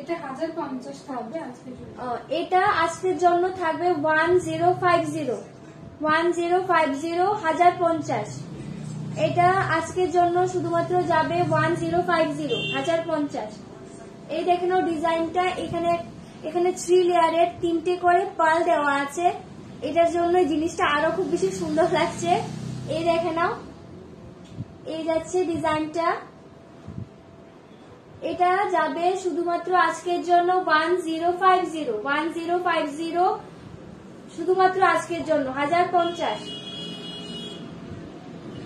এটা 1050 থাকবে আজকের জন্য। এটা আজকের জন্য থাকবে 1050 1050। এটা আজকের জন্য শুধুমাত্র যাবে 1050 1050। এই দেখে নাও ডিজাইনটা, এখানে 3 লেয়ারের 3টে করে পার্ল দেওয়া আছে। এটার জন্য জিনিসটা আরো খুব বেশি সুন্দর লাগছে। এই দেখে নাও, এই যাচ্ছে ডিজাইনটা। এটা যাবে শুধুমাত্র আজকের জন্য 1050 শুধুমাত্র আজকের জন্য 1050।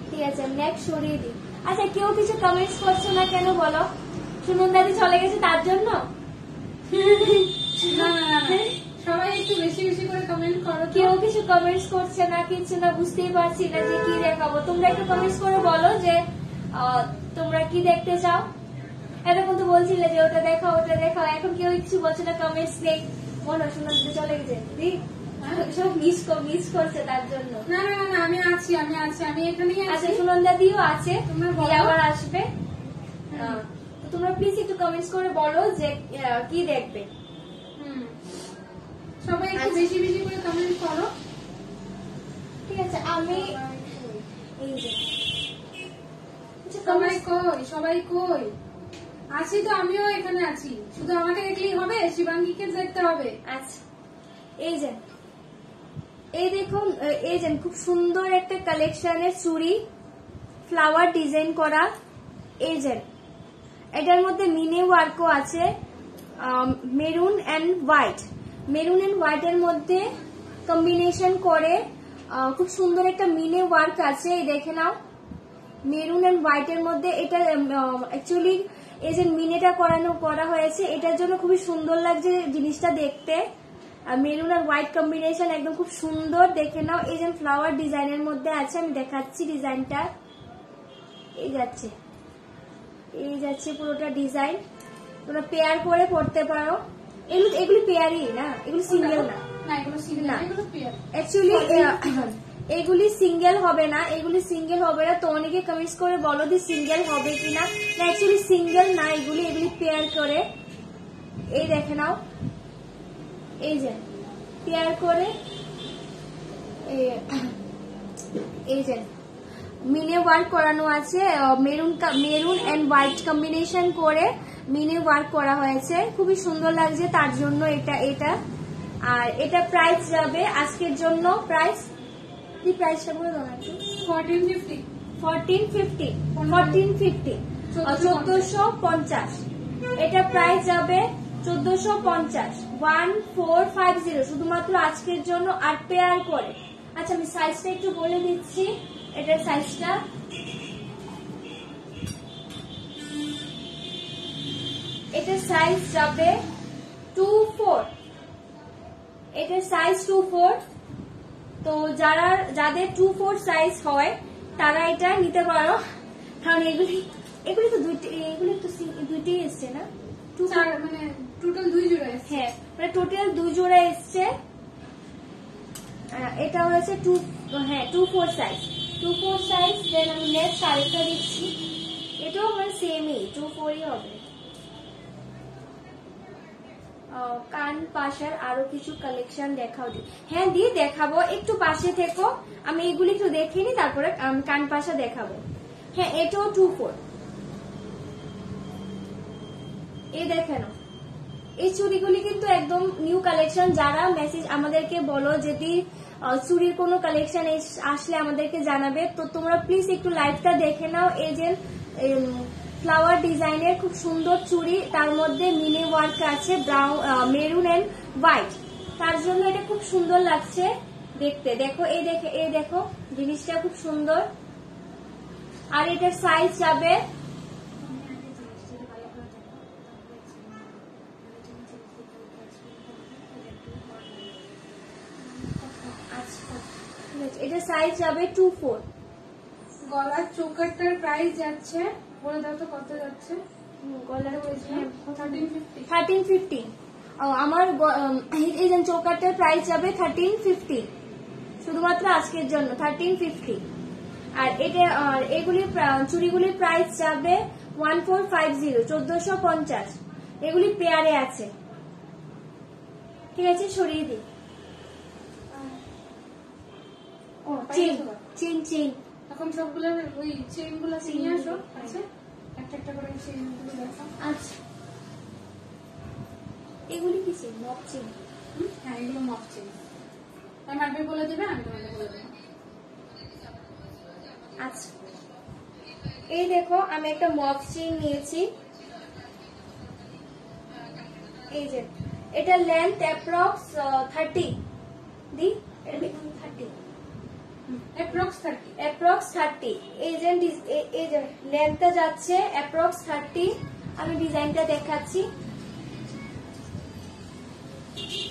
ঠিক আছে, নেক্সট সরিয়ে দিই। আচ্ছা, কেউ কিছু কমেন্টস করছো না কেন বলো? সুনন্দাদি চলে গেছে তার জন্য? সবাই একটু বেশি বেশি করে কমেন্ট করো। কেউ কিছু কমেন্টস করছে না, কিছু না, বুঝতেই পারছি না যে কি দেখাবো। তোমরা একটু কমেন্টস করে বলো যে তোমরা কি দেখতে চাও। এরকম তো বলছিলে যে ওটা দেখাও ওটা দেখাও, এখন কেউ কিছু বলছে না, কমেন্টস নেই। মনে হয় সুনন্দা চলে গেছে, সব মিস করছে তার জন্য। না না না, আমি আছি এখানেই আছি। আচ্ছা, সুনন্দা দিও আছে, তোমরা আবার আসবে। তোমরা প্লিজ একটু কমেন্টস করে বলো যে কি দেখবে। সবাই একটু বেশি বেশি করে কমেন্ট করো। ঠিক আছে, আমি এই যে সবাই কই আছি তো, আমিও এখানে আছি। শুধু আমাকে দেখলেই হবে? শিবাঙ্গীকে দেখতে হবে। আচ্ছা, এই দেখুন, এই যে খুব সুন্দর একটা কালেকশনের চুড়ি, ফ্লাওয়ার ডিজাইন করা। এই যে এটার মধ্যে মিনি ওয়ার্কও আছে। Maroon and white, maroon and white এর মধ্যে কম্বিনেশন করে খুব সুন্দর একটা মিনে ওয়ার্ক আছে, এই দেখে নাও। মেরুন অ্যান্ড হোয়াইট এর মধ্যে এটা অ্যাকচুয়ালি এই যে মিনেটা করা হয়েছে, এটার জন্য খুবই সুন্দর লাগছে জিনিসটা দেখতে। মেরুন আর হোয়াইট কম্বিনেশন একদম খুব সুন্দর, দেখে নাও। এই যে ফ্লাওয়ার ডিজাইনের মধ্যে আছে, আমি দেখাচ্ছি ডিজাইনটা। এই যাচ্ছে পুরোটা ডিজাইন, তোমরা পেয়ার করে পড়তে পারো। এগুলি পেয়ারই না, এগুলি সিঙ্গেল না, অ্যাকচুয়ালি এগুলি সিঙ্গেল হবে না, তো অনেকে কমেন্টস করে বলো যে সিঙ্গেল হবে কিনা, না অ্যাকচুয়ালি সিঙ্গেল না, এগুলি পেয়ার করে। এই দেখে নাও, এই যে পেয়ার করে এই যে মিনে ওয়ার্ক করানো আছে, মেরুন এন্ড হোয়াইট কম্বিনেশন করে মিনে ওয়ার্ক করা হয়েছে, খুবই সুন্দর লাগছে, তার জন্য এটা। আর এটা প্রাইস যাবে আজকের জন্য, প্রাইসটা বলে দাও একটু। 1450, এটা প্রাইস যাবে 1450, 1450 শুধুমাত্র আজকের জন্য, আর পেয়ার করে। আচ্ছা আমি সাইজটা একটু বলে দিচ্ছি, এটার সাইজটা যাবে 24, এটার সাইজ 24। তো যাদের 24 সাইজ হয় তারা এটা নিতে পারো, কারণ এগুলি তো দুইটি এসছে না, মানে টোটাল 2 জোড়া এসছে। হ্যাঁ, মানে টোটাল 2 জোড়া এসছে। এটা হয়েছে 24 সাইজ। দেন আমি নেক্সট আরেকটা দিচ্ছি, এটাও মানে সেমই 24ই হবে। কান পাশার আরো কিছু কালেকশন দেখাও দি। হ্যাঁ দিয়ে দেখাবো, একটু পাশে থেকো, আমি এগুলি একটু দেখিনি, তারপরে কান পাশা দেখাবো। হ্যাঁ এটাও 24। এই দেখেন, এই চুড়িগুলি কিন্তু একদম নিউ কালেকশন। যারা মেসেজ আমাদেরকে বলো যদি চুড়ির কোনো কালেকশন আসলে আমাদেরকে জানাবে, তো তোমরা প্লিজ একটু লাইভটা দেখে নাও। এই যে ফ্লাওয়ার ডিজাইনের খুব সুন্দর চুড়ি, তার মধ্যে মিনি ওয়ার্ক আছে মেরুন এন্ড হোয়াইট, তার জন্য এটা খুব সুন্দর লাগছে দেখতে। দেখো এই দেখো জিনিসটা খুব সুন্দর। আর এটার সাইজ যাবে এটার সাইজ যাবে 24। গলার চোকারটার প্রাইস যাচ্ছে, বলে দাও তো কত যাচ্ছে? গলার 1350। আমার এই যে চোকারটার প্রাইস যাবে 1350, শুধুমাত্র আজকের জন্য 1350। আর এগুলির চুড়িগুলির প্রাইস যাবে 1450, 1450। এগুলি পেয়ারে আছে, ঠিক আছে সরিয়ে দিই। চিন এখন সবগুলো ওই চেইন গুলো নিয়ে আসো। আচ্ছা একটা করে চেইন গুলো দেখো। আচ্ছা এগুলি কি চেইন? Mop chain? হ্যাঁ এগুলো মপ চেইন। আমি বলে দেবে, আমি তোমাদের বলে দেবো। আচ্ছা এই দেখো আমি একটা মপ চেইন নিয়েছি, এই যে এটা লেন্থ অ্যাপ্রক্স 30 দি, এটা দেখুন 30 অ্যাপ্রক্স 30। এই যে লেন্থটা যাচ্ছে অ্যাপ্রক্স 30। আমি ডিজাইনটা দেখাচ্ছি,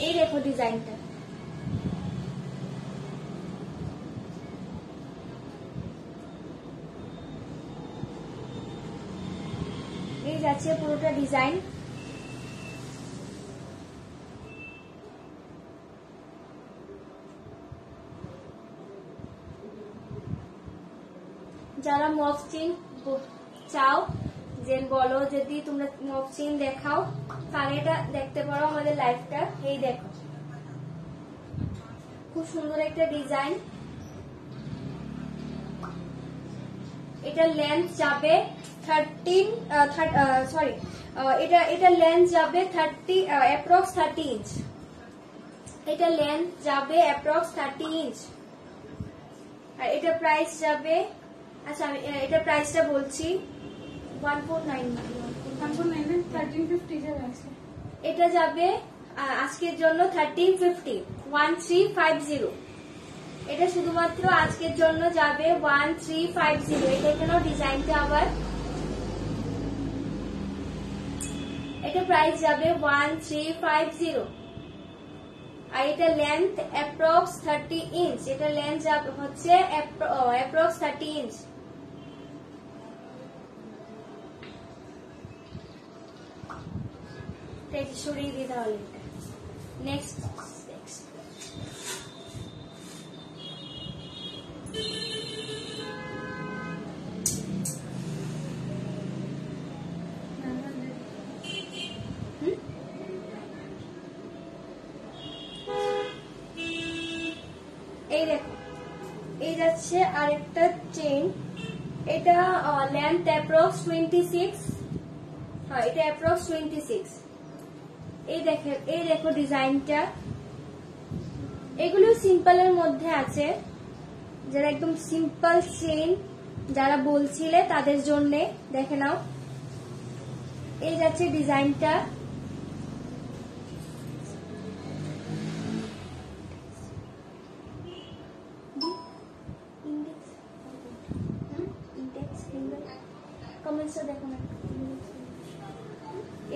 এই দেখো ডিজাইনটা। এই যাচ্ছে পুরোটা ডিজাইন। যারা মফ চেইন চাও, যে বলো যদি তোমরা মফ চেইন দেখাও, তাহলে এটা দেখতে পারো আমাদের লাইভটা। এই দেখো খুব সুন্দর একটা ডিজাইন। এটা লেন্থ যাবে 13 সরি এটা লেন্থ যাবে 30 অ্যাপ্রক্স 30 ইঞ্চ। এটা লেন্থ যাবে অ্যাপ্রক্স 30 ইঞ্চ। আর এটা প্রাইস যাবে, আচ্ছা আমি এটা প্রাইসটা বলছি 149 1350 যাবে আছে। এটা যাবে আজকের জন্য 1350 1350। এটা শুধুমাত্র আজকের জন্য যাবে 1350। এটা এখানে ডিজাইনটা আবার এটা প্রাইস যাবে 1350। আর এটা লেন্থ অ্যাপ্রক্স 30 ইঞ্চ। এটা লেন্থ হচ্ছে অ্যাপ্রক্স 30 ইঞ্চ। সরিয়ে দিতে হবে। নেক্সট এই দেখো, এই যাচ্ছে আরেকটা চেইন। এটা লেন্থ অ্যাপ্রক্স 26। হ্যাঁ, এটা অ্যাপ্রক্স 26। এই দেখো ডিজাইনটা। এগুলো সিম্পলের মধ্যে আছে, যারা একদম সিম্পল চেইন যারা বলছিলে তাদের জন্য দেখে নাও। এই যাচ্ছে ডিজাইনটা। কমেন্টসটা দেখো না।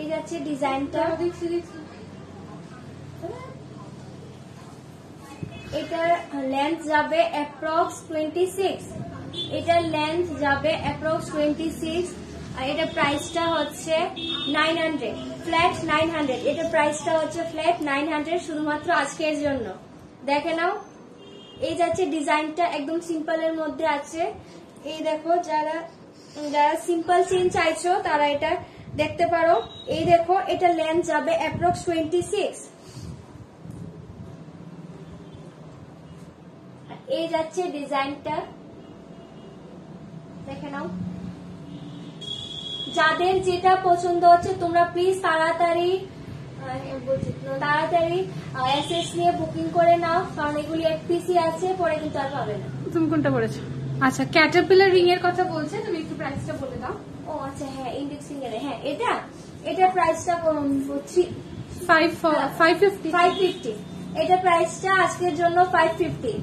এই যাচ্ছে ডিজাইনটা। এটার লেন্থ যাবে অ্যাপ্রক্স 26। এটার লেন্থ যাবে অ্যাপ্রক্স 26। আর এটা প্রাইসটা হচ্ছে 900, ফ্ল্যাট 900। এটা প্রাইসটা হচ্ছে ফ্ল্যাট 900 শুধুমাত্র আজকের জন্য। দেখে নাও, এই যাচ্ছে ডিজাইনটা একদম সিম্পলের মধ্যে আছে। এই দেখো, যারা সিম্পল চেইন চাইছো তারা এটা দেখতে পারো। এই দেখো, এটা লেন্থ যাবে অ্যাপ্রক্স 26। এই যাচ্ছে ডিজাইনটা, দেখে নাও। যাদের যেটা পছন্দ হচ্ছে তোমরা প্লিজ তাড়াতাড়ি এসএস নিয়ে বুকিং করে নাও, কারণ এগুলি এক পিসি আছে, পরে কিন্তু আর পাবে না। তুমি কোনটা বলেছো? আচ্ছা, ক্যাটারপিলার রিং এর কথা বলছে, তুমি একটু প্রাইসটা বলে দাও। ও আচ্ছা, হ্যাঁ, ইন্ডেক্সিং এর। হ্যাঁ, এটা প্রাইসটা 550। এটা প্রাইসটা আজকের জন্য 550।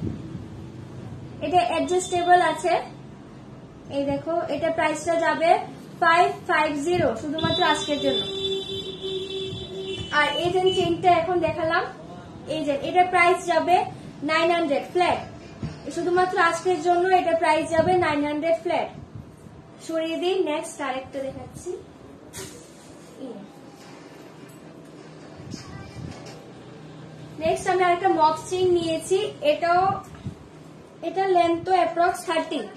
এটা অ্যাডজাস্টেবল আছে। এই দেখো, এটা প্রাইসটা যাবে 550 শুধুমাত্র আজকের জন্য। আর এই যে চেইনটা এখন দেখালাম, এই যে এটা প্রাইস যাবে 900 ফ্ল্যাট। শুধুমাত্র আজকের জন্য এটা প্রাইস যাবে 900 ফ্ল্যাট। সরিয়ে দিই। নেক্সট আরেকটা দেখাচ্ছি। নেক্সট আমি আরেকটা মক চেইন নিয়েছি। এটা লেন্থ তো অ্যাপ্রক্স 30।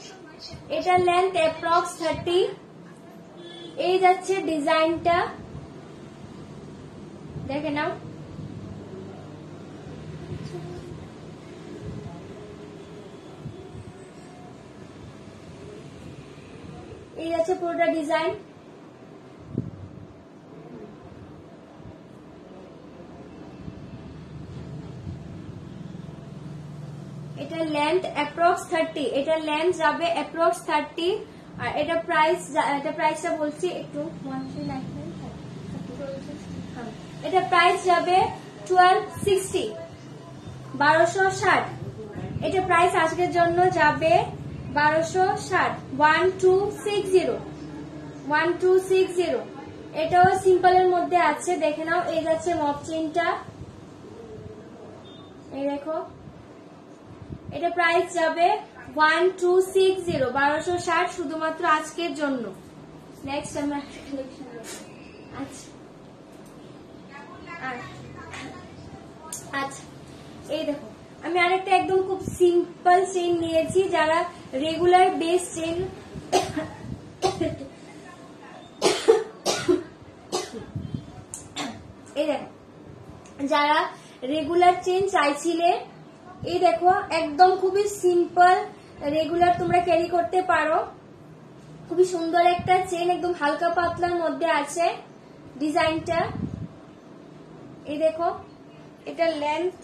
এটা লেন্থ অ্যাপ্রক্স 30। এই যাচ্ছে ডিজাইনটা, দেখে নাও। এই যাচ্ছে পুরোটা ডিজাইন। এটা লেন্থ অ্যাপ্রক্স 30। এটা লেন্থ যাবে অ্যাপ্রক্স 30। আর এটা প্রাইসটা বলছি একটু। এটা প্রাইস যাবে 1260, 1260। এটা প্রাইস আজকের জন্য যাবে 1260, 1260। এটাও সিম্পলের মধ্যে আছে, দেখে নাও। এই যাচ্ছে মপ চেইনটা, এই দেখো। এটা প্রাইস যাবে 1260, 1260 শুধুমাত্র আজকের জন্য। নেক্সট আমরা আচ্ছা, এই দেখো, আমি আরেকটা একদম খুব সিম্পল চেইন নিয়েছি। যারা রেগুলার বেস চেইন এই দেখো, যারা রেগুলার চেইন চাইছিলে, এই দেখো একদম খুবই সিম্পল রেগুলার তোমরা ক্যারি করতে পারো। খুবই সুন্দর একটা চেইন, একদম হালকা পাতলার মধ্যে আছে ডিজাইনটা। এই দেখো, এটা লেন্থ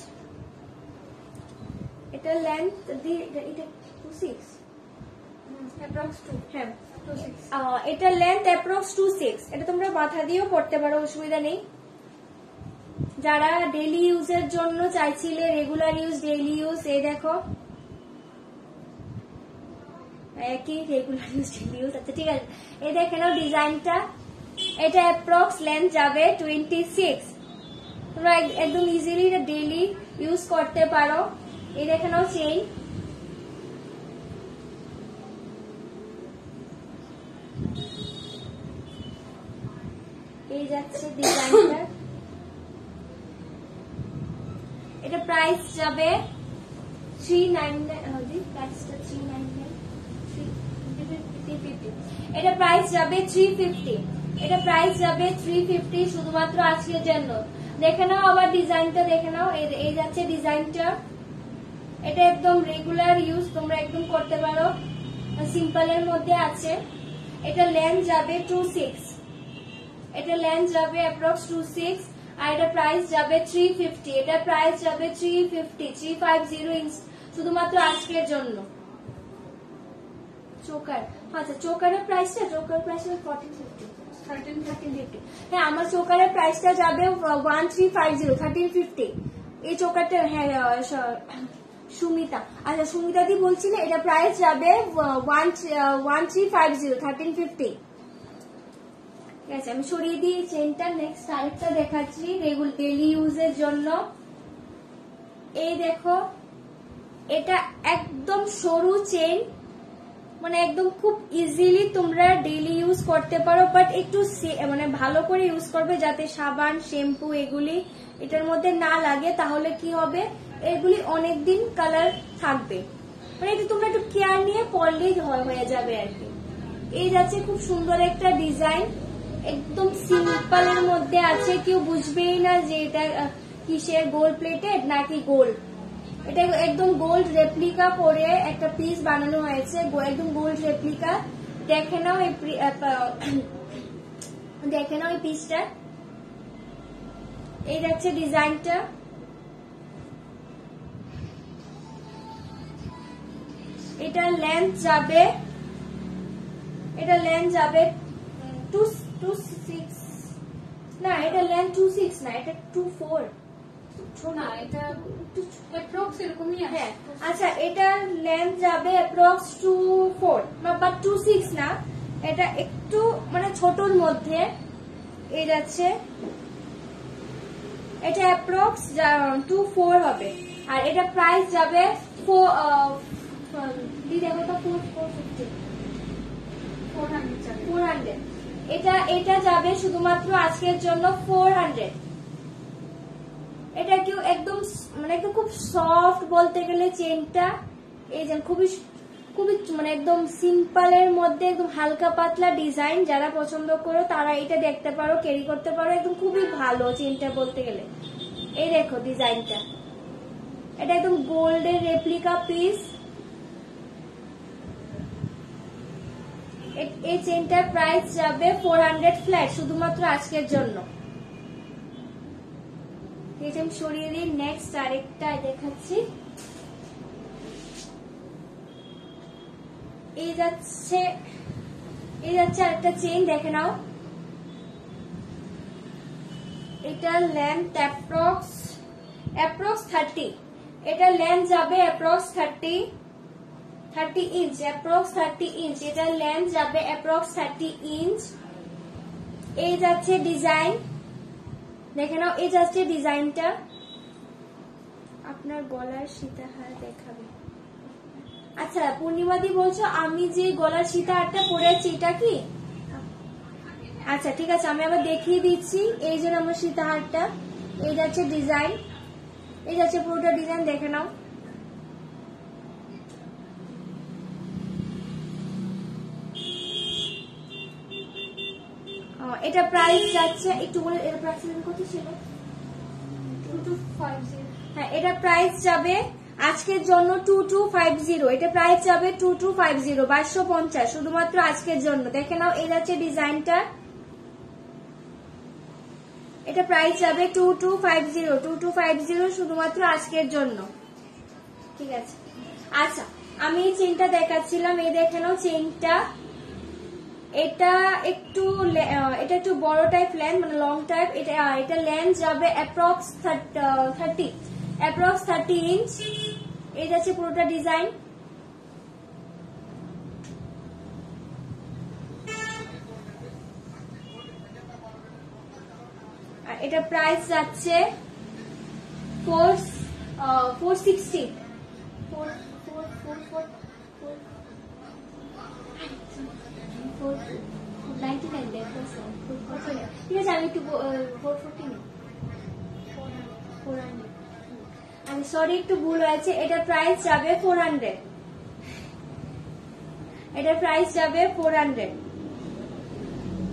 26, অ্যাপ্রক্স 2। হ্যাঁ, এটা লেন্থ অ্যাপ্রক্স 26। এটা তোমরা মাথা দিয়েও পড়তে পারো, অসুবিধা নেই। যারা ডেইলি ইউজের জন্য চাইছিলে, রেগুলার ইউজ, ডেইলি ইউজ, এই দেখো একই রেগুলার ইউজ, ডেইলি ইউজ। আচ্ছা ঠিক আছে, এই দেখে নাও ডিজাইনটা। এটা অ্যাপ্রক্স লেন্থ যাবে 26। তোমরা একদম ইজিলি ডেইলি ইউজ করতে পারো। এই দেখে নাও চেইন, এই যাচ্ছে ডিজাইনটা। এটা প্রাইস যাবে 399। এটা প্রাইস যাবে 350। এটা প্রাইস যাবে 350 শুধুমাত্র আজকের জন্য। দেখে নাও আবার ডিজাইনটা, দেখে নাও এই যাচ্ছে ডিজাইনটা। এটা একদম রেগুলার ইউজ তোমরা একদম করতে পারো, সিম্পলের মধ্যে আছে। এটা লেন্থ যাবে 26, এটা লেন্থ যাবে অ্যাপ্রক্স 26, আর এটা প্রাইস যাবে 350। এটা প্রাইস যাবে 350 শুধুমাত্র আজকের জন্য। চোকার, আচ্ছা চোকারের প্রাইসটা, চোকার প্রাইস 1350। হ্যাঁ আমার চোকারের প্রাইসটা যাবে 1350, 1350। এই চোকারটা, হ্যাঁ সুমিতা, আচ্ছা সুমিতা দি বলছিলে এটা প্রাইস যাবে 1350, 1350। ঠিক আছে, আমি সরিয়ে দিই চেনটা। নেক্সট আরেকটা দেখাচ্ছি ডেইলি ইউজের জন্য। এই দেখো, এটা একদম সরু চেন, মানে একদম খুব ইজিলি তোমরা ডেইলি ইউজ করতে পারো, বাট একটু মানে ভালো করে ইউজ করবে যাতে সাবান, শ্যাম্পু এগুলি এটার মধ্যে না লাগে, তাহলে কি হবে এগুলি অনেকদিন কালার থাকবে। মানে এটা তোমরা একটু কেয়ার নিয়ে পরলেই হয়ে যাবে আর কি। এই যাচ্ছে খুব সুন্দর একটা ডিজাইন, একদম সিম্পলের মধ্যে আছে, কেউ বুঝবেই না যে এটা কিসের, গোল্ড প্লেটেড নাকি গোল্ড। এটা একদম গোল্ড রেপ্লিকা করে একটা পিস বানানো হয়েছে, একদম গোল্ড রেপ্লিকা। দেখে নাও দেখে নাও এই পিসটা। এই যাচ্ছে ডিজাইনটা। এটা লেন্থ যাবে, এটা লেন্থ যাবে 26 না, এটা লেন্থ 26 না, এটা 24 না, এটা অ্যাপ্রক্স এরকমই আছে। হ্যাঁ আচ্ছা, এটা লেন্থ যাবে অ্যাপ্রক্স 24 বা 26 না, এটা একটু মানে ছোটর মধ্যে। এই যাচ্ছে, এটা অ্যাপ্রক্স 24 হবে, আর এটা প্রাইস যাবে 400। এটা যাবে শুধুমাত্র আজকের জন্য 400। এটা কেউ একদম মানে একদম খুব সফট বলতে গেলে চেনটা, এই যে খুবই খুবই মানে একদম সিম্পলের মধ্যে একদম হালকা পাতলা ডিজাইন। যারা পছন্দ করো তারা এটা দেখতে পারো, ক্যারি করতে পারো, একদম খুবই ভালো চেনটা বলতে গেলে। এই দেখো ডিজাইনটা, এটা একদম গোল্ডের রেপ্লিকা পিস। এই চেনটার প্রাইস যাবে 400 ফ্ল্যাট শুধুমাত্র আজকের জন্য। আমি সরিয়ে দিই। নেক্সট আরেকটা দেখাচ্ছি। এই যাচ্ছে আরেকটা চেইন, দেখে নাও। এটা লেন্থ অ্যাপ্রক্স 30। এটা লেন্থ যাবে অ্যাপ্রক্স 30 ইঞ্চ, অ্যাপ্রক্স 30 ইঞ্চ। এটা লেন্থ যাবে অ্যাপ্রক্স 30 ইঞ্চ। এই যাচ্ছে ডিজাইন, দেখে নাও। এই যাচ্ছে ডিজাইনটা। আপনার গলার সীতাহার দেখাবে। আচ্ছা পূর্ণিমাদি বলছো আমি যে গলার সীতাহারটা পরেছি এটা কি? আচ্ছা ঠিক আছে, আমি আবার দেখিয়ে দিচ্ছি। এই যে আমার সীতাহারটা, এই যাচ্ছে ডিজাইন, এই যাচ্ছে পুরোটা ডিজাইন, দেখে নাও। এটা প্রাইস যাচ্ছে, একটু বলে এর প্রাইস কত ছিল? 2250। হ্যাঁ এটা প্রাইস যাবে আজকের জন্য 2250। এটা প্রাইস যাবে 2250, 2250 শুধুমাত্র আজকের জন্য। দেখে নাও, এই যাচ্ছে ডিজাইনটা। এটা প্রাইস যাবে 2250 শুধুমাত্র আজকের জন্য। ঠিক আছে, আচ্ছা আমি এই চেনটা দেখাচ্ছিলাম, এই দেখে নাও চেনটা। এটা একটু বড় টাইপ লেন্থ, মানে লং টাইপ। এটা লেন্থ যাবে অ্যাপ্রক্স 30 ইঞ্চ। এই যাচ্ছে পুরোটা ডিজাইন। আর এটা প্রাইস যাচ্ছে 460। ঠিক আছে, আমি একটু 440 নিই। আমি সরি, একটু ভুল হয়েছে। এটা প্রাইস যাবে 400। এটা প্রাইস যাবে 400।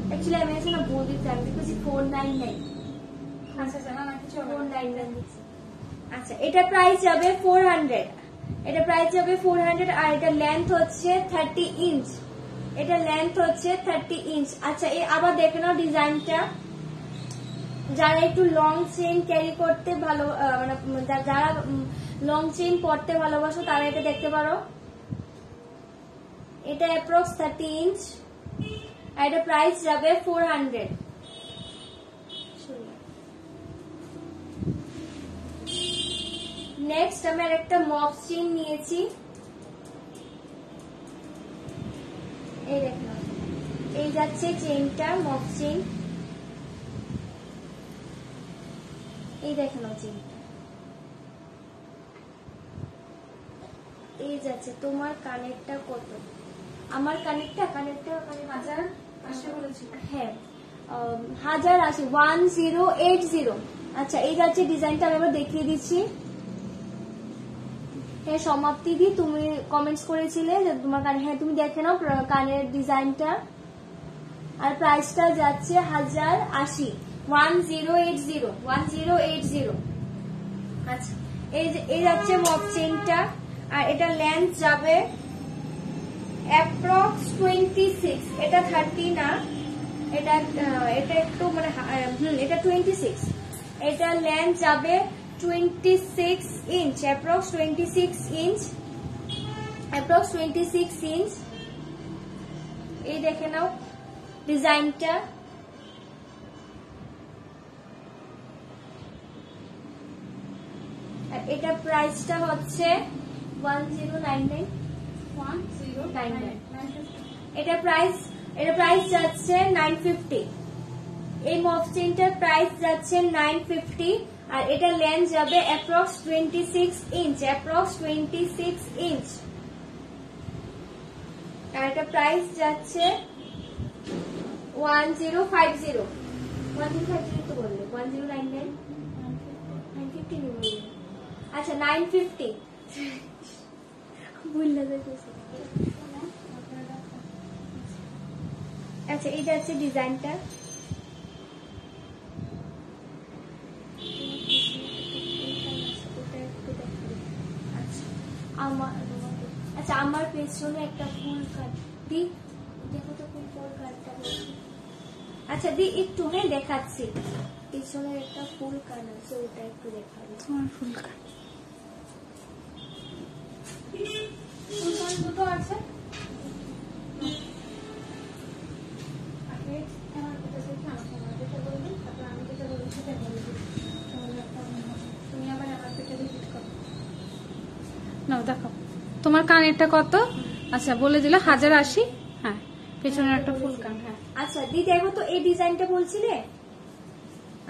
অ্যাকচুয়ালি আমি আছে না বল দিতে, আমি দেখছি 499। আচ্ছা না না কিছু হবে না। 499 দিচ্ছি। আচ্ছা, এটা প্রাইস যাবে 400। এটা প্রাইস যাবে 400। আর এটা লেন্থ হচ্ছে 30 ইঞ্চ। এটা লেন্থ হচ্ছে 30 ইঞ্চ। আচ্ছা, আবার দেখে নাও ডিজাইনটা। যারা একটু লং চেইন ক্যারি করতে ভালো, মানে যারা লং চেইন পরতে ভালোবাসো তারা এটা দেখতে পারো। এটা অ্যাপ্রক্স 30 ইঞ্চ। আর এটা প্রাইস যাবে 400। নেক্সট আমি একটা মফ চেইন নিয়েছি। এই দেখো, এই যাচ্ছে চেইনটা, মফ চেইন। এই দেখো না চেইনটা, এই যাচ্ছে। তোমার কানেরটা কত? আমার কানেরটা 1080 বলেছি। হ্যাঁ, 1080, 1080। আচ্ছা, এই যাচ্ছে ডিজাইনটা। আমি আবার দেখিয়ে দিচ্ছি। হ্যাঁ সমাপ্তি দি, তুমি কমেন্টস করেছিলে যে তোমার কানে, হ্যাঁ তুমি দেখে নাও কানের ডিজাইনটা। আর প্রাইসটা যাচ্ছে 1080, 1080। আচ্ছা, এই যাচ্ছে মফ চেইনটা। আর এটা লেন্থ যাবে অ্যাপ্রক্স 26। এটা 30 না, এটা একটু মানে এটা 26। এটা লেন্থ যাবে 26 ইঞ্চ, অ্যাপ্রক্স 26 ইঞ্চ। এই দেখে নাও ডিজাইনটা। আর এটা প্রাইসটা হচ্ছে 1099। এটা প্রাইস যাচ্ছে 950। এই মফ চেইনটার প্রাইস যাচ্ছে 950। আর এটা লেন্থ যাবে অ্যাপ্রক্স 26 ইঞ্চ। আর এটা প্রাইস যাচ্ছে 1050। 1050 তো বললে, 1099, 950 নি বললে। আচ্ছা 950 ভুললে যাচ্ছে। আচ্ছা, এটা হচ্ছে ডিজাইনটা। আচ্ছা, আমার পেছনে একটা ফুল কাট দি, দেখো তো কোন ফুল কাটটা। আচ্ছা দি, একটু হ্যাঁ দেখাচ্ছি। পেছনে একটা ফুল কাট আছে, ওটা একটু দেখাবো। তোমার ফুল কাট দুটো আছে। নাও দেখো তোমার কানেরটা কত। আচ্ছা বলে দিল 1080। হ্যাঁ, পেছনের একটা ফুল কান। হ্যাঁ আচ্ছা দি, দেখো তো এই ডিজাইনটা বলছিলে।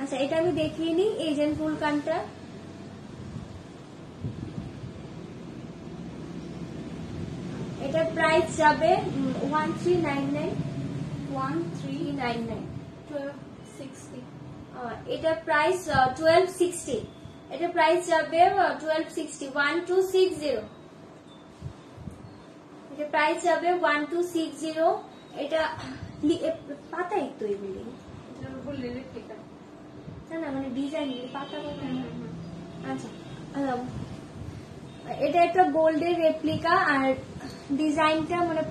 আচ্ছা, এটা আমি দেখিয়ে নিই। এই যে ফুল কানটা, এটার প্রাইস যাবে 1399। 1260। এটা প্রাইস 1260। এটা প্রাইস যাবে 1260, 1260। এটা প্রাইস যাবে 1260। এটা পাতা একটু এগুলি না, মানে ডিজাইন পাতা। আচ্ছা, এটা একটা গোল্ডের রেপ্লিকা। আর ডিজাইনটা মানে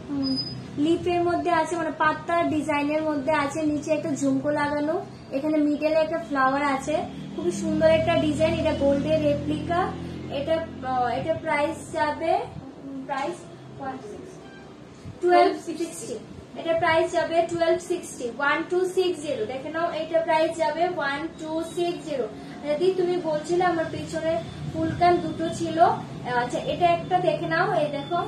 লিফের মধ্যে আছে, মানে পাতার ডিজাইনের মধ্যে আছে। নিচে একটা ঝুমকো লাগানো, এখানে মিডলে একটা ফ্লাওয়ার আছে। খুবই সুন্দর একটা ডিজাইন। এটা গোল্ডের রেপ্লিকা। এটা প্রাইস যাবে 1260। এটা প্রাইস যাবে 1260 1260 দেখে নাও, এটা প্রাইস যাবে 1260। যদি তুমি বলছিলে আমার পিছনে ফুলকান দুটো ছিল, আচ্ছা এটা একটা দেখে নাও, এই দেখো।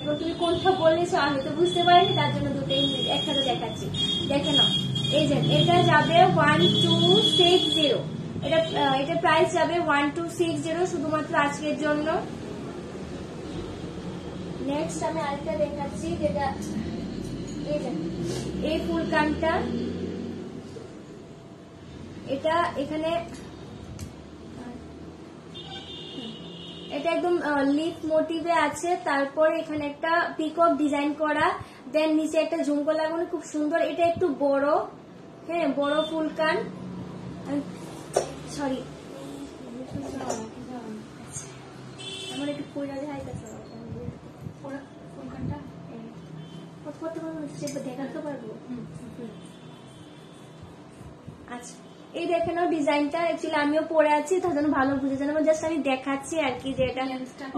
এবং তুমি কোনটা বলেছো আমি তো বুঝতে পারিনি, তার জন্য দুটোই একসাথে দেখাচ্ছি, দেখে নাও। এই যে এটা যাবে 1260, এটা প্রাইস যাবে 1260 শুধুমাত্র আজকের জন্য। নেক্সট আমি আরেকটা দেখাচ্ছি, যেটা এই ফুলকানটা, এটা এখানে এটা একদম লিফ মোটিভে আছে, তারপর এখানে একটা পিকক ডিজাইন করা, দেন নিচে একটা ঝুমকো লাগানো, খুব সুন্দর। এটা একটু বড়, হ্যাঁ বড় ফুলকান, সরি আমার একটু পয়লা দেখাইতেছে ফুলকানটা, করতে পারবো, দেখাতে পারবো। আচ্ছা এই দেখে নাও ডিজাইনটা, অ্যাকচুয়ালি আমিও পরে আছি তার জন্য ভালো বুঝে জানো, জাস্ট আমি দেখাচ্ছি আর কি, যে এটা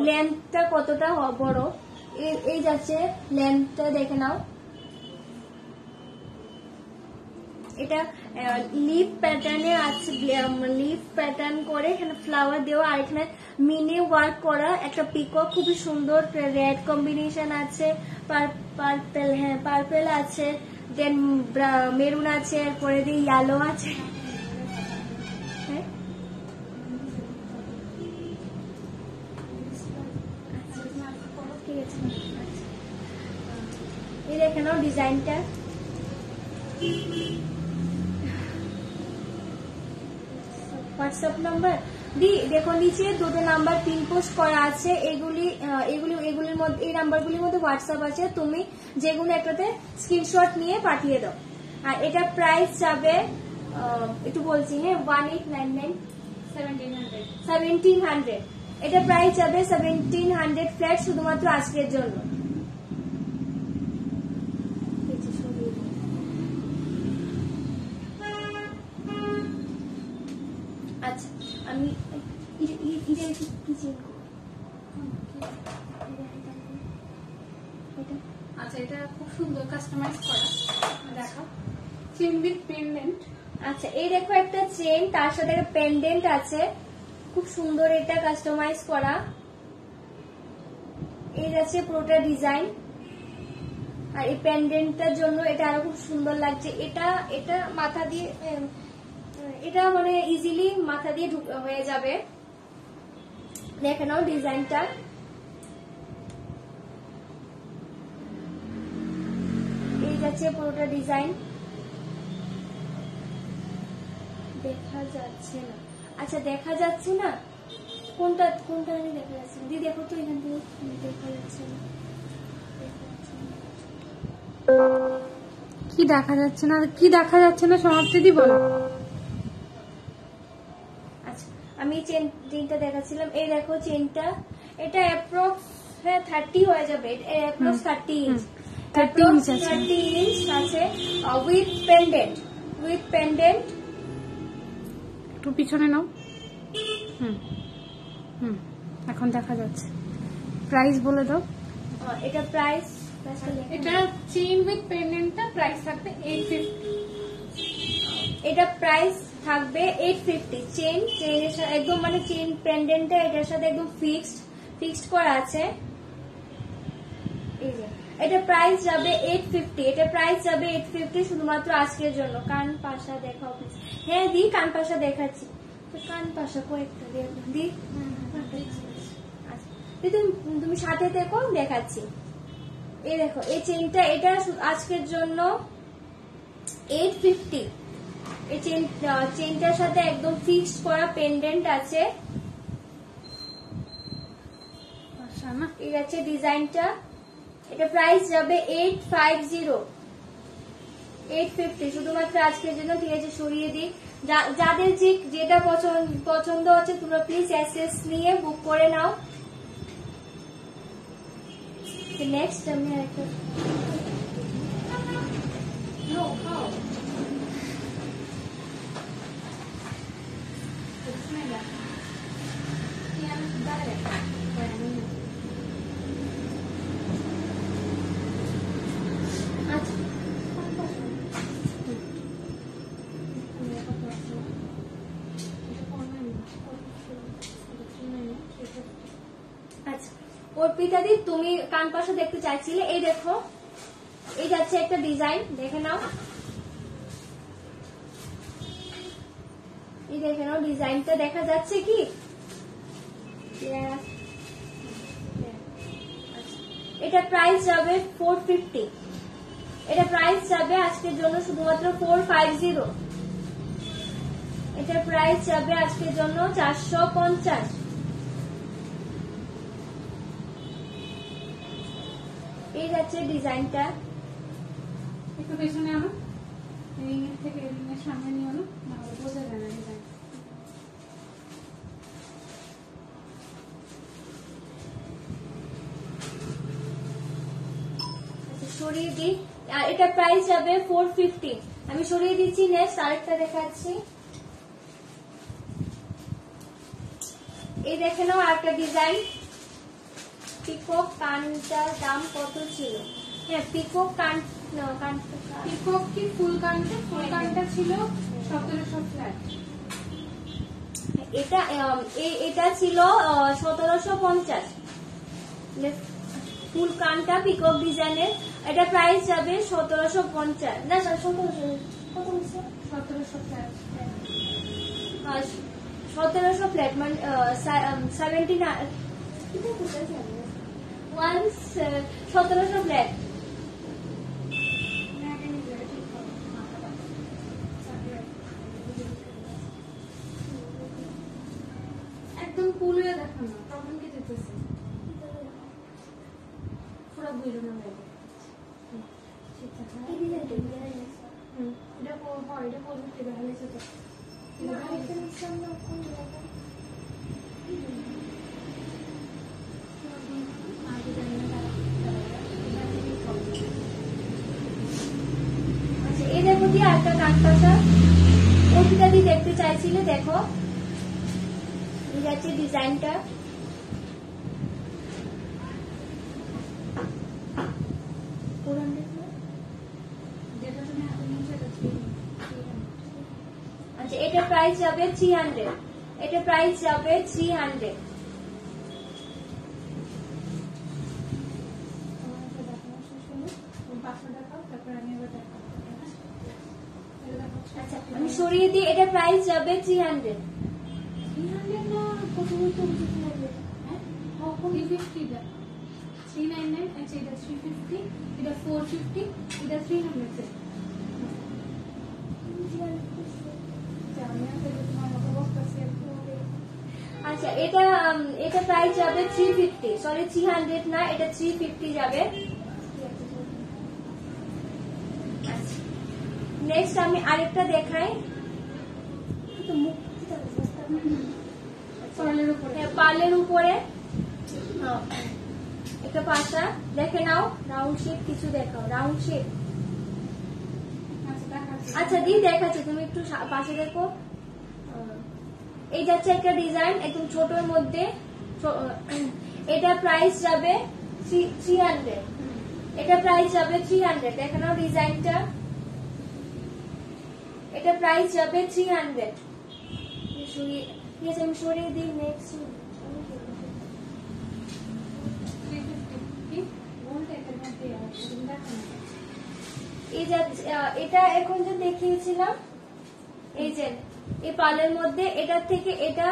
লেন্থটা কতটা বড়। এই যাচ্ছে লেন্থটা, দেখে নাও। এটা লিফ প্যাটার্নে আছে, লিফ প্যাটার্ন করে এখানে ফ্লাওয়ার দেওয়া, আর এখানে মিনি ওয়ার্ক করা একটা পিকক, খুবই সুন্দর রেড কম্বিনেশন আছে, পার্পেল, হ্যাঁ পার্পেল আছে, দেন মেরুন আছে, এরপরে দিয়ে ইয়েলো আছে। এই দেখে নাও ডিজাইনটা, হোয়াটসঅ্যাপ নাম্বার দেখো নিচে দুটো নাম্বার পিন পোস্ট করা আছে, এগুলির মধ্যে, এই নাম্বারগুলির মধ্যে হোয়াটসঅ্যাপ আছে, তুমি যেগুলো একটাতে স্ক্রিনশট নিয়ে পাঠিয়ে দাও। আর এটা প্রাইস যাবে, একটু বলছি হ্যাঁ, 1899 1700, এটা প্রাইস যাবে 1700 ফ্ল্যাট শুধুমাত্র আজকের জন্য। আচ্ছা আমি আচ্ছা এটা খুব সুন্দর কাস্টমাইজ করা, দেখো চেন উইথ পেন্ডেন্ট। আচ্ছা এই দেখো একটা চেন, তার সাথে একটা পেন্ডেন্ট আছে, খুব সুন্দর, এটা কাস্টমাইজ করা। এই যাচ্ছে পুরোটা ডিজাইন, আর এই পেন্ডেন্টটার জন্য এটা আরো খুব সুন্দর লাগছে। এটা মাথা দিয়ে, এটা মানে ইজিলি মাথা দিয়ে হয়ে যাবে। দেখে নাও ডিজাইনটা, এই যাচ্ছে পুরোটা ডিজাইন, দেখা যাচ্ছে না, আচ্ছা দেখা যাচ্ছে না, কোনটা দেখা যাচ্ছে না, দিদি দেখো তো এখান থেকে, দেখা যাচ্ছে না, কি দেখা যাচ্ছে না, কি দেখা যাচ্ছে না সমাপ্তি দি বলো। আচ্ছা আমি চেনটা দেখাচ্ছিলাম, এই দেখো চেনটা, এটা অ্যাপ্রক্স 30 হয়ে যাবে, অ্যাপ্রক্স 30 ইঞ্চ, 30 ইঞ্চ আছে, উইথ পেন্ডেন্ট। একটু পিছনে নাও, এখন দেখা যাচ্ছে। প্রাইস বলে দাও। এটা প্রাইস, এটা চেইন উইথ পেন্ডেন্টটা প্রাইস থাকবে 850। এটা প্রাইস থাকবে 850। চেইনের সাথে একদম, মানে চেইন পেন্ডেন্টটা এটার সাথে একদম ফিক্সড করা আছে। এই যে এটা প্রাইস যাবে 850, এটা প্রাইস যাবে 850 শুধুমাত্র আজকের জন্য। কান পাশা দেখাও প্লিজ। হ্যাঁ দি, কান পাশা দেখাচ্ছি, কান পাশা কয়েকটা দি, তুমি সাথে দেখো, দেখাচ্ছি। এই দেখো এই চেনটা, এটা আজকের জন্য 850। এই চেনটার সাথে একদম ফিক্সড করা পেন্ডেন্ট আছে। এই আছে ডিজাইনটা, এটা প্রাইস যাবে 850 শুধুমাত্র আজকের জন্য। ঠিক আছে সরিয়ে দিই, যাদের যেটা পছন্দ হচ্ছে তোমরা প্লিজ এসএস নিয়ে বুক করে নাও। নেক্সট আমি একটা অর্পিতা দি তুমি কান পাশা দেখতে চাইছিলে, এই দেখো এই যাচ্ছে একটা ডিজাইন, দেখে নাও, এই দেখে নাও ডিজাইনটা দেখা যাচ্ছে কি? এটা প্রাইস যাবে 450, এটা প্রাইস যাবে আজকের জন্য শুধুমাত্র 450, এটা প্রাইস যাবে আজকের জন্য 450। এই যাচ্ছে ডিজাইনটা, একটু পেছনে আনো, রিং এর থেকে রিং এর সামনে নিয়ে আনো, না হলে বোঝা যায় না ডিজাইন। সরিয়ে দিই, আর এটা প্রাইস যাবে 450, আমি সরিয়ে দিচ্ছি। নেক্সট আরেকটা দেখাচ্ছি, এই দেখে নাও আরেকটা ডিজাইন। পিকক কানটার দাম কত ছিল? হ্যাঁ পিকক কান, পিকক কি ফুল কানটা? ফুল কানটা ছিল 1700 ফ্ল্যাট। এটা এটা ছিল 1750 ফুল কানটা পিকক ডিজাইনের, এটা প্রাইস যাবে 1750, না 1700 ফ্ল্যাট। 1700 ফ্ল্যাট মানে 1700 ফ্ল্যাট। একদম ফুল হয়ে দেখো না, তখন কি যেতেছে পুরো বুঝলো না লাগে। এটা হয়, এটা পজিটিভ ভালো আছে তো। আচ্ছা এই দেখো দিয়ে একটা কান পাশা অর্পিতা দি দেখতে চাইছিলে, দেখো এই যাচ্ছে ডিজাইনটা। আচ্ছা এটা প্রাইস যাবে 300, এটা প্রাইস যাবে 300। আচ্ছা আমি সরিয়ে দিই, এটা প্রাইস যাবে 300। 300 না কত বলতে হবে? হ্যাঁ 350 দা 399, আচ্ছা এটা 350, এটা 450, এটা 300 সে। আচ্ছা এটা এটা প্রাইস যাবে 350, সরি 300 না, এটা 350 যাবে। নেক্সট আমি আরেকটা দেখাই, পার্লের উপরে একটা পাশা দেখে নাও, রাউন্ড শেপ কিছু দেখাও, রাউন্ড শেপ। আচ্ছা দি দেখাচ্ছি, তুমি একটু পাশে দেখো। এই যাচ্ছে একটা ডিজাইন একদম ছোটর মধ্যে, এটা প্রাইস যাবে 300, এটা প্রাইস যাবে 300, দেখে নাও ডিজাইনটা, এটা প্রাইস যাবে 300। আমি সরিয়ে দিই। নেক্সট এটা এখন যে দেখিয়েছিলাম, এই যে এই পালের মধ্যে এটার থেকে এটা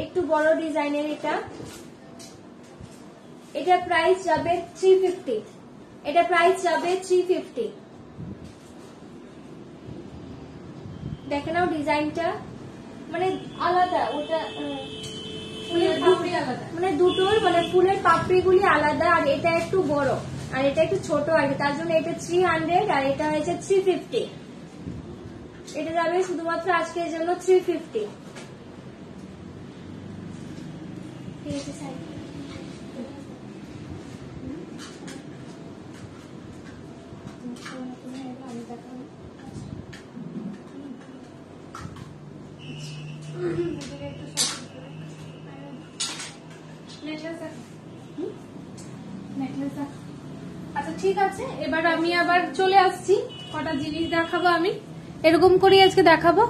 একটু বড় ডিজাইনের, এটা প্রাইস যাবে 350, এটা প্রাইস যাবে 350। দেখে নাও ডিজাইনটা, মানে আলাদা, ওটা মানে দুটোর মানে ফুলের পাপড়ি গুলি আলাদা, আর এটা একটু বড় আর এটা একটু ছোট আর তার জন্য এটা 300 আর এটা হয়েছে 350। এটা যাবে শুধুমাত্র আজকের জন্য 350। আচ্ছা ঠিক আছে, এবার আমি আবার চলে আসছি, কটা জিনিস দেখাবো আমি, এরকম করে আজকে দেখাবো।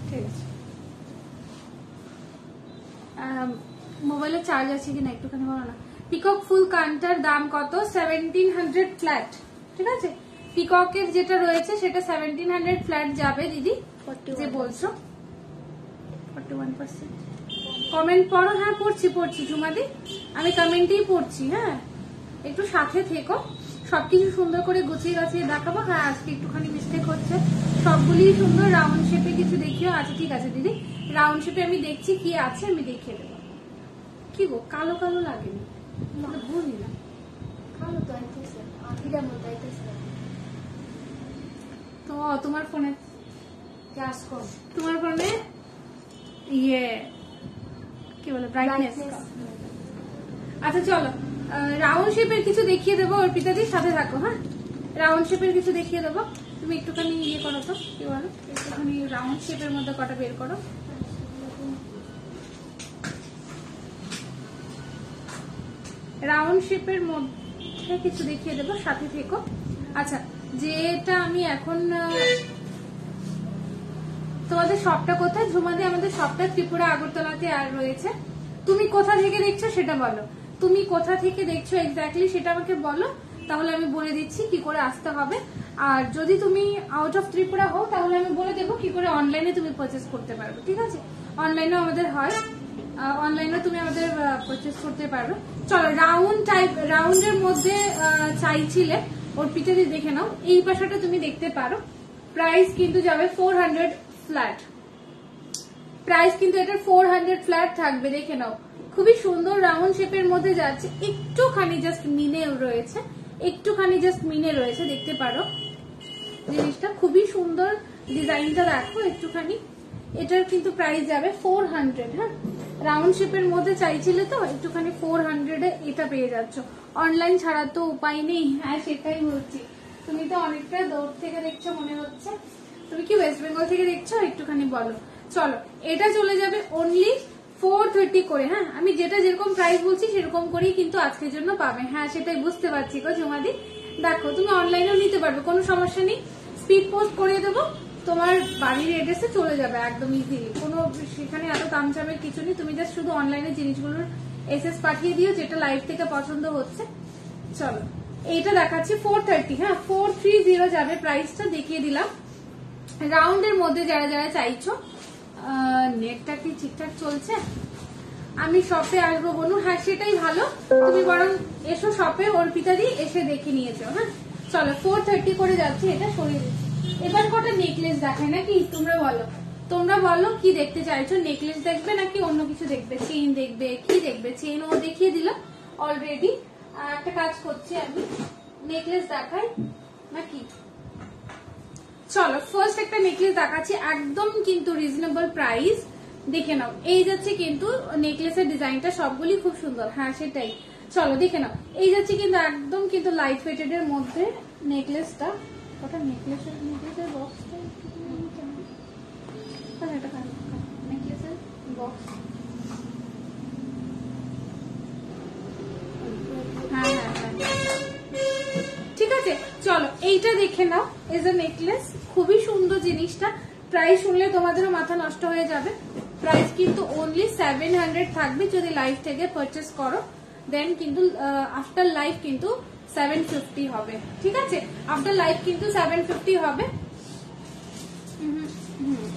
ঠিক আছে। মোবাইলে চার্জ আছে কিনা একটুখানি বলো না। পিকক ফুল কানটার দাম কত? 1700 ফ্ল্যাট। ঠিক আছে, পিককের যেটা রয়েছে সেটা 1700 ফ্ল্যাট যাবে দিদি, যে বলছো। 41% কমেন্ট পড়ো। হ্যাঁ পড়ছি ঝুমাদি, আমি কমেন্টেই পড়ছি। হ্যাঁ একটু সাথে থেকো, সবকিছু সুন্দর করে গুছিয়ে গাছিয়ে দেখাবো। হ্যাঁ আজকে একটুখানি মিস্টেক হচ্ছে, সবগুলি সুন্দর রাউন্ড শেপে কিছু দেখিও। আচ্ছা ঠিক আছে দিদি, রাউন্ড শেপে আমি দেখছি কি আছে, আমি দেখিয়ে দেবো। কি গো কালো কালো লাগেনি? বুঝি না, কালো তো আইতেছে, আখিরার মতো আইতেছে। তো তোমার ফোনে ক্লাস কর, তোমার ফোনে ইয়ে কি বলে ব্রাইটনেস। আচ্ছা চলো রাউন্ড শেপের কিছু দেখিয়ে দেবো, অর্পিতাদির সাথে থাকো। হ্যাঁ রাউন্ড শেপের কিছু দেখিয়ে দেবো, তুমি একটুখানি ইয়ে করো তো, কি বলো, একটুখানি রাউন্ড শেপের মধ্যে কটা বের করো। রাউন্ড শেপের মধ্যে কিছু দেখিয়ে দেবো, সাথে থেকো। আচ্ছা যেটা আমি এখন তোমাদের শপটা কোথায়? ঝুমাদি আমাদের শপটা ত্রিপুরা আগরতলাতে আর রয়েছে। তুমি কোথা থেকে দেখছো সেটা বলো, তুমি কোথা থেকে দেখছো এক্স্যাক্টলি সেটা আমাকে বলো, তাহলে আমি বলে দিচ্ছি কি করে আসতে হবে। আর যদি তুমি আউট অফ ত্রিপুরা হও তাহলে আমি বলে দেবো কি করে অনলাইনে তুমি পারচেস করতে পারবে। ঠিক আছে, অনলাইনেও আমাদের হয়, অনলাইনে তুমি আমাদের পারচেস করতে পারবে। চলো রাউন্ডের মধ্যে চাইছিলে, ওর পিঠে দেখে নাও। এই পাশাটা তুমি দেখতে পারো, প্রাইস কিন্তু যাবে 400 ফ্ল্যাট। প্রাইস কিন্তু এটা 400 ফ্ল্যাট থাকবে, দেখে নাও। খুবই সুন্দর রাউন্ড শেপের মধ্যে যাচ্ছে, একটুখানি জাস্ট মিনে রয়েছে, একটুখানি জাস্ট মিনে রয়েছে, দেখতে পারো জিনিসটা খুবই সুন্দর। ডিজাইনটা দেখো একটুখানি, এটার কিন্তু প্রাইস যাবে 400। হ্যাঁ রাউন্ড শেপের মধ্যে চাইছিলে তো, একটুখানি 400 এটা পেয়ে যাচ্ছ। অনলাইন ছাড়া তো উপায় নেই। হ্যাঁ সেটাই বলছি, তুমি তো অনেকটা দূর থেকে দেখছো মনে হচ্ছে। তুমি কি ওয়েস্ট বেঙ্গল থেকে দেখছো? একটুখানি বলো। চলো এটা চলে যাবে অনলি 430 করে। হ্যাঁ আমি যেটা যেরকম প্রাইস বলছি সেরকম করেই কিন্তু আজকের জন্য পাবে। হ্যাঁ সেটাই বুঝতে পারছি গো ঝুমাদি। দেখো তুমি অনলাইনেও নিতে পারবে, কোনো সমস্যা নেই, স্পিড পোস্ট করিয়ে দেবো, তোমার বাড়ির এড্রেসে চলে যাবে একদম ইজিলি। কোনো সেখানে এত তামঝামের কিছু নেই, তুমি জাস্ট শুধু অনলাইনে জিনিসগুলোর এসএস পাঠিয়ে দিও যেটা লাইভ থেকে পছন্দ হচ্ছে। চলো এইটা দেখাচ্ছি 430। হ্যাঁ 430 যাবে, প্রাইসটা দেখিয়ে দিলাম। রাউন্ডের মধ্যে যারা যারা চাইছো, নেটটা কি ঠিকঠাক চলছে? আমি শপে আসবো বলুন, হ্যাঁ সেটাই ভালো, তুমি বরং এসো শপে, অর্পিতাদি এসে দেখে নিয়েছো। হ্যাঁ চলো 430 করে যাচ্ছে, এটা সরিয়ে দিচ্ছি। এবার কটা নেকলেস দেখায় নাকি, তোমরা বলো, তোমরা বলো কি দেখতে চাইছো, নেকলেস দেখবে নাকি অন্য কিছু দেখবে, চেইন দেখবে, কি দেখবে? চেইন ও দেখিয়ে দিল অলরেডি। একটা কাজ করছি আমি, নেকলেস দেখাই নাকি? চলো ফার্স্ট একটা নেকলেস দেখাচ্ছি, একদম কিন্তু রিজনেবল প্রাইস, দেখে নাও। এই যাচ্ছে কিন্তু নেকলেসের ডিজাইনটা, সবগুলি খুব সুন্দর। হ্যাঁ সেটাই, চলো দেখে নাও। এই যাচ্ছে কিন্তু একদম কিন্তু লাইট ওয়েটেড এর মধ্যে নেকলেসটা। ওটা নেকলেসের বক্সটা নেকলেসের বক্স। হ্যাঁ হ্যাঁ হ্যাঁ ঠিক আছে, চলো এইটা দেখে নাও। এজ এ নেকলেস খুবই সুন্দর জিনিসটা, প্রাইস শুনলে তোমাদেরও মাথা নষ্ট হয়ে যাবে। প্রাইস কিন্তু অনলি 700 থাকবে যদি লাইভ থেকে পারচেস করো, দেন কিন্তু আফটার লাইভ কিন্তু 750 হবে। ঠিক আছে, আফটার লাইভ কিন্তু 750 হবে।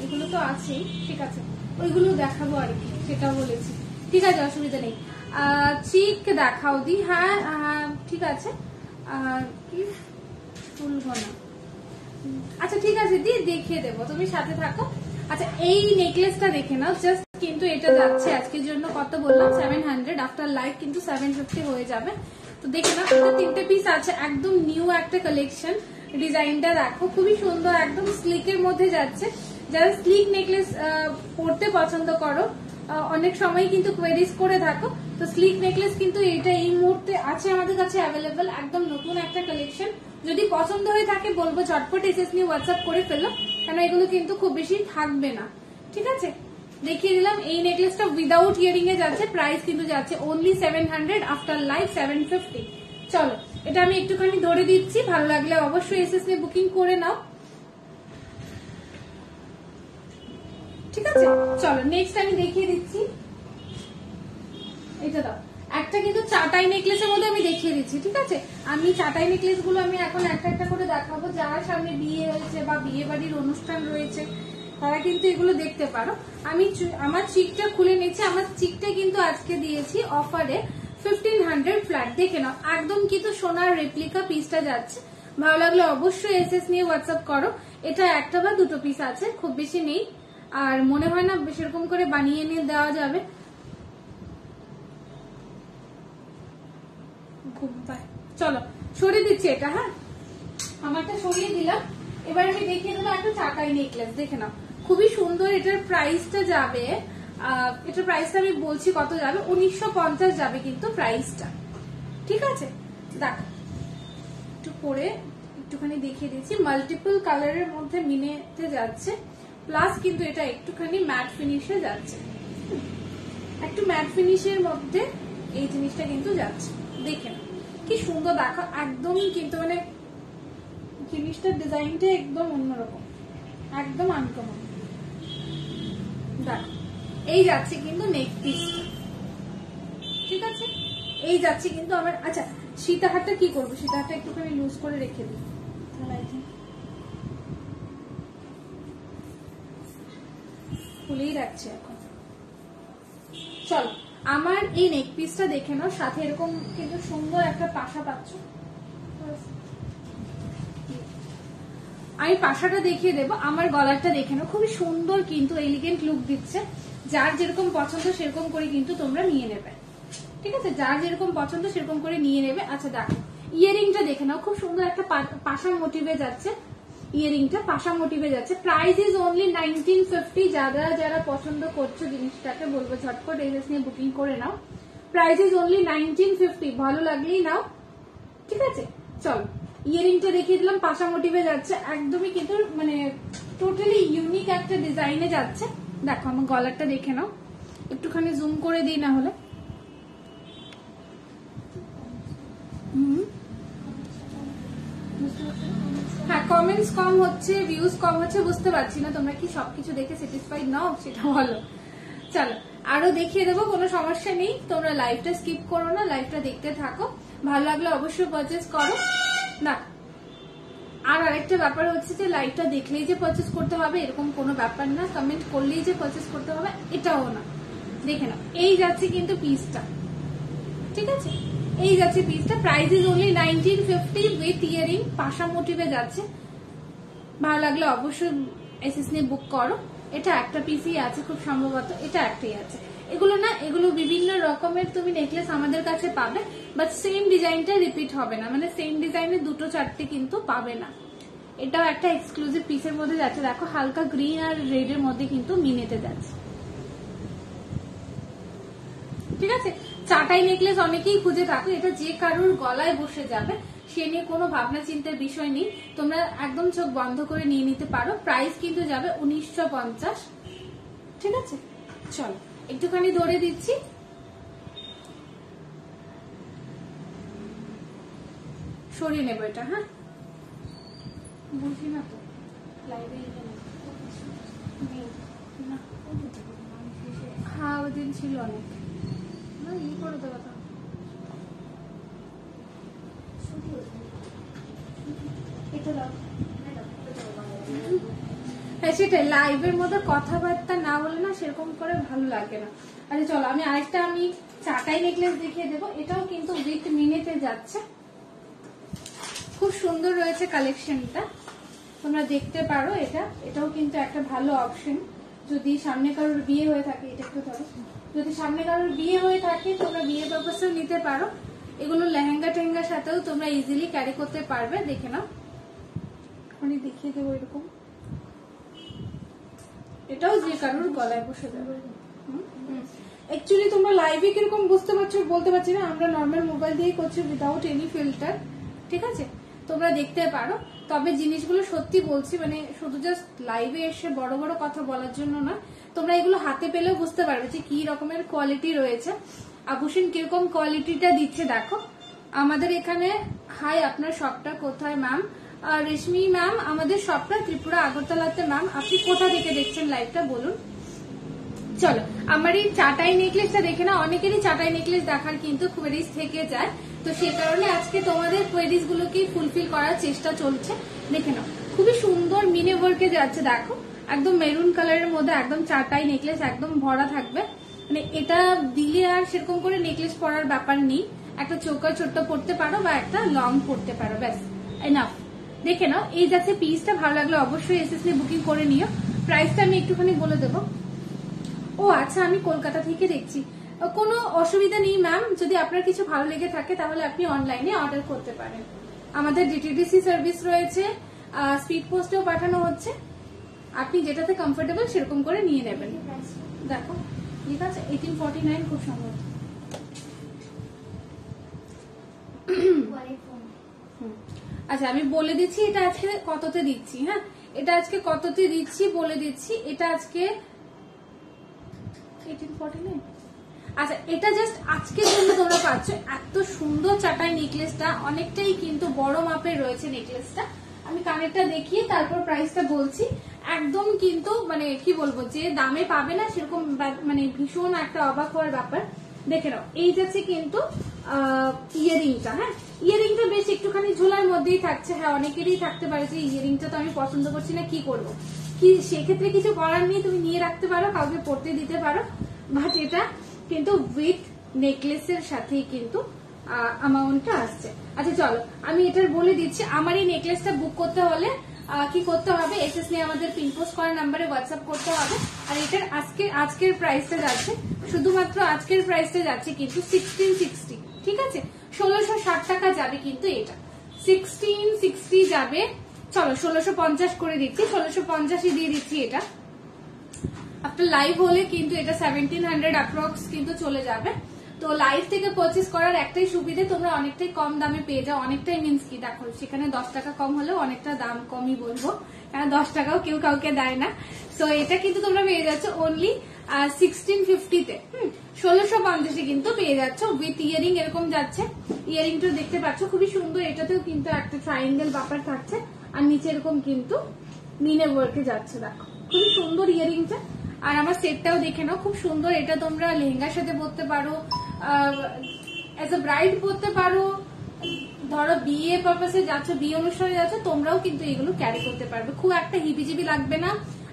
এগুলো তো আছেই, ঠিক আছে ওইগুলো দেখাবো আর কি, সেটা বলেছি। ঠিক আছে অসুবিধা নেই। চিক দেখাও দি। হ্যাঁ ঠিক আছে, কি তুলবো না। আচ্ছা ঠিক আছে দি, দেখিয়ে দেবো, তুমি সাথে থাকো। আচ্ছা এই নেকলেসটা দেখে নাও, জাস্ট কিন্তু এটা যাচ্ছে আজকের জন্য কত বললাম 700, আফটার লাইভ কিন্তু 750 হয়ে যাবে। তো দেখে নাও, এটা 3টে পিস আছে, একদম নিউ একটা কালেকশন। ডিজাইনটা দেখো খুবই সুন্দর, একদম স্লিকের মধ্যে যাচ্ছে। যারা স্লিক নেকলেস পরতে পছন্দ করো, অনেক সময় কিন্তু কোয়েরিজ করে থাকো, তো স্লিক নেকলেস কিন্তু এটা এই মুহূর্তে আছে আমাদের কাছে অ্যাভেলেবেল, একদম নতুন একটা কালেকশন। যদি পছন্দ হয়ে থাকে বলবো ঝটপট এসএস নিয়ে হোয়াটসঅ্যাপ করে ফেলো, কারণ এগুলো কিন্তু খুব বেশি থাকবে না। ঠিক আছে, দেখিয়ে দিলাম। এই নেকলেসটা উইদাউট ইয়ারিং এ যাচ্ছে, প্রাইস কিন্তু যাচ্ছে অনলি 700, আফটার লাইভ 750। চলো এটা আমি একটুখানি ধরে দিচ্ছি, ভালো লাগলে অবশ্যই এসএস নিয়ে বুকিং করে নাও। ঠিক আছে, চলো নেক্সট আমি দেখিয়ে দিচ্ছি। এটা দাও। একটা কিন্তু চাটাই নেকলেসের মধ্যে আমি দেখিয়ে দিচ্ছি, ঠিক আছে? আমি চাটাই নেকলেস গুলো আমি এখন একটা একটা করে দেখাবো। যার সামনে বিয়ে হয়েছে বা বিয়ে বাড়ির অনুষ্ঠান রয়েছে তারা কিন্তু এগুলো দেখতে পারো। আমি আমার চিকটা খুলে নিচ্ছি। আমার চিকটা কিন্তু আজকে দিয়েছি অফারে 1500 ফ্ল্যাট। দেখে নাও, একদম কিন্তু সোনার রেপ্লিকা পিসটা যাচ্ছে। ভালো লাগলে অবশ্যই এসএস নিয়ে হোয়াটসঅ্যাপ করো। এটা একটা বা দুটো পিস আছে, খুব বেশি নেই। আর মনে হয় না সেরকম করে বানিয়ে নিয়ে দেওয়া যাবে। চলো সরিয়ে দিচ্ছি এটা। হ্যাঁ, আমারটা সরিয়ে দিলাম। এবার আমি দেখিয়ে দেবো একটা চাটাই নেকলেস। দেখে নাও, খুবই সুন্দর। এটার প্রাইসটা যাবে, এটার প্রাইসটা আমি বলছি কত যাবে, 1950 যাবে কিন্তু প্রাইসটা, ঠিক আছে? দেখো একটু পরে একটুখানি দেখিয়ে দিচ্ছি। মাল্টিপল কালারের মধ্যে মিনেতে যাচ্ছে, প্লাস কিন্তু এটা একটুখানি ম্যাট ফিনিশে যাচ্ছে। একটু ম্যাট ফিনিশের মধ্যে এই জিনিসটা কিন্তু যাচ্ছে। দেখে নাও কি সুন্দর। দেখো একদমই কিন্তু মানে জিনিসটার ডিজাইনটা একদম অন্যরকম, একদম আনকমন। দেখো এই যাচ্ছে কিন্তু নেক পিসটা, ঠিক আছে? এই যাচ্ছে কিন্তু আমার। আচ্ছা, সীতাহারটা কি করবো? সীতাহারটা একটুখানি লুজ করে রেখে দিই খুলেই রাখছি এখন। চলো, আমার এই নেক পিসটা দেখে নাও। সাথে এরকম কিন্তু সুন্দর একটা পাশা পাচ্ছ। আমি পাশাটা দেখিয়ে দেবো। আমার গলাটা দেখে নাও, খুবই সুন্দর কিন্তু এলিগেন্ট লুক দিচ্ছে। যার যেরকম পছন্দ সেরকম করে কিন্তু তোমরা নিয়ে নেবে, ঠিক আছে? যার যেরকম পছন্দ সেরকম করে নিয়ে নেবে। আচ্ছা দেখো, ইয়ারিংটা দেখে নাও, খুব সুন্দর একটা পাশা মোটিভে যাচ্ছে। ইয়ারিংটা পাশা মোটিভে যাচ্ছে। Price is only 1950। যারা যারা পছন্দ করছো জিনিসটাকে বলবো ঝটপট এসএস নিয়ে বুকিং করে নাও। Price is only 1950। ভালো লাগলেই নাও, ঠিক আছে? চলো, ইয়ারিংটা দেখিয়ে দিলাম, পাশা মোটিভে যাচ্ছে। একদমই কিন্তু মানে টোটালি ইউনিক একটা ডিজাইনে যাচ্ছে। দেখো আমার গলারটা দেখে নাও, একটুখানি জুম করে দিই না হলে। হ্যাঁ, কমেন্টস কম হচ্ছে, ভিউজ কম হচ্ছে, বুঝতে পারছি না তোমরা কি সবকিছু দেখে স্যাটিসফাইড নাও সেটা বলো। চলো আরো দেখিয়ে দেবো, কোনো সমস্যা নেই। তোমরা লাইভটা স্কিপ করো না, লাইভটা দেখতে থাকো। ভালো লাগলে অবশ্যই পারচেজ করো না। আর আরেকটা ব্যাপার হচ্ছে যে লাইভটা দেখলেই যে পারচেজ করতে হবে এরকম কোনো ব্যাপার না। কমেন্ট করলেই যে পারচেজ করতে হবে এটাও না। দেখে নাও, এই যাচ্ছে কিন্তু পিসটা, ঠিক আছে? এই যাচ্ছে পিসটা। Price is only 1950 with earring, পাশা মোটিভে যাচ্ছে। ভালো লাগলে অবশ্যই এসএস নিয়ে বুক করো। এটা একটা পিসই আছে খুব সম্ভবত, এটা একটাই আছে। এগুলো না, এগুলো বিভিন্ন রকমের তুমি নেকলেস আমাদের কাছে পাবে, বাট সেম ডিজাইনটা রিপিট হবে না। মানে সেম ডিজাইনের দুটো চারটে কিন্তু পাবে না। এটাও একটা এক্সক্লুসিভ পিসের মধ্যে যাচ্ছে। দেখো হালকা গ্রিন আর রেড এর মধ্যে কিন্তু মিনেতে যাচ্ছে, ঠিক আছে? চাটাই নেকলেস অনেকেই খুঁজে থাকো, এটা যে কারোর গলায় বসে যাবে সে নিয়ে কোনো ভাবনা চিন্তার বিষয় নেই। তোমরা একদম চোখ বন্ধ করে নিয়ে নিতে পারো। প্রাইস কিন্তু যাবে 1950, ঠিক আছে? চলো একটুখানি ধরে দিচ্ছি। সরিয়ে নেবো এটা। হ্যাঁ, বুঝি না তো লাইভে হ্যাঁ, ওই দিন ছিল অনেক। হ্যাঁ সেটাই, লাইভের মধ্যে কথাবার্তা না বলে না সেরকম করে ভালো লাগে না। আচ্ছা চলো, আমি আরেকটা আমি চাটাই নেকলেস দেখিয়ে দেবো। এটাও কিন্তু উইথ মিনিটে যাচ্ছে, খুব সুন্দর রয়েছে কালেকশনটা, তোমরা দেখতে পারো। এটাও কিন্তু একটা ভালো অপশন। যদি সামনে কারোর বিয়ে হয়ে থাকে, এটা একটু ধরো, যদি সামনে কারোর বিয়ে হয়ে থাকে তোমরা বিয়ে পারপাসেও নিতে পারো। এগুলো লেহেঙ্গা টেহেঙ্গার সাথেও তোমরা ইজিলি ক্যারি করতে পারবে। দেখে নাও, আমি দেখিয়ে দেবো এরকম। এটাও যে কারোর গলায় বসে যাবে। অ্যাকচুয়ালি তোমরা লাইভে কিরকম বুঝতে পারছো বলতে পারছি না, আমরা নর্মাল মোবাইল দিয়ে করছি উইদাউট এনি ফিল্টার, ঠিক আছে? তোমরা দেখতে পারো। তবে জিনিসগুলো সত্যি বলছি, মানে শুধু জাস্ট লাইভে এসে বড় বড় কথা বলার জন্য না, তোমরা এগুলো হাতে পেলেও বুঝতে পারবে যে কি রকমের কোয়ালিটি রয়েছে। আভূষণ কিরকম কোয়ালিটিটা দিচ্ছে দেখো আমাদের এখানে। হাই, আপনার শপটা কোথায় ম্যাম? রেশমি ম্যাম, আমাদের শপটা ত্রিপুরা আগরতলাতে ম্যাম। আপনি কোথা থেকে দেখছেন লাইভটা বলুন? চলো আমার এই চাটাই নেকলেসটা দেখে না, অনেকেরই চাটাই নেকলেস দেখার কিন্তু কোয়েরিজ থেকে যায়, তো সেই কারণে আজকে তোমাদের কোয়েরিজ গুলোকে ফুলফিল করার চেষ্টা চলছে। দেখে নাও খুবই সুন্দর মিনে ওয়ার্কে যাচ্ছে, দেখো একদম মেরুন কালারের মধ্যে একদম চাটাই নেকলেস একদম ভরা থাকবে। মানে এটা দিলে আর সেরকম করে নেকলেস পরার ব্যাপার নেই, একটা চোকার ছোট্ট পড়তে পারো বা একটা লং পড়তে পারো, ব্যাস এনাফ। দেখে নাও এই যাচ্ছে পিসটা, ভালো লাগলে অবশ্যই এসএস নিয়ে বুকিং করে নিও। প্রাইসটা আমি একটুখানি বলে দেবো। ও আচ্ছা, আমি কলকাতা থেকে দেখছি, কোনো অসুবিধা নেই ম্যাম, যদি আপনার কিছু ভালো লেগে থাকে তাহলে আপনি অনলাইনে অর্ডার করতে পারেন। আমাদের ডিটিডিসি সার্ভিস রয়েছে, স্পিড পোস্টেও পাঠানো হচ্ছে, আপনি যেটাতে কমফোর্টেবল সেরকম করে নিয়ে নেবেন। দেখো ঠিক আছে, 1849 খুব সম্ভব। আচ্ছা আমি বলে দিচ্ছি এটা আজকে কততে দিচ্ছি। হ্যাঁ, এটা আজকে কততে দিচ্ছি বলে দিচ্ছি। এটা আজকে 1849। আচ্ছা এটা জাস্ট আজকের জন্য তোমরা পাচ্ছ এত সুন্দর চাটাই নেকলেসটা, অনেকটাই কিন্তু বড় মাপের রয়েছে নেকলেসটা। আমি কানেরটা দেখিয়ে তারপর প্রাইসটা বলছি। একদম কিন্তু মানে কি বলবো, যে দামে পাবে না সেরকম মানে ভীষণ একটা অবাক হওয়ার ব্যাপার। দেখে নাও এই যাচ্ছে কিন্তু ইয়ারিংটা। হ্যাঁ, ইয়ারিংটা বেশ একটুখানি ঝোলার মধ্যেই থাকছে। হ্যাঁ, অনেকেরই থাকতে পারে যে ইয়ারিংটা তো আমি পছন্দ করছি না, কি করবো, কি সেক্ষেত্রে কিছু করার নেই, তুমি নিয়ে রাখতে পারো, কাউকে পড়তে দিতে পারো। বাট এটা কিন্তু উইথ নেকলেসের সাথেই কিন্তু অ্যামাউন্টটা আসছে। আচ্ছা চলো আমি এটার বলে দিচ্ছি। আমার এই নেকলেসটা বুক করতে হলে কি করতে হবে, এসএস নিয়ে আমাদের পিন পোস্ট করা নাম্বারে হোয়াটসঅ্যাপ করতে হবে। আর এটার আজকের প্রাইসটা যাচ্ছে, শুধুমাত্র আজকের প্রাইসটা যাচ্ছে কিন্তু 1660। ঠিক আছে, 1660 টাকা যাবে কিন্তু এটা 1660 যাবে। চলো 1650 করে দিচ্ছি, 1650 দিয়ে দিচ্ছি এটা। আফটার লাইভ হলে কিন্তু এটা 1700 অ্যাপ্রক্স কিন্তু চলে যাবে। তো লাইভ থেকে পারচেস করার একটাই সুবিধে, তোমরা অনেকটাই কম দামে পেয়ে যাও। অনেকটাই মিন্স কি, দেখো সেখানে 10 টাকা কম হলেও অনেকটা দাম কমই বলবো, কারণ 10 টাকাও কেউ কাউকে দেয় না। তো এটা কিন্তু তোমরা পেয়ে যাচ্ছ অনলি 1650-তে। 1650 কিন্তু পেয়ে যাচ্ছ উইথ ইয়ারিং। এরকম যাচ্ছে, ইয়ারিংটা দেখতে পাচ্ছ খুবই সুন্দর। এটাতেও কিন্তু একটা ট্রায়াঙ্গেল ব্যাপার থাকছে, আর নিচে এরকম কিন্তু মিনে ওয়ার্কে যাচ্ছে। দেখো খুবই সুন্দর ইয়ারিংটা। আর আমার সেটটাও দেখে নাও, খুব সুন্দর। এটা তোমরা লেহেঙ্গার সাথে পরতে পারো, অ্যাজ এ ব্রাইড পরতে পারো, ধরো বিয়ে পারপাসে যাচ্ছ, বিয়ে অনুষ্ঠানে যাচ্ছ, তোমরাও কিন্তু এগুলো ক্যারি করতে পারবে। খুব একটা হিবিজিবি লাগবে না,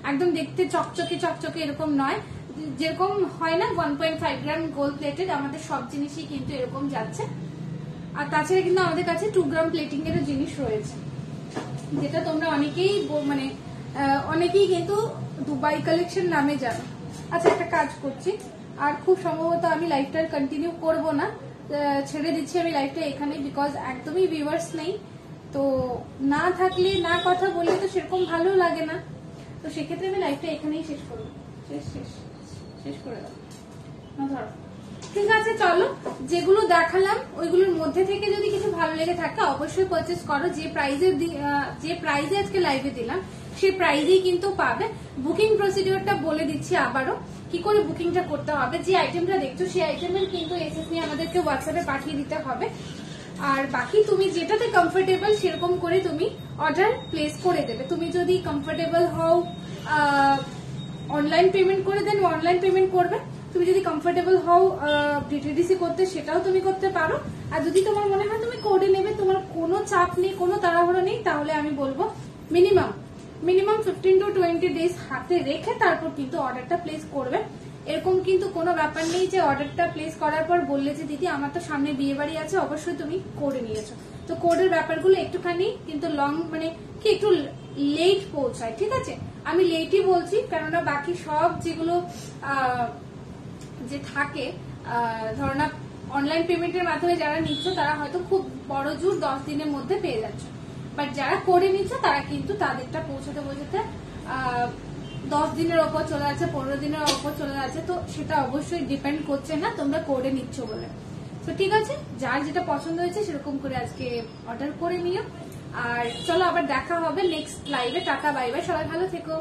একদম দেখতে চকচকে চকচকে এরকম নয়। যেরকম হয় না 1.5 গ্রাম গোল্ড প্লেটেড, আমাদের সব জিনিসই কিন্তু এরকম যাচ্ছে। আর তাছাড়া কিন্তু আমাদের কাছে 2 গ্রাম প্লেটিং এরও জিনিস রয়েছে, যেটা তোমরা অনেকেই কিন্তু দুবাই কালেকশন নামে জানো। আচ্ছা একটা কাজ করছি, আর খুব সম্ভবত আমি লাইভটা কন্টিনিউ করব না, ছেড়ে দিচ্ছি আমি লাইভটা এখানে, বিকজ একদমই ভিউয়ার্স নেই। তো না থাকলে না কথা বললে তো সেরকম ভালো লাগে না, তো সেক্ষেত্রে আমি লাইভটা এখানেই শেষ করবো। শেষ করে দাও না, ধরো ঠিক আছে। চলো যেগুলো দেখালাম ওইগুলোর মধ্যে থেকে যদি কিছু ভালো লেগে থাকে অবশ্যই পারচেস করো। যে প্রাইজে আজকে লাইভে দিলাম সেই প্রাইজেই কিন্তু পাবে। বুকিং প্রসিডিওরটা বলে দিচ্ছি আবারও, কি করে বুকিংটা করতে হবে। যে আইটেমটা দেখছো সেই আইটেমের কিন্তু এসএস নিয়ে আমাদেরকে হোয়াটসঅ্যাপে পাঠিয়ে দিতে হবে। আর বাকি তুমি যেটাতে কমফোর্টেবল সেরকম করে তুমি অর্ডার প্লেস করে দেবে। তুমি যদি কমফোর্টেবল হও অনলাইন পেমেন্ট করে দেন, অনলাইন পেমেন্ট করবে। তুমি যদি কমফোর্টেবল হও ডিটিডিসি করতে, সেটাও তুমি করতে পারো। আর যদি তোমার মনে হয় তুমি কোডে নেবে, তোমার কোনো চাপ নেই, কোনো তাড়াহুড়ো নেই, তাহলে আমি বলবো মিনিমাম 15 to 20 ডেজ হাতে রেখে তারপর কিন্তু অর্ডারটা প্লেস করবে। এরকম কিন্তু কোনো ব্যাপার নেই যে অর্ডারটা প্লেস করার পর বললে যে দিদি আমার তো সামনে বিয়ে বাড়ি আছে, অবশ্যই তুমি কোডে নিয়েছো। তো কোডের ব্যাপারগুলো একটুখানি কিন্তু মানে কি একটু লেট পৌঁছায়। ঠিক আছে, আমি লেটই বলছি, কেননা বাকি সব যেগুলো যে থাকে, ধরো না অনলাইন পেমেন্টের মাধ্যমে যারা নিচ্ছ তারা হয়তো খুব বড় জোর 10 দিনের মধ্যে পেয়ে যাচ্ছে, বাট যারা করে নিচ্ছ তারা কিন্তু তাদেরটা পৌঁছাতে 10 দিনের ওপর চলে যাচ্ছে, 15 দিনের ওপর চলে যাচ্ছে। তো সেটা অবশ্যই ডিপেন্ড করছে না তোমরা করে নিচ্ছ বলে। তো ঠিক আছে, যার যেটা পছন্দ হয়েছে সেরকম করে আজকে অর্ডার করে নিও। আর চলো আবার দেখা হবে নেক্সট লাইভে। টাটা, বাই বাই, সবাই ভালো থেকো।